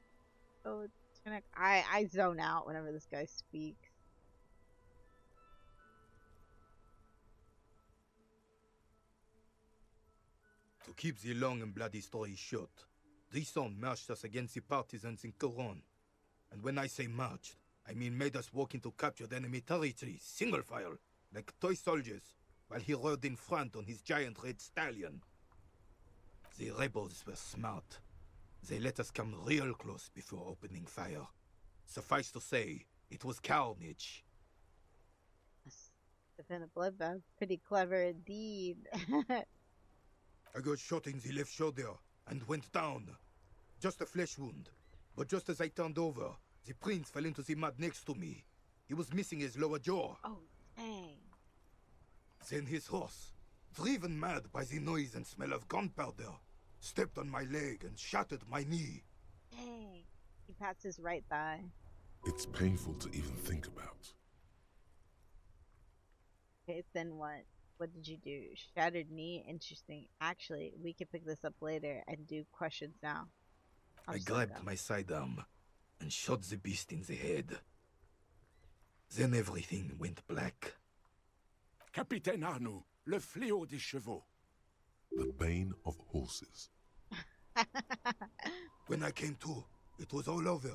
the lieutenant? I zone out whenever this guy speaks. To keep the long and bloody story short, Drisson marched us against the partisans in Couronne. And when I say marched, I mean made us walk into captured enemy territory, single file, like toy soldiers, while he rode in front on his giant red stallion. The rebels were smart. They let us come real close before opening fire. Suffice to say, it was carnage. Defend a bloodbath. Pretty clever indeed. I got shot in the left shoulder and went down. Just a flesh wound. But just as I turned over, the prince fell into the mud next to me. He was missing his lower jaw. Oh, dang. Then his horse, driven mad by the noise and smell of gunpowder, stepped on my leg and shattered my knee. Dang. He pats his right thigh. It's painful to even think about. Okay, then what? What did you do? Shattered knee? Interesting. Actually, we can pick this up later and do questions now. I grabbed my sidearm and shot the beast in the head. Then everything went black. Capitaine Arnoux, le fléau des chevaux. The bane of horses. When I came to, it was all over.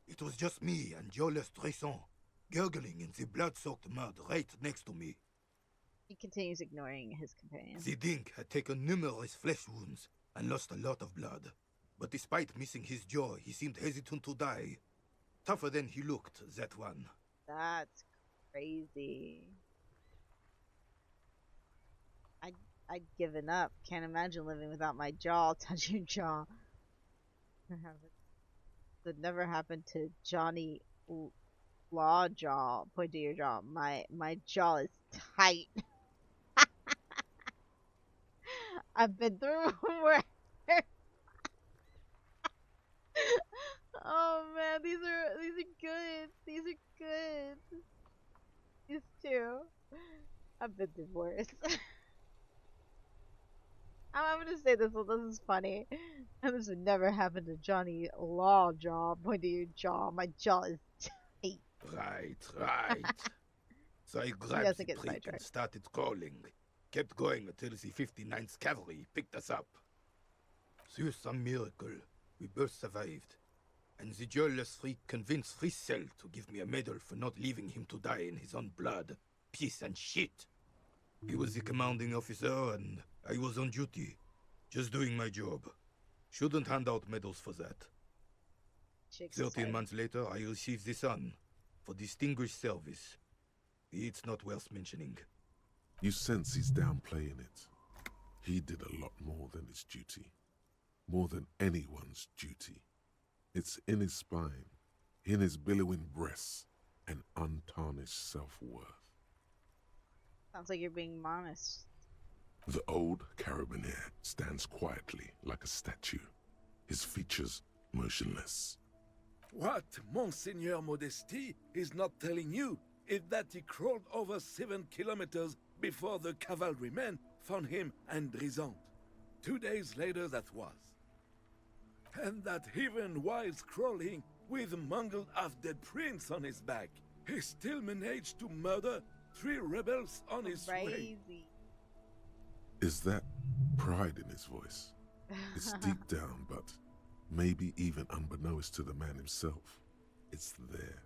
It was just me and Joe Lestresson, gurgling in the blood-soaked mud right next to me. He continues ignoring his companion. The dink had taken numerous flesh wounds and lost a lot of blood. But despite missing his jaw, he seemed hesitant to die. Tougher than he looked, that one. That's crazy. I'd given up. Can't imagine living without my jaw. Touch your jaw. That never happened to Johnny Lawjaw. Point to your jaw. My jaw is tight. I've been through worse. Oh man, these are good. These are good. These two. I've been through worse. I'm gonna say this one. This is funny. And this would never happen to Johnny Lawjaw. Point to your jaw. My jaw is tight. Right. So I grabbed the prick and started crawling. Kept going until the 59th Cavalry picked us up. Through some miracle, we both survived. And the jailless freak convinced Frissel to give me a medal for not leaving him to die in his own blood, piss and shit. He was the commanding officer and I was on duty, just doing my job. Shouldn't hand out medals for that. 13 months later, I received the Sun for distinguished service. It's not worth mentioning. You sense he's downplaying it. He did a lot more than his duty. More than anyone's duty. It's in his spine, in his billowing breasts, and untarnished self-worth. Sounds like you're being honest. The old carabinier stands quietly like a statue, his features motionless. What Monseigneur Modesty is not telling you is that he crawled over 7 kilometers before the cavalrymen found him and Drizant. 2 days later that was. And that even while crawling with a mangled half-dead prince on his back, he still managed to murder 3 rebels on his way. Is that pride in his voice? It's deep down, but maybe even unbeknownst to the man himself, it's there.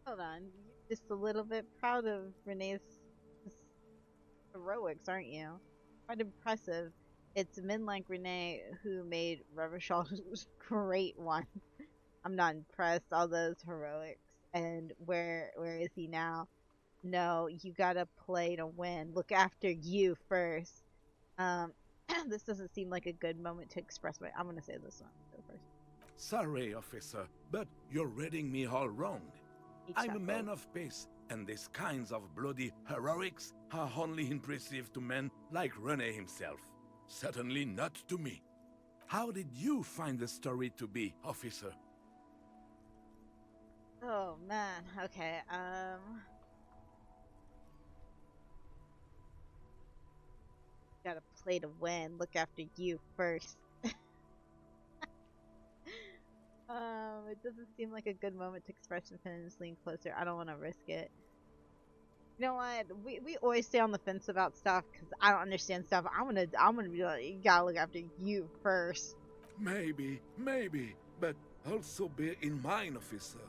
Hold on. You're just a little bit proud of Renee's heroics, aren't you? Quite impressive. It's men like Renee who made Revachel's great one. I'm not impressed. All those heroics. And where is he now? No, you gotta play to win. Look after you first. This doesn't seem like a good moment to express my... I'm gonna say this one first. Sorry, officer, but you're reading me all wrong. I'm a man of peace, and these kinds of bloody heroics are only impressive to men like René himself. Certainly not to me. How did you find the story to be, officer? Oh, man. Okay, gotta play to win. Look after you first. It doesn't seem like a good moment to express independence. Lean closer. I don't want to risk it. You know what? We always stay on the fence about stuff because I don't understand stuff. I'm gonna be like, you gotta look after you first. Maybe, but also bear in mind, officer.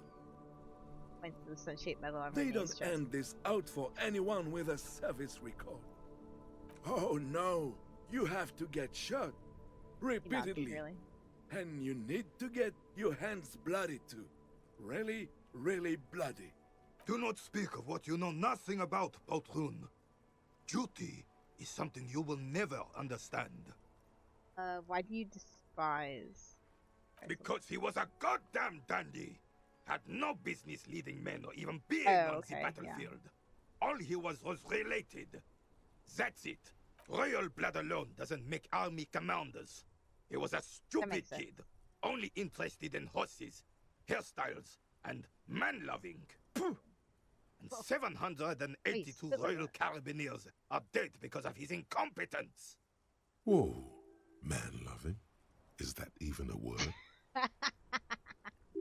Points to the sun-shaped metal on They don't end this out for anyone with a service record. Oh no, you have to get shot repeatedly. Really? And you need to get your hands bloody too. Really, really bloody. Do not speak of what you know nothing about, Poltroon. Duty is something you will never understand. Why do you despise? Because he was a goddamn dandy. had no business leading men or even being Oh, on okay, the yeah. battlefield. All he was related. That's it. Royal blood alone doesn't make army commanders. He was a stupid makes sense. kid, only interested in horses, hairstyles, and man-loving. Pooh! And 782 still Royal Carabineers are dead because of his incompetence. Whoa, man-loving? Is that even a word?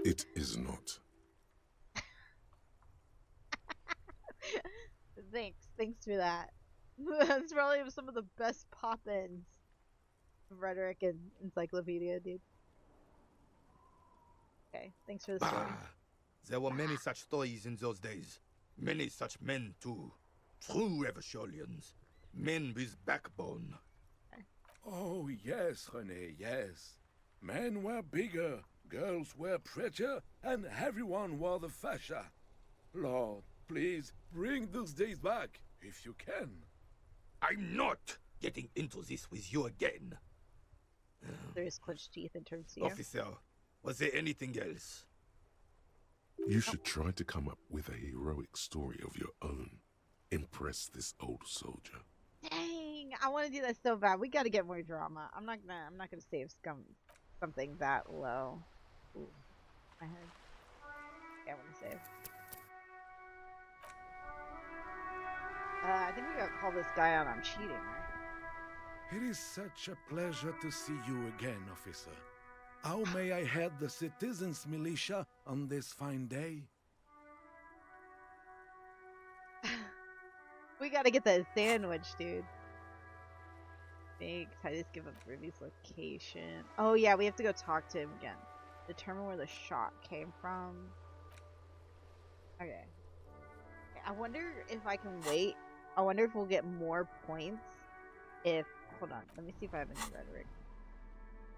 It is not. Thanks for that. That's probably some of the best pop-ins of rhetoric and encyclopedia, dude. Okay, thanks for the story. There were many such stories in those days. Many such men, too. True Eversholians. Men with backbone. Oh, yes, René, yes. Men were bigger, girls were prettier, and everyone wore the fascia. Lord, please, bring those days back, if you can. I'm not getting into this with you again. There's clenched teeth and turns to you. Officer, was there anything else? You should try to come up with a heroic story of your own. Impress this old soldier. Dang, I want to do that so bad. We got to get more drama. I'm not gonna save something that low. Ooh, my head. Okay, I want to save. I think we gotta call this guy out on cheating, right? It is such a pleasure to see you again, officer. How may I head the citizens' militia on this fine day? We gotta get that sandwich, dude. Make Titus give up Ruby's location. Oh yeah, we have to go talk to him again. Determine where the shot came from. Okay. I wonder if I can wait. I wonder if we'll get more points if... Hold on, let me see if I have any rhetoric.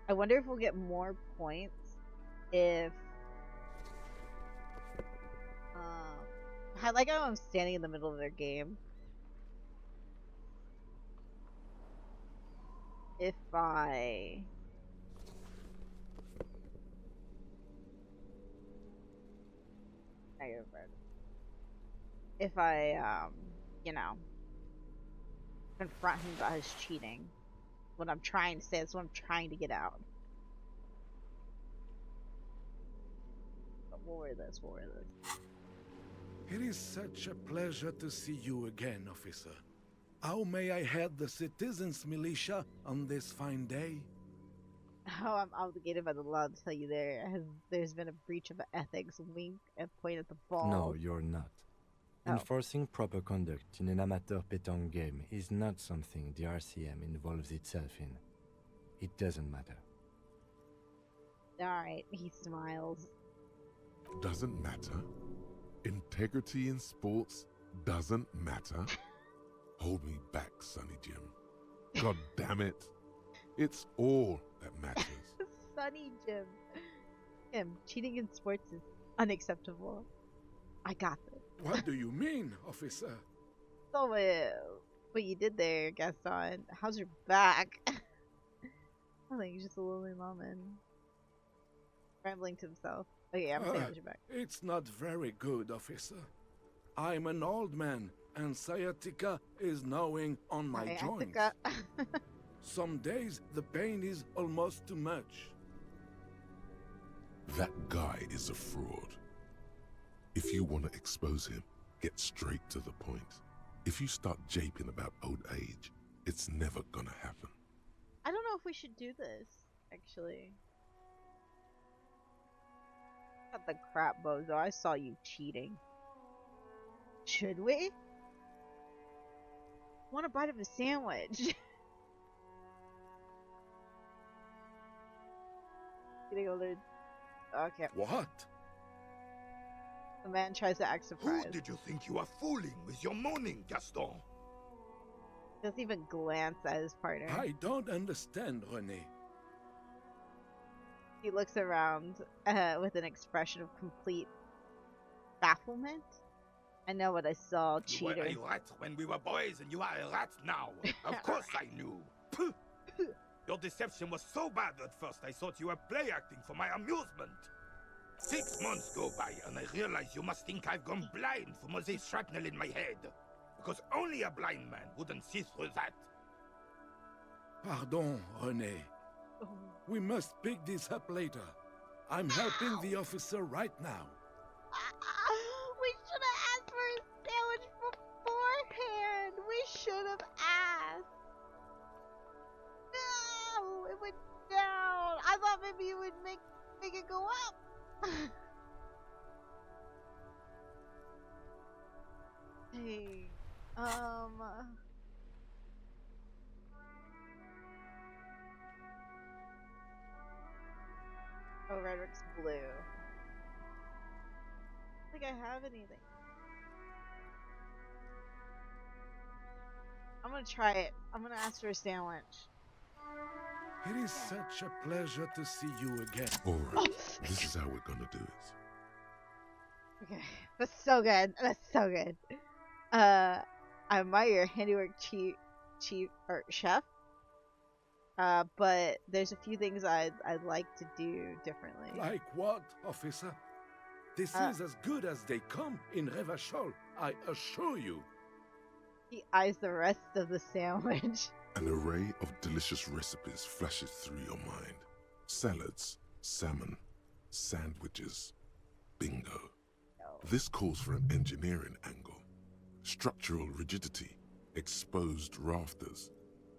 I wonder if we'll get more points if... I like how I'm standing in the middle of their game. If I... Negative rhetoric. If I, you know, confront him about his cheating. What I'm trying to say, that's what I'm trying to get out. But we'll wear this, we'll wear this. It is such a pleasure to see you again, officer. How may I head the citizens' militia on this fine day? Oh, I'm obligated by the law to tell you there's been a breach of ethics. Wink and point at the ball. No, you're not. Oh. Enforcing proper conduct in an amateur pétanque game is not something the RCM involves itself in. It doesn't matter. Alright, he smiles. Doesn't matter? Integrity in sports doesn't matter? Hold me back, Sonny Jim. God damn it. It's all that matters. Sonny Jim. Cheating in sports is unacceptable. I got this. What do you mean, officer? So, what you did there, Gaston. How's your back? I think he's just a lonely woman. Rambling to himself. Okay, I'm saying how's your back. It's not very good, officer. I'm an old man, and sciatica is gnawing on my joints. Some days, the pain is almost too much. That guy is a fraud. If you want to expose him, get straight to the point. If you start japing about old age, it's never gonna happen. I don't know if we should do this, actually. Cut the crap, bozo. I saw you cheating. Should we? Want a bite of a sandwich? Getting older. Okay. What? The man tries to act surprised. Who did you think you were fooling with your moaning, Gaston? Doesn't even glance at his partner. I don't understand, René. He looks around with an expression of complete bafflement. I know what I saw, cheater. You were a rat when we were boys, and you are a rat now. Of course I knew. Puh. Your deception was so bad at first, I thought you were play acting for my amusement. 6 months go by, and I realize you must think I've gone blind from all this shrapnel in my head. Because only a blind man wouldn't see through that. Pardon, René. We must pick this up later. I'm helping the officer right now. We should have asked for a sandwich beforehand. We should have asked. No, it went down. I thought maybe you would make it go up. Hey, Oh, Redrick's blue. I don't think I have anything. I'm gonna try it. I'm gonna ask for a sandwich. It is such a pleasure to see you again. Alright, this is how we're gonna do it. Okay, that's so good. That's so good. I admire your handiwork, chief or chef. But there's a few things I'd like to do differently. Like what, officer? This is as good as they come in Revachol, I assure you. He eyes the rest of the sandwich. An array of delicious recipes flashes through your mind. Salads, salmon, sandwiches, bingo. This calls for an engineering angle. Structural rigidity, exposed rafters,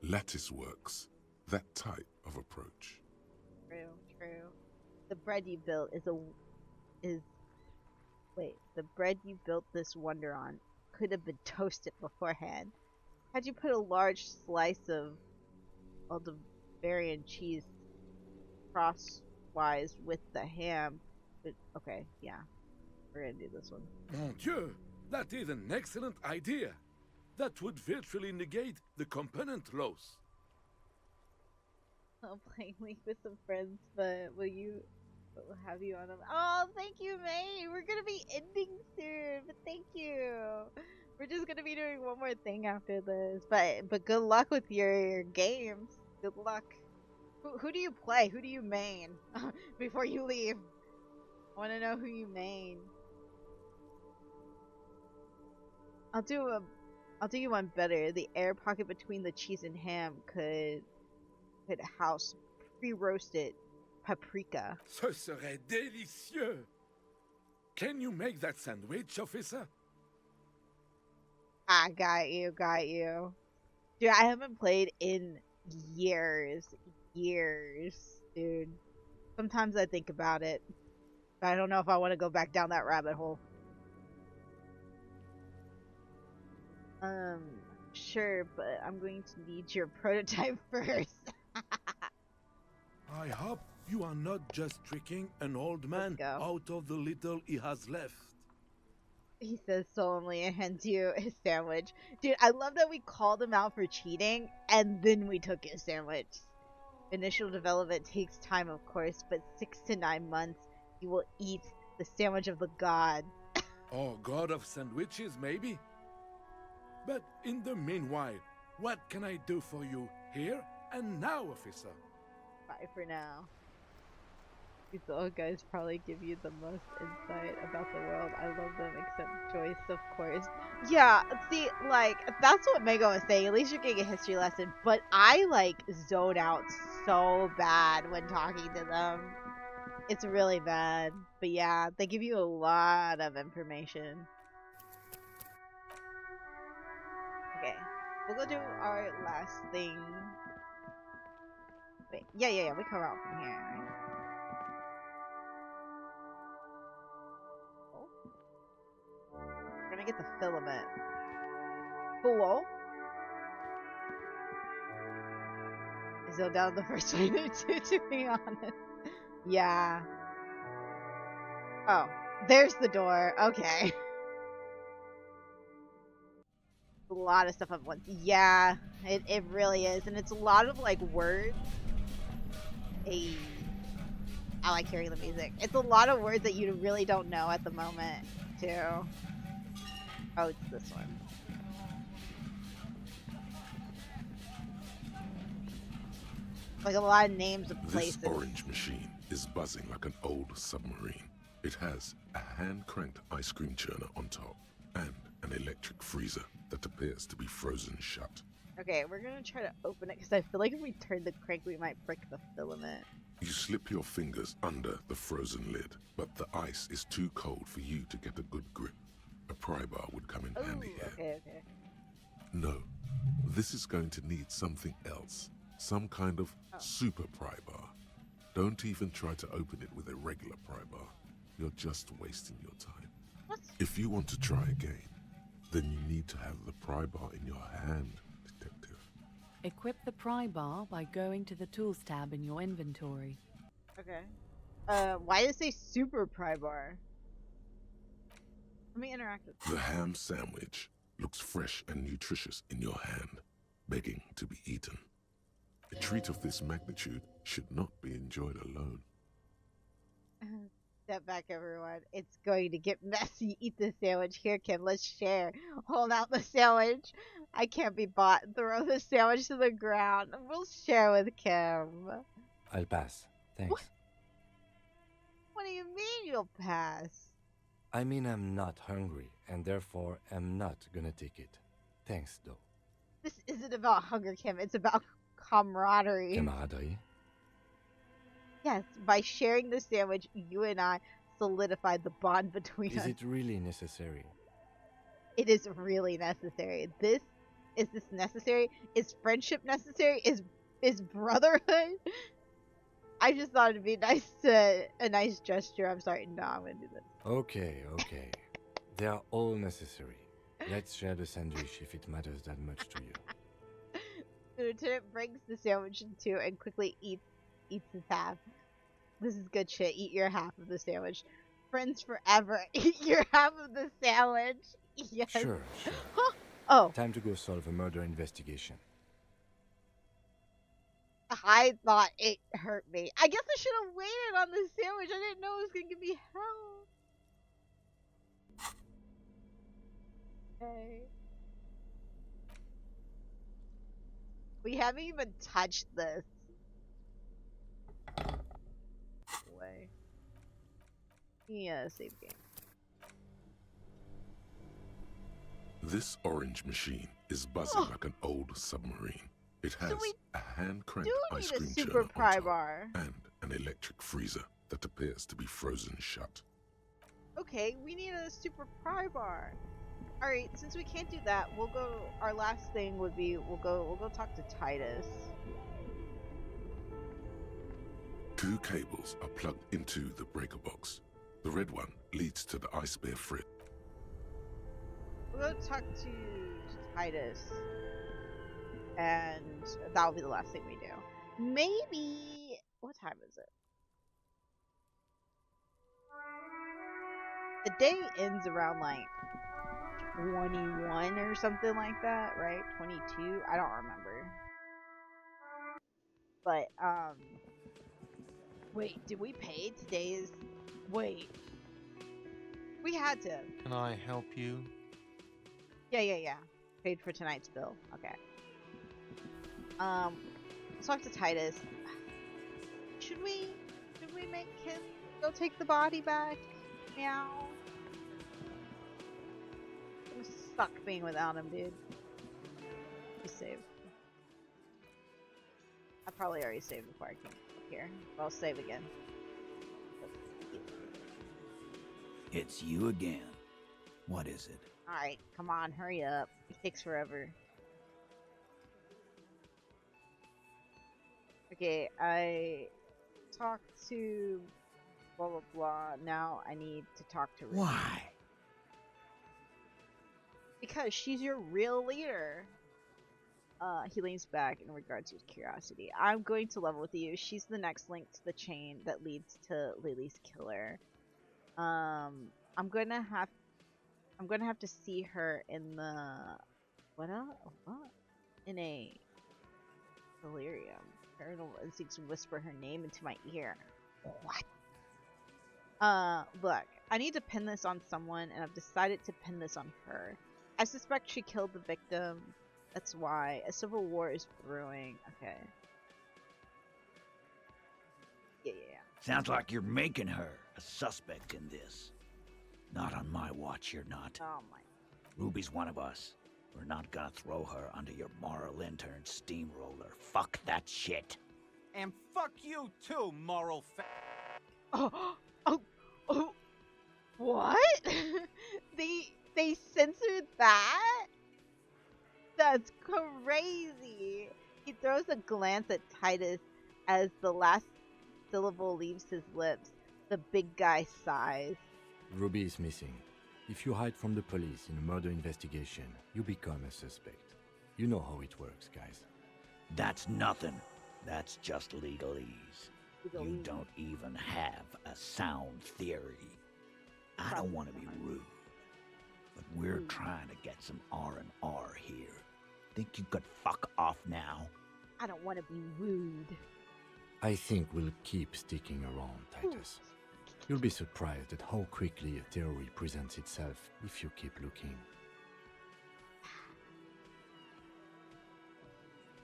lattice works, that type of approach. True. The bread you built the bread you built this wonder on could have been toasted beforehand. Had you put a large slice of Bavarian cheese crosswise with the ham, okay, yeah. We're gonna do this one. Mon Dieu, that is an excellent idea. That would virtually negate the component loss. I'm playing League with some friends, but we'll have you on them. Oh, thank you, May. We're gonna be ending soon, but thank you. We're just gonna be doing one more thing after this, but good luck with your games. Good luck. Who do you play? Who do you main? Before you leave, I want to know who you main. I'll do you one better. The air pocket between the cheese and ham could house pre-roasted paprika. Ce serait délicieux. Can you make that sandwich, officer? I got you. Dude, I haven't played in years, dude. Sometimes I think about it, but I don't know if I want to go back down that rabbit hole. Sure, but I'm going to need your prototype first. I hope you are not just tricking an old man out of the little he has left. He says solemnly and hands you his sandwich. Dude, I love that we called him out for cheating, and then we took his sandwich. Initial development takes time, of course, but 6 to 9 months, you will eat the sandwich of the god. Oh, god of sandwiches, maybe? But in the meanwhile, what can I do for you here and now, officer? Bye for now. These old guys probably give you the most insight about the world. I love them, except Joyce, of course. Yeah, see, like, that's what Mego was saying. At least you're getting a history lesson. But I, like, zone out so bad when talking to them. It's really bad. But yeah, they give you a lot of information. Okay, we'll go do our last thing. Wait, yeah, we come out from here, right? We're gonna get the filament. Cool. I zoned out the first way to be honest. Yeah. Oh, there's the door. Okay. A lot of stuff at once. Yeah, it really is. And it's a lot of, like, words. Hey. I like hearing the music. It's a lot of words that you really don't know at the moment, too. Oh, it's this one. Like a lot of names of places. This orange machine is buzzing like an old submarine. It has a hand-cranked ice cream churner on top and an electric freezer that appears to be frozen shut. Okay, we're gonna try to open it because I feel like if we turn the crank, we might break the filament. You slip your fingers under the frozen lid, but the ice is too cold for you to get a good grip. A pry bar would come in handy here. Okay. No, this is going to need something else. Some kind of super pry bar. Don't even try to open it with a regular pry bar. You're just wasting your time. What? If you want to try again, then you need to have the pry bar in your hand, detective. Equip the pry bar by going to the Tools tab in your inventory. Okay. Why does it say super pry bar? Let me interact with The ham sandwich looks fresh and nutritious in your hand, begging to be eaten. A treat of this magnitude should not be enjoyed alone. Step back, everyone. It's going to get messy. Eat the sandwich. Here, Kim, let's share. Hold out the sandwich. I can't be bought. Throw the sandwich to the ground. We'll share with Kim. I'll pass. Thanks. What do you mean you'll pass? I mean I'm not hungry, and therefore am not gonna take it. Thanks, though. This isn't about hunger, Kim. It's about camaraderie. Camaraderie? Yes, by sharing the sandwich, you and I solidified the bond between us. Is it really necessary? It is really necessary. Is this necessary? Is friendship necessary? Is brotherhood? I just thought it'd be a nice gesture. I'm sorry. No, I'm gonna do this. Okay. They are all necessary. Let's share the sandwich if it matters that much to you. The lieutenant breaks the sandwich in two and quickly eats his half. This is good shit. Eat your half of the sandwich. Friends forever. Eat your half of the sandwich. Yes. Sure. Oh. Time to go solve a murder investigation. I thought it hurt me. I guess I should have waited on the sandwich. I didn't know it was gonna give me hell. Okay. We haven't even touched this. Way. Yeah, save game. This orange machine is buzzing like an old submarine. It has a hand-cranked ice cream super churner pry on top bar. and an electric freezer that appears to be frozen shut. Okay, we need a super pry bar. All right, since we can't do that, we'll go. Our last thing would be we'll go talk to Titus. 2 cables are plugged into the breaker box. The red one leads to the ice bear frit. We'll go talk to Titus, and that'll be the last thing we do. Maybe what time is it? The day ends around like 21 or something like that, right? 22? I don't remember. But, wait, did we pay today's? Wait. We had to. Can I help you? Yeah. Paid for tonight's bill. Okay. Let's talk to Titus. Should we make him go take the body back? Meow. It's gonna suck being without him, dude. He saved. I probably already saved before I came up here. But I'll save again. It's you again. What is it? Alright, come on, hurry up. It takes forever. Okay, I talked to blah blah blah. Now I need to talk to Ricky. Why? Because she's your real leader. He leans back in regards to his curiosity. I'm going to level with you. She's the next link to the chain that leads to Lily's killer. I'm gonna have to see her in the what? In a delirium. Paranormal instincts whisper her name into my ear. What? Look, I need to pin this on someone, and I've decided to pin this on her. I suspect she killed the victim. That's why a civil war is brewing. Okay. Yeah. Sounds like you're making her. a suspect in this. Not on my watch, you're not. Oh my. Ruby's one of us. We're not gonna throw her under your moral intern steamroller. Fuck that shit. And fuck you too, moral Oh, what? they censored that? That's crazy. He throws a glance at Titus as the last syllable leaves his lips. The big guy sighs. Ruby is missing. If you hide from the police in a murder investigation, you become a suspect. You know how it works, guys. That's nothing. That's just legalese. You don't even have a sound theory. I don't want to be rude, but we're trying to get some R&R here. Think you could fuck off now? I don't want to be rude. I think we'll keep sticking around, Titus. You'll be surprised at how quickly a theory presents itself if you keep looking.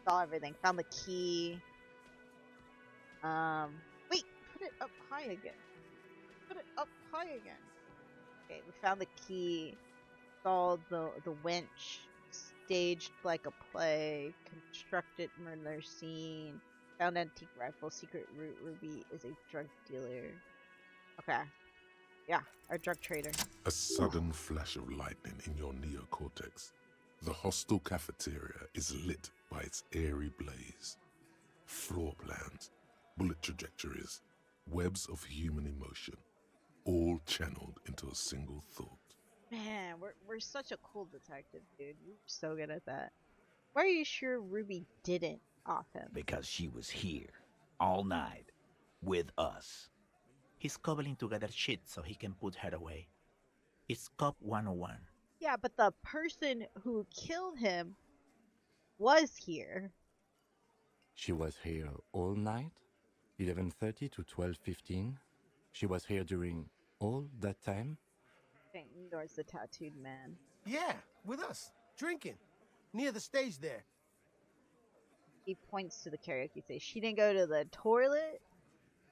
Saw everything. Found the key. Wait, put it up high again. Put it up high again. Okay, we found the key. Saw the winch. Staged like a play. Constructed murder scene. Found antique rifle. Secret route. Ruby is a drug dealer. Okay. Yeah, our drug trader. A sudden flash of lightning in your neocortex. The hostel cafeteria is lit by its airy blaze. Floor plans, bullet trajectories, webs of human emotion, all channeled into a single thought. Man, we're such a cool detective, dude. We're so good at that. Why are you sure Ruby didn't off him? Because she was here, all night, with us. He's cobbling together shit so he can put her away. It's Cop 101. Yeah, but the person who killed him was here. She was here all night? 11:30 to 12:15? She was here during all that time? Frank ignores the tattooed man. Yeah, with us, drinking, near the stage there. He points to the karaoke stage. She didn't go to the toilet.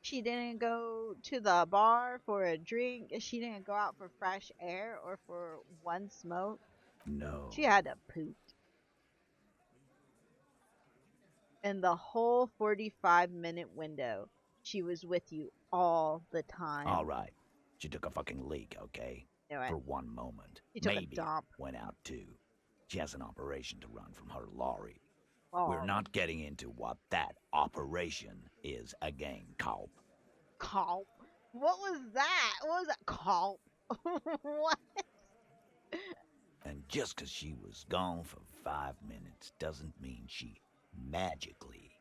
She didn't go to the bar for a drink. She didn't go out for fresh air or for one smoke. No. She had to poop. In the whole 45-minute window, she was with you all the time. All right. She took a fucking leak, okay? No, for one moment. She took Maybe a dump. Went out too. She has an operation to run from her lorry. Oh. We're not getting into what that operation is again, Culp. Culp? What was that? What was that? Culp? What? And just because she was gone for 5 minutes doesn't mean she magically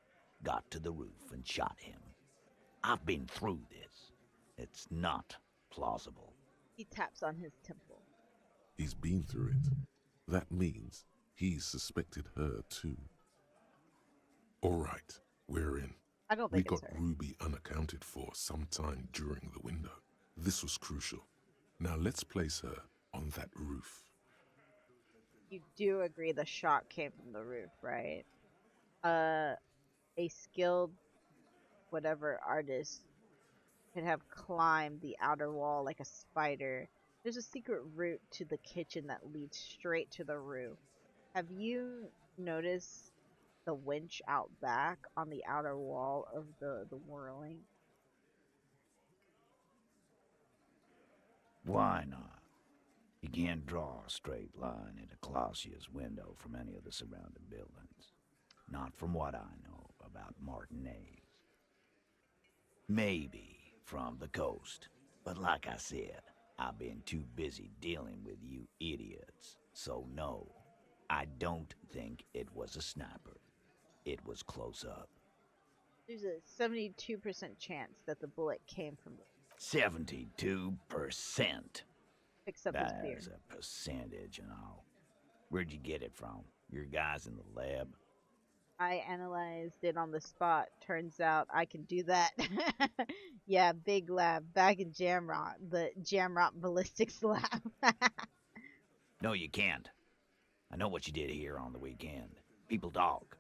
got to the roof and shot him. I've been through this. It's not plausible. He taps on his temple. He's been through it. That means he suspected her too. All right, we're in. I don't We think it's got her. Ruby unaccounted for sometime during the window. This was crucial. Now let's place her on that roof. You do agree the shot came from the roof, right? A skilled whatever artist could have climbed the outer wall like a spider. There's a secret route to the kitchen that leads straight to the roof. Have you noticed the winch out back on the outer wall of the whirling? Why not? You can't draw a straight line into Clausia's window from any of the surrounding buildings. Not from what I know about Martinez. Maybe from the coast. But like I said, I've been too busy dealing with you idiots. So no, I don't think it was a sniper. It was close up. There's a 72% chance that the bullet came from 72%. Picks up his beer. There's a percentage and all. Where'd you get it from? Your guys in the lab? I analyzed it on the spot. Turns out I can do that. Yeah, big lab back in Jamrock, the Jamrock ballistics lab. No, you can't. I know what you did here on the weekend. People talk.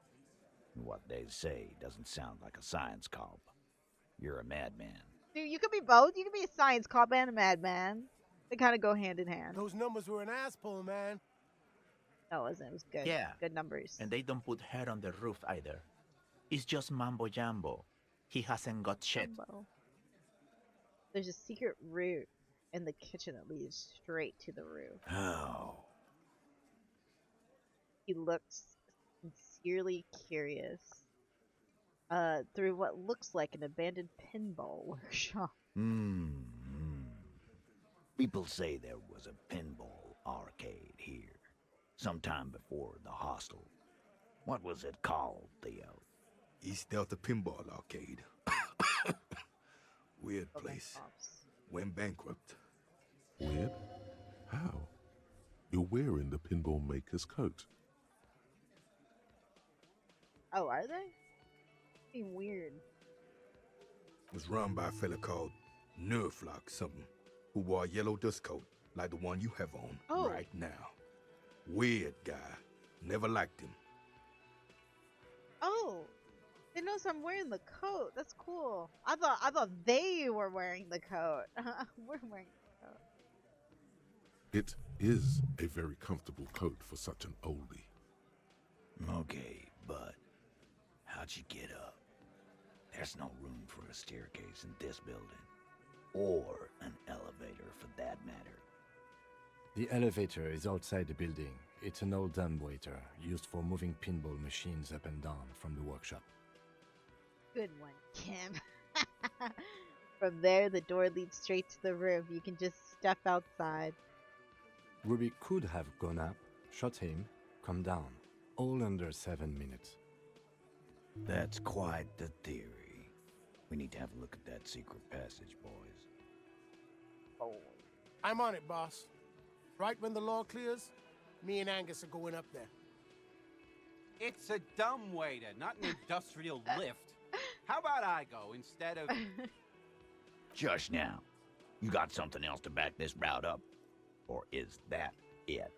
And what they say doesn't sound like a science cop. You're a madman. Dude, you could be both. You could be a science cop and a madman. They kind of go hand in hand. Those numbers were an asshole, man. No, it wasn't. It was good. Yeah. Good numbers. And they don't put hair on the roof either. It's just mambo jumbo. He hasn't got shit. Jumbo. There's a secret route in the kitchen that leads straight to the roof. How? He looks sincerely curious through what looks like an abandoned pinball workshop. People say there was a pinball arcade here, sometime before the hostel. What was it called, Theo? East Delta Pinball Arcade. Weird place. Went bankrupt. Weird? How? You're wearing the pinball maker's coat. Oh, are they? Being weird. It was run by a fella called Nerflock something, who wore a yellow dust coat like the one you have on right now. Weird guy. Never liked him. Oh, they notice I'm wearing the coat. That's cool. I thought they were wearing the coat. We're wearing the coat. It is a very comfortable coat for such an oldie. Okay, but how'd you get up? There's no room for a staircase in this building. Or an elevator, for that matter. The elevator is outside the building. It's an old dumbwaiter used for moving pinball machines up and down from the workshop. Good one, Kim. From there, the door leads straight to the roof. You can just step outside. Ruby could have gone up, shot him, come down, all under 7 minutes. That's quite the theory. We need to have a look at that secret passage, boys. Oh. I'm on it, boss. Right when the law clears, me and Angus are going up there. It's a dumbwaiter, not an industrial lift. How about I go instead of... Just now. You got something else to back this route up? Or is that it?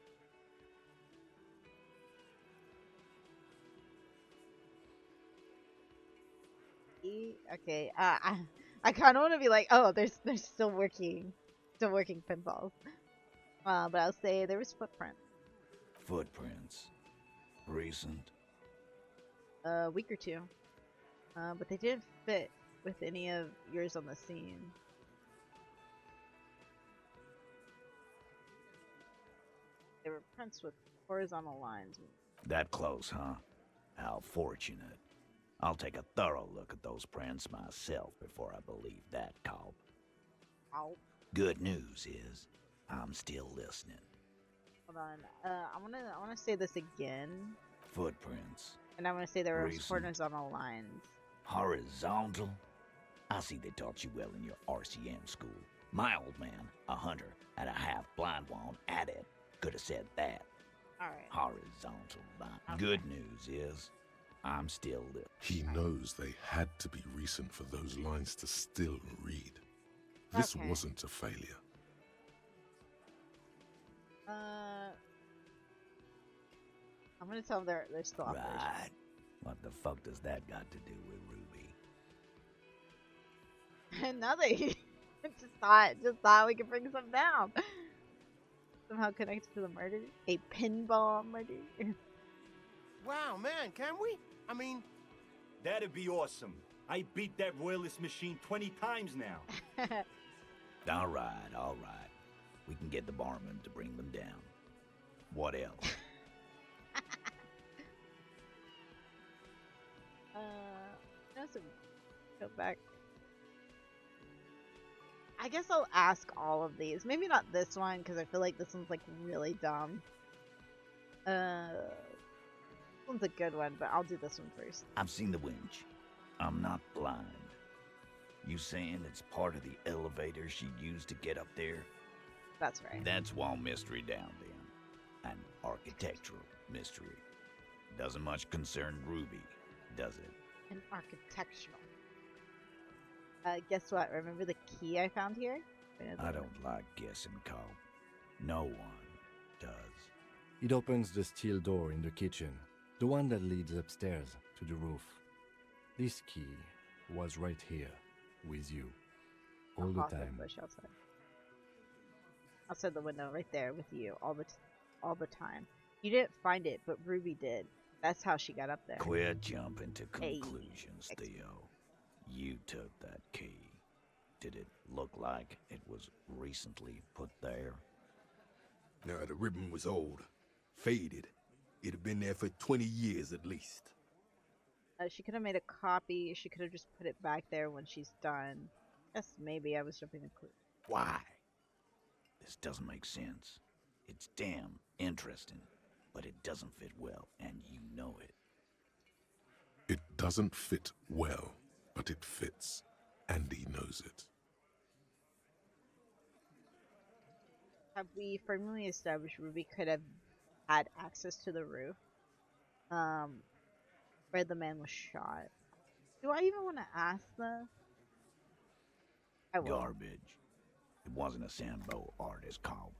Okay, I kind of want to be like, oh, they're still working pinballs. But I'll say there was footprints. Footprints. Recent. A week or two. But they didn't fit with any of yours on the scene. They were prints with horizontal lines. That close, huh? How fortunate. I'll take a thorough look at those prints myself before I believe that call. Ow. Good news is, I'm still listening. Hold on. I wanna say this again. Footprints. And I wanna say there were Recent. horizontal lines. Horizontal? I see they taught you well in your RCM school. My old man, a hunter, and a half-blind one at it, could have said that. Alright. Horizontal line. Okay. Good news is, I'm still listening. He knows they had to be recent for those lines to still read. This Okay. wasn't a failure. I'm gonna tell them they're still operational. Right. What the fuck does that got to do with Ruby? Nothing. just thought we could bring some down. Somehow connected to the murder. A pinball murder. Wow, man, can we? I mean... That'd be awesome. I beat that royalist machine 20 times now. All right. We can get the barman to bring them down. What else? Go back. I guess I'll ask all of these. Maybe not this one, because I feel like this one's like really dumb. This one's a good one, but I'll do this one first. I've seen the winch. I'm not blind. You saying it's part of the elevator she used to get up there? That's right. That's one mystery down then. An architectural mystery. Doesn't much concern Ruby, does it? An architectural. Guess what? Remember the key I found here? I don't like guessing, Carl. No one does. It opens the steel door in the kitchen, the one that leads upstairs to the roof. This key was right here with you. all the hawthorn time. bush outside the window, right there with you all the time. You didn't find it, but Ruby did. That's how she got up there. Quit jumping to Hey. conclusions, Theo. You took that key. Did it look like it was recently put there? No, the ribbon was old. Faded. It'd have been there for 20 years at least. She could have made a copy. She could have just put it back there when she's done. Yes, maybe I was jumping the clue. Why? This doesn't make sense. It's damn interesting, but it doesn't fit well, and you know it. It doesn't fit well, but it fits, and he knows it. Have we firmly established Ruby could have had access to the roof where the man was shot? Do I even want to ask them? I will. Garbage. It wasn't a Sambo artist call.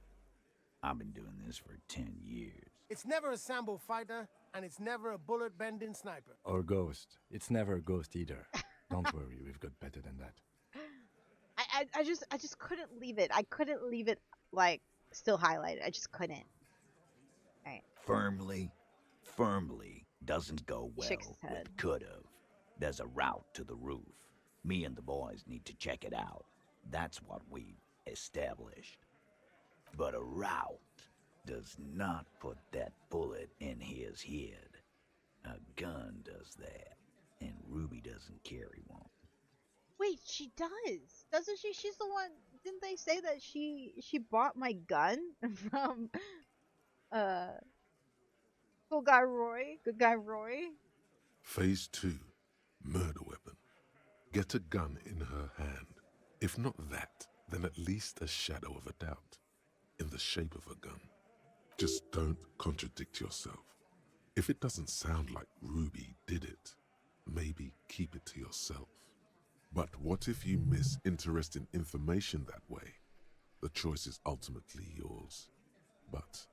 I've been doing this for 10 years. It's never a Sambo fighter, and it's never a bullet-bending sniper. Or ghost. It's never a ghost either. Don't worry, we've got better than that. I just couldn't leave it. I couldn't leave it like still highlighted. I just couldn't. Alright. Firmly doesn't go well Shakes his head. with could've. There's a route to the roof. Me and the boys need to check it out. That's what we've established. But a route does not put that bullet in his head. A gun does that, and Ruby doesn't carry one. Wait, she does, doesn't she? She's the one. Didn't they say that she bought my gun from Good Guy Roy? Phase 2, murder weapon. Get a gun in her hand. If not that, then at least a shadow of a doubt. In the shape of a gun. Just don't contradict yourself. If it doesn't sound like Ruby did it, maybe keep it to yourself. But what if you miss interesting information that way? The choice is ultimately yours. But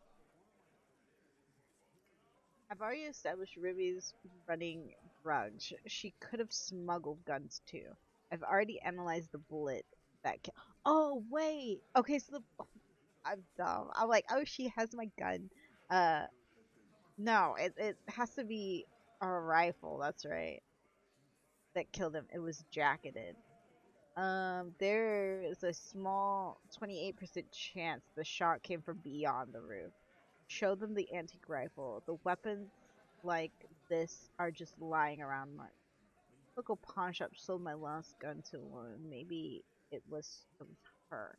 I've already established Ruby's running drugs. She could have smuggled guns too. I've already analyzed the bullet that oh, wait! Okay, so I'm dumb. I'm like, oh, she has my gun. No, it has to be a rifle, that's right. That killed him. It was jacketed. There is a small 28% chance the shot came from beyond the roof. Show them the antique rifle. The weapons like this are just lying around my local pawn shop. Sold my last gun to one. Maybe it was her.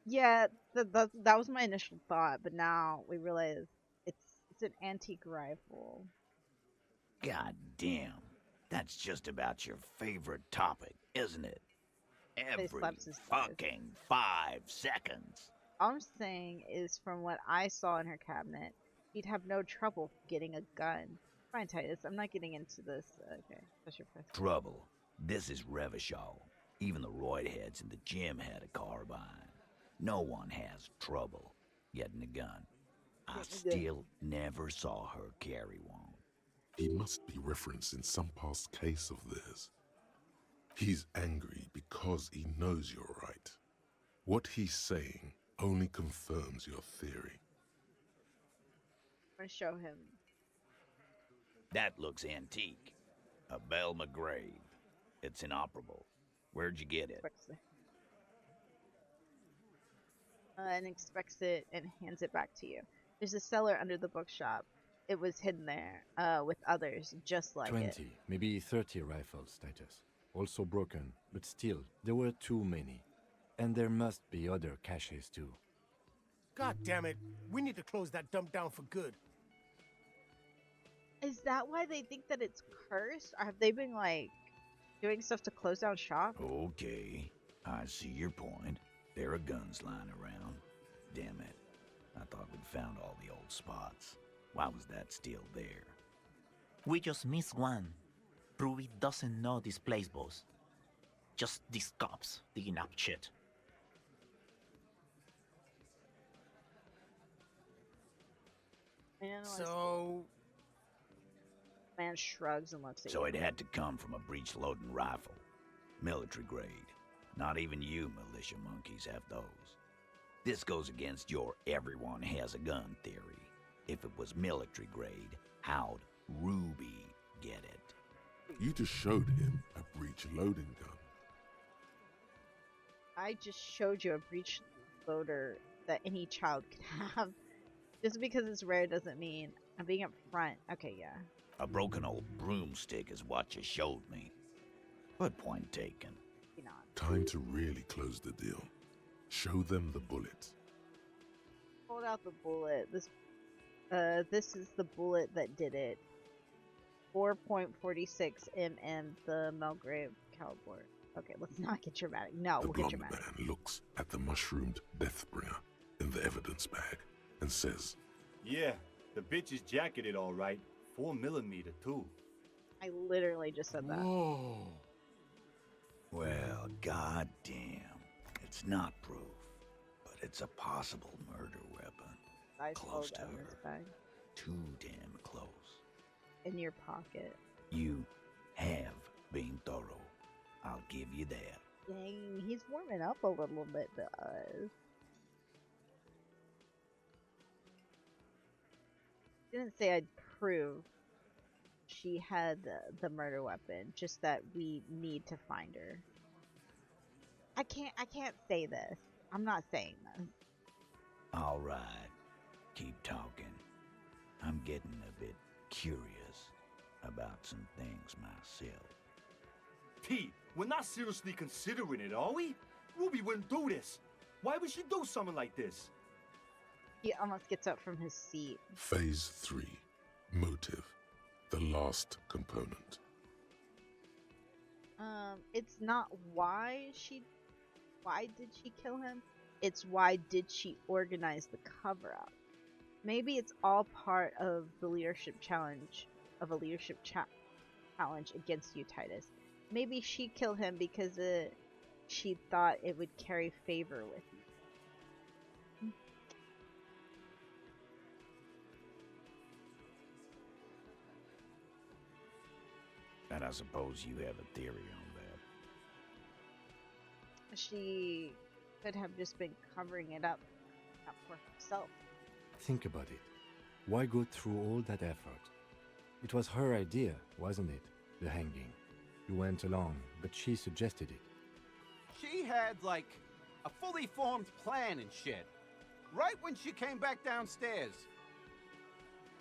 Yeah, that was my initial thought, but now we realize it's an antique rifle. God damn. That's just about your favorite topic, isn't it? Every fucking 5 seconds. All I'm saying is from what I saw in her cabinet, she'd have no trouble getting a gun. Fine, Titus, I'm not getting into this. Okay, that's your first. Trouble. This is Revachol. Even the roidheads in the gym had a carbine. No one has trouble getting a gun. I still never saw her carry one. he must be referencing some past case of theirs. He's angry because he knows you're right. What he's saying only confirms your theory. I'm gonna show him. That looks antique. A Belle McGrave. It's inoperable. Where'd you get it? And inspects it and hands it back to you. There's a cellar under the bookshop. It was hidden there, with others just like 20, it. maybe 30 rifles, Titus. Also broken, but still, there were too many. And there must be other caches too. God damn it. We need to close that dump down for good. Is that why they think that it's cursed? Or have they been, like, doing stuff to close down shop? Okay, I see your point. There are guns lying around. Damn it. I thought we'd found all the old spots. Why was that still there? We just missed one. Ruby doesn't know this place, boss. Just these cops digging up shit. So... Man shrugs and looks at So you. it had to come from a breech-loading rifle. Military grade. Not even you militia monkeys have those. This goes against your everyone has a gun theory. If it was military grade, how'd Ruby get it? You just showed him a breech loading gun. I just showed you a breech loader that any child could have. Just because it's rare doesn't mean I'm being upfront. Okay, yeah. A broken old broomstick is what you showed me. But point taken. You know. Time to really close the deal. Show them the bullet. Hold out the bullet. This is the bullet that did it. 4.46 mm, the Melgrave caliber. Okay, let's not get dramatic. No, we'll get dramatic. The blonde man looks at the mushroomed deathbringer in the evidence bag and says, Yeah, the bitch is jacketed all right. 4mm too. I literally just said that. Whoa. Well, goddamn. It's not proof, but it's a possible murder weapon. Close to her. Too damn close. In your pocket. You have been thorough. I'll give you that. Dang, he's warming up a little bit to us. Didn't say I'd prove she had the murder weapon, just that we need to find her. I can't say this. I'm not saying this. All right. Keep talking. I'm getting a bit curious about some things myself. T, we're not seriously considering it, are we? Ruby wouldn't do this. Why would she do something like this? He almost gets up from his seat. Phase 3. Motive. The last component. It's not why did she kill him? It's why did she organize the cover-up? Maybe it's all part of the leadership challenge, challenge against you, Titus. Maybe she killed him because she thought it would carry favor with you. And I suppose you have a theory on that. She could have just been covering it up for herself. Think about it. Why go through all that effort? It was her idea, wasn't it? The hanging. You went along, but she suggested it. She had, like, a fully formed plan and shit. Right when she came back downstairs.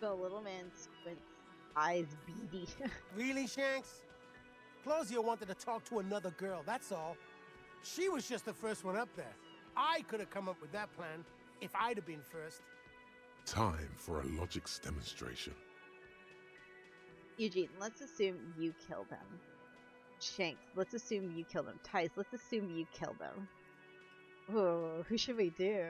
The little man squints, eyes beady. Really, Shanks? Closio wanted to talk to another girl, that's all. She was just the first one up there. I could have come up with that plan if I'd have been first. Time for a logics demonstration. Eugene, let's assume you killed him. Shanks, let's assume you killed him. Tice, let's assume you killed him. Ooh, who should we do?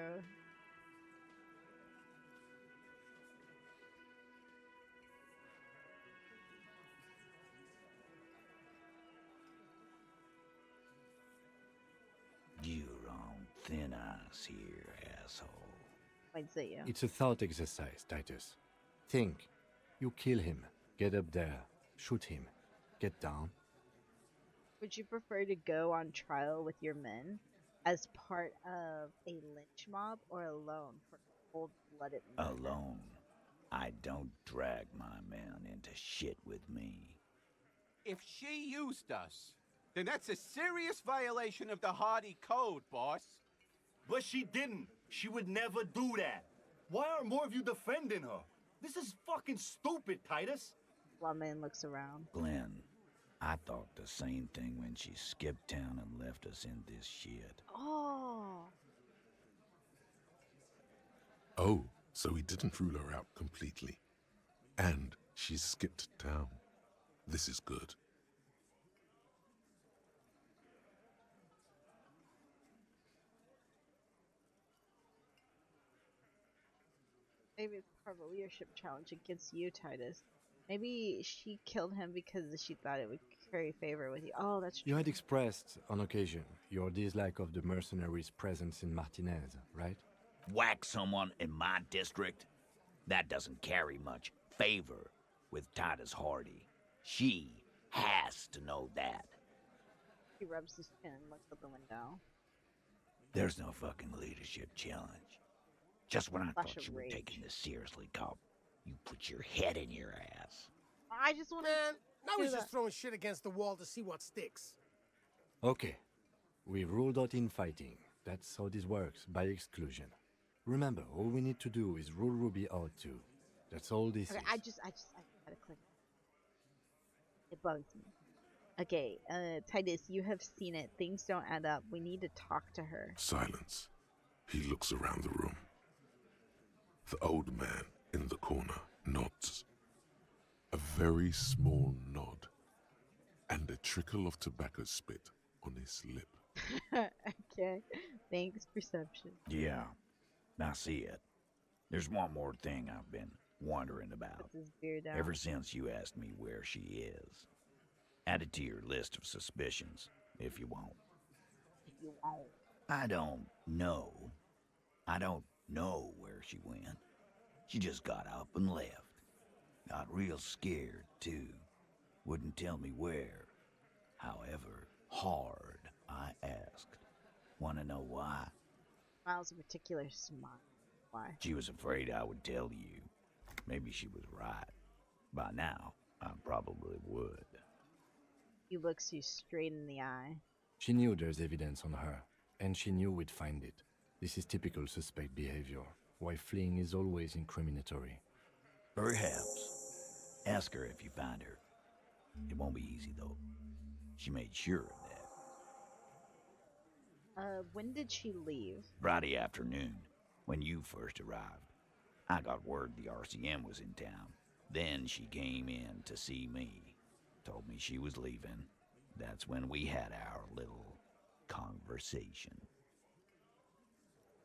You're on thin ice here, asshole. I'd say you. It's a thought exercise, Titus. Think. You kill him. Get up there. Shoot him. Get down. Would you prefer to go on trial with your men as part of a lynch mob or alone for cold-blooded murder? Alone. I don't drag my men into shit with me. If she used us, then that's a serious violation of the Hardy Code, boss. But she didn't. She would never do that. Why aren't more of you defending her? This is fucking stupid, Titus. Lawman looks around. Glenn, I thought the same thing when she skipped town and left us in this shit. Oh, so he didn't rule her out completely. And she skipped town. This is good. maybe it's part of a leadership challenge against you, Titus. Maybe she killed him because she thought it would carry favor with you. Oh, that's true. You had expressed, on occasion, your dislike of the mercenaries' presence in Martinez, right? Whack someone in my district? That doesn't carry much favor with Titus Hardy. She has to know that. He rubs his chin and looks out the window. There's no fucking leadership challenge. Just when I Flash thought of you were rage. taking this seriously, cop, you put your head in your ass. I just want to. Man, now do he's that. just throwing shit against the wall to see what sticks. Okay. We've ruled out infighting. That's how this works, by exclusion. Remember, all we need to do is rule Ruby out too. That's all this Okay, is. I gotta click. It bugs me. Okay, Titus, you have seen it. Things don't add up. We need to talk to her. Silence. He looks around the room. The old man in the corner nods. A very small nod. And a trickle of tobacco spit on his lip. Okay, thanks, perception. Yeah, I see it. There's one more thing I've been wondering about. Puts his beard down. Ever since you asked me where she is. Add it to your list of suspicions, if you want. If you won't. I don't know. I don't know where she went. She just got up and left. Got real scared, too. Wouldn't tell me where. However hard I asked. Want to know why? Smiles a particular smile. Why? She was afraid I would tell you. Maybe she was right. By now, I probably would. He looks you straight in the eye. She knew there's evidence on her, and she knew we'd find it. This is typical suspect behavior, why fleeing is always incriminatory. Perhaps. Ask her if you find her. It won't be easy, though. She made sure of that. When did she leave? Friday afternoon, when you first arrived. I got word the RCM was in town. Then she came in to see me. Told me she was leaving. That's when we had our little conversation.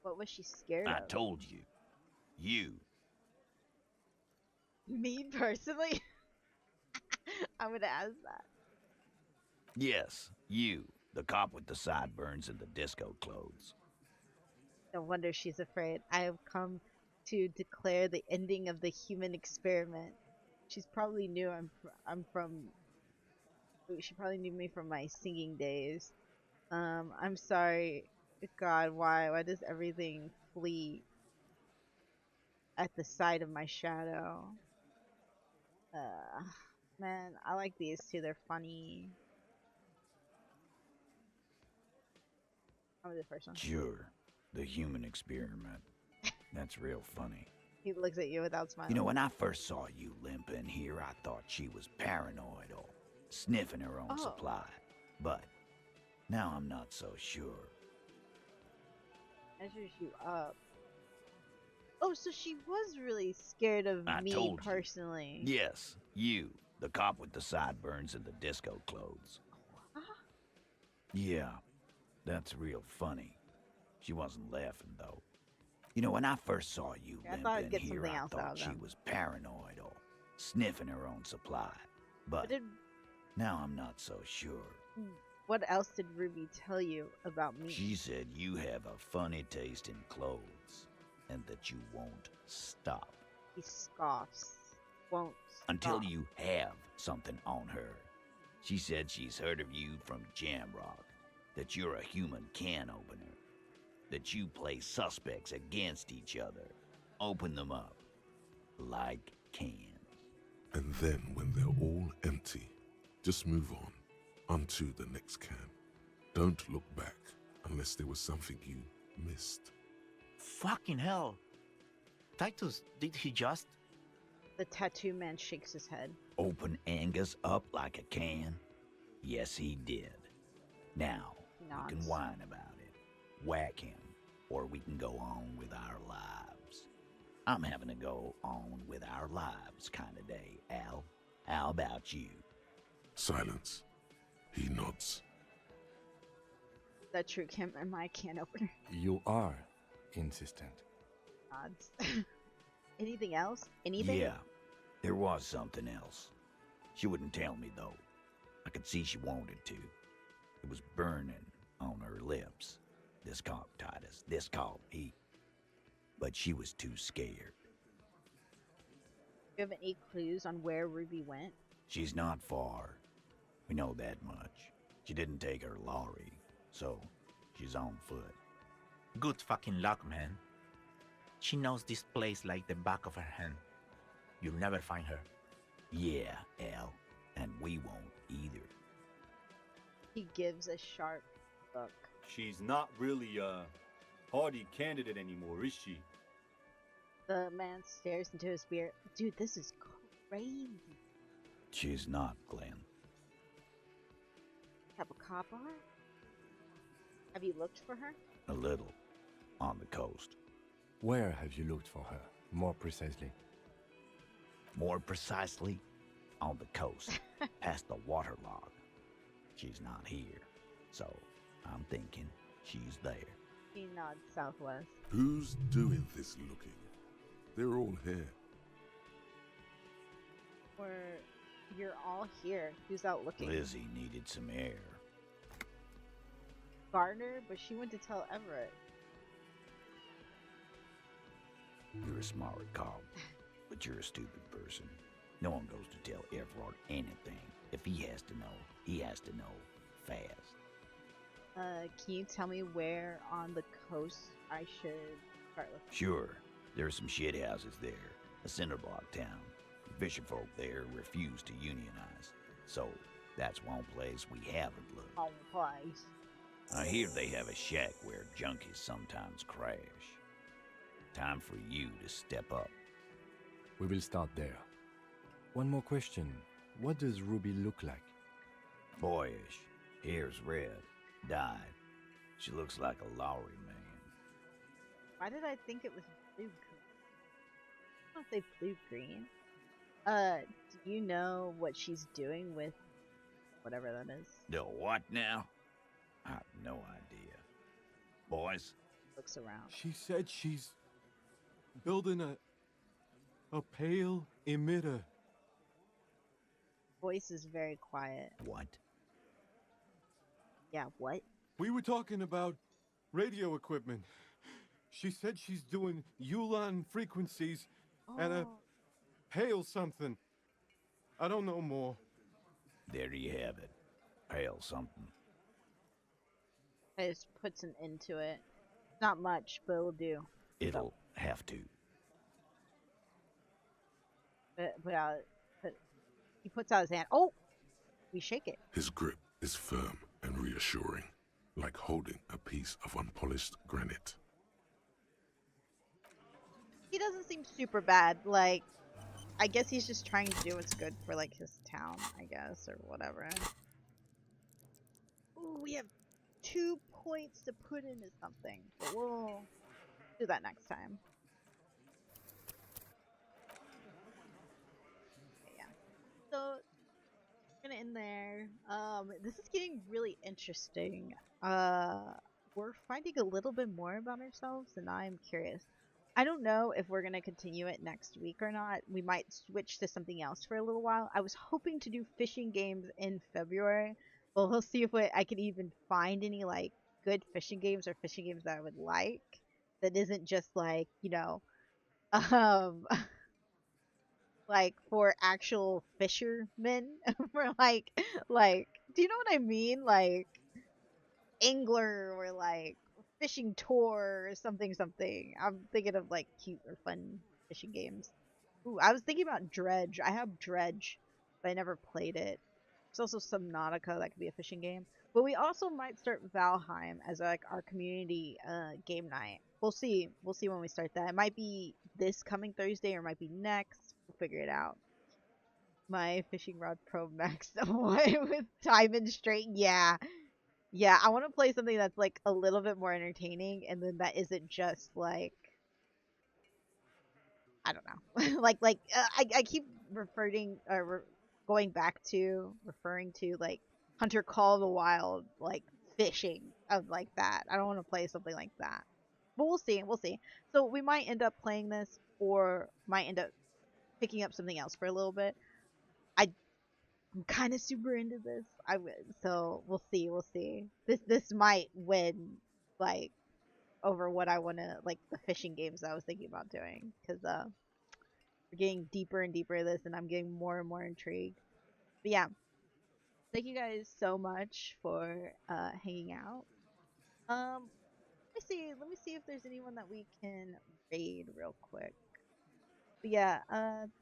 What was she scared I of? told you. You. Me personally? I'm gonna ask that. Yes, you. The cop with the sideburns and the disco clothes. No wonder she's afraid. I have come to declare the ending of the human experiment. She's probably knew I'm from. She probably knew me from my singing days. I'm sorry. God, why? Why does everything flee at the sight of my shadow? Man, I like these two. They're funny. I'll do the first one. Sure. The human experiment. That's real funny. He looks at you without smiling. You know, when I first saw you limp in here, I thought she was paranoid or sniffing her own supply. But now I'm not so sure. Measures you up. Oh, so she was really scared of me personally. Yes, you. The cop with the sideburns and the disco clothes. Yeah, that's real funny. She wasn't laughing, though. You know, when I first saw you limp in here, I thought she was paranoid or sniffing her own supply. But now I'm not so sure. What else did Ruby tell you about me? She said you have a funny taste in clothes and that you won't stop. He scoffs. Won't stop. Until you have something on her. She said she's heard of you from Jamrock, that you're a human can opener, that you play suspects against each other, open them up like cans. And then when they're all empty, just move onto the next can. Don't look back unless there was something you missed. Fucking hell. Titus, did he just... The tattoo man shakes his head. Open Angus up like a can? Yes, he did. Now, we can whine about it. Whack him, or we can go on with our lives. I'm having to go on with our lives kind of day, Al. How about you? Silence. He nods. That true Kim and my can opener. You are insistent. Nods. Anything else? Anything? Yeah, there was something else. She wouldn't tell me, though. I could see she wanted to. It was burning on her lips. This caught Titus. This caught me. But she was too scared. Do you have any clues on where Ruby went? She's not far. We know that much. She didn't take her lorry, so she's on foot. Good fucking luck, man. She knows this place like the back of her hand. You'll never find her. Yeah, Al, and we won't either. He gives a sharp look. She's not really a hardy candidate anymore, is she? The man stares into his beer. Dude, this is crazy. She's not, Glenn. Have a cop on her? Have you looked for her? A little. On the coast. Where have you looked for her, more precisely? More precisely, on the coast, past the waterlog. She's not here, so I'm thinking she's there. He nods southwest. Who's doing this looking? They're all here. You're all here. Who's out looking? Lizzie needed some air. Gardner, but she went to tell Everett. You're a smart cop, but you're a stupid person. No one goes to tell Everard anything. If he has to know, he has to know fast. Can you tell me where on the coast I should start looking? Sure, there's some shit houses there. A cinder block town. Fisherfolk there refuse to unionize. So, that's one place we haven't looked. Home place. I hear they have a shack where junkies sometimes crash. Time for you to step up. We will start there. One more question. What does Ruby look like? Boyish. Hair's red. Dyed. She looks like a Lowry man. Why did I think it was blue green? I don't say blue green. Do you know what she's doing with whatever that is? The what now? I have no idea. Boys? Looks around. She said she's building a pale emitter. Voice is very quiet. What? Yeah, what? We were talking about radio equipment. She said she's doing Ulan frequencies and a pale something. I don't know more. There you have it. Pale something. I just puts an end to it. Not much, but it'll do. It'll have to. He puts out his hand. Oh! We shake it. His grip is firm and reassuring, like holding a piece of unpolished granite. He doesn't seem super bad. Like, I guess he's just trying to do what's good for, like, his town, I guess, or whatever. Ooh, we have 2 points to put into something, but we'll do that next time. Okay, yeah. So, we're gonna end there. This is getting really interesting. We're finding a little bit more about ourselves, and I'm curious. I don't know if we're going to continue it next week or not. We might switch to something else for a little while. I was hoping to do fishing games in February, but we'll see if I can even find any, like, good fishing games or fishing games that I would like that isn't just, like, you know, like, for actual fishermen. For, like, do you know what I mean? Like, angler or, like, fishing tour or something. I'm thinking of like cute or fun fishing games. Ooh, I was thinking about Dredge. I have Dredge, but I never played it. There's also Subnautica that could be a fishing game. But we also might start Valheim as like our community game night. We'll see. We'll see when we start that. It might be this coming Thursday or it might be next. We'll figure it out. My fishing rod Pro Max with time and straight. Yeah. Yeah, I want to play something that's like a little bit more entertaining, and then that isn't just like, I don't know, I keep referring to like Hunter Call of the Wild, like fishing of like that. I don't want to play something like that, but we'll see. So we might end up playing this, or might end up picking up something else for a little bit. I'm kind of super into this. So we'll see. This might win, like, over what I want to, like, the fishing games I was thinking about doing, because we're getting deeper and deeper in this, and I'm getting more and more intrigued. But yeah, thank you guys so much for hanging out. Let me see if there's anyone that we can raid real quick. But yeah,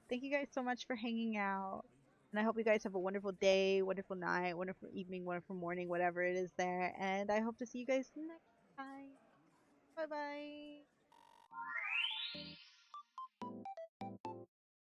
thank you guys so much for hanging out. And I hope you guys have a wonderful day, wonderful night, wonderful evening, wonderful morning, whatever it is there. And I hope to see you guys next time. Bye bye.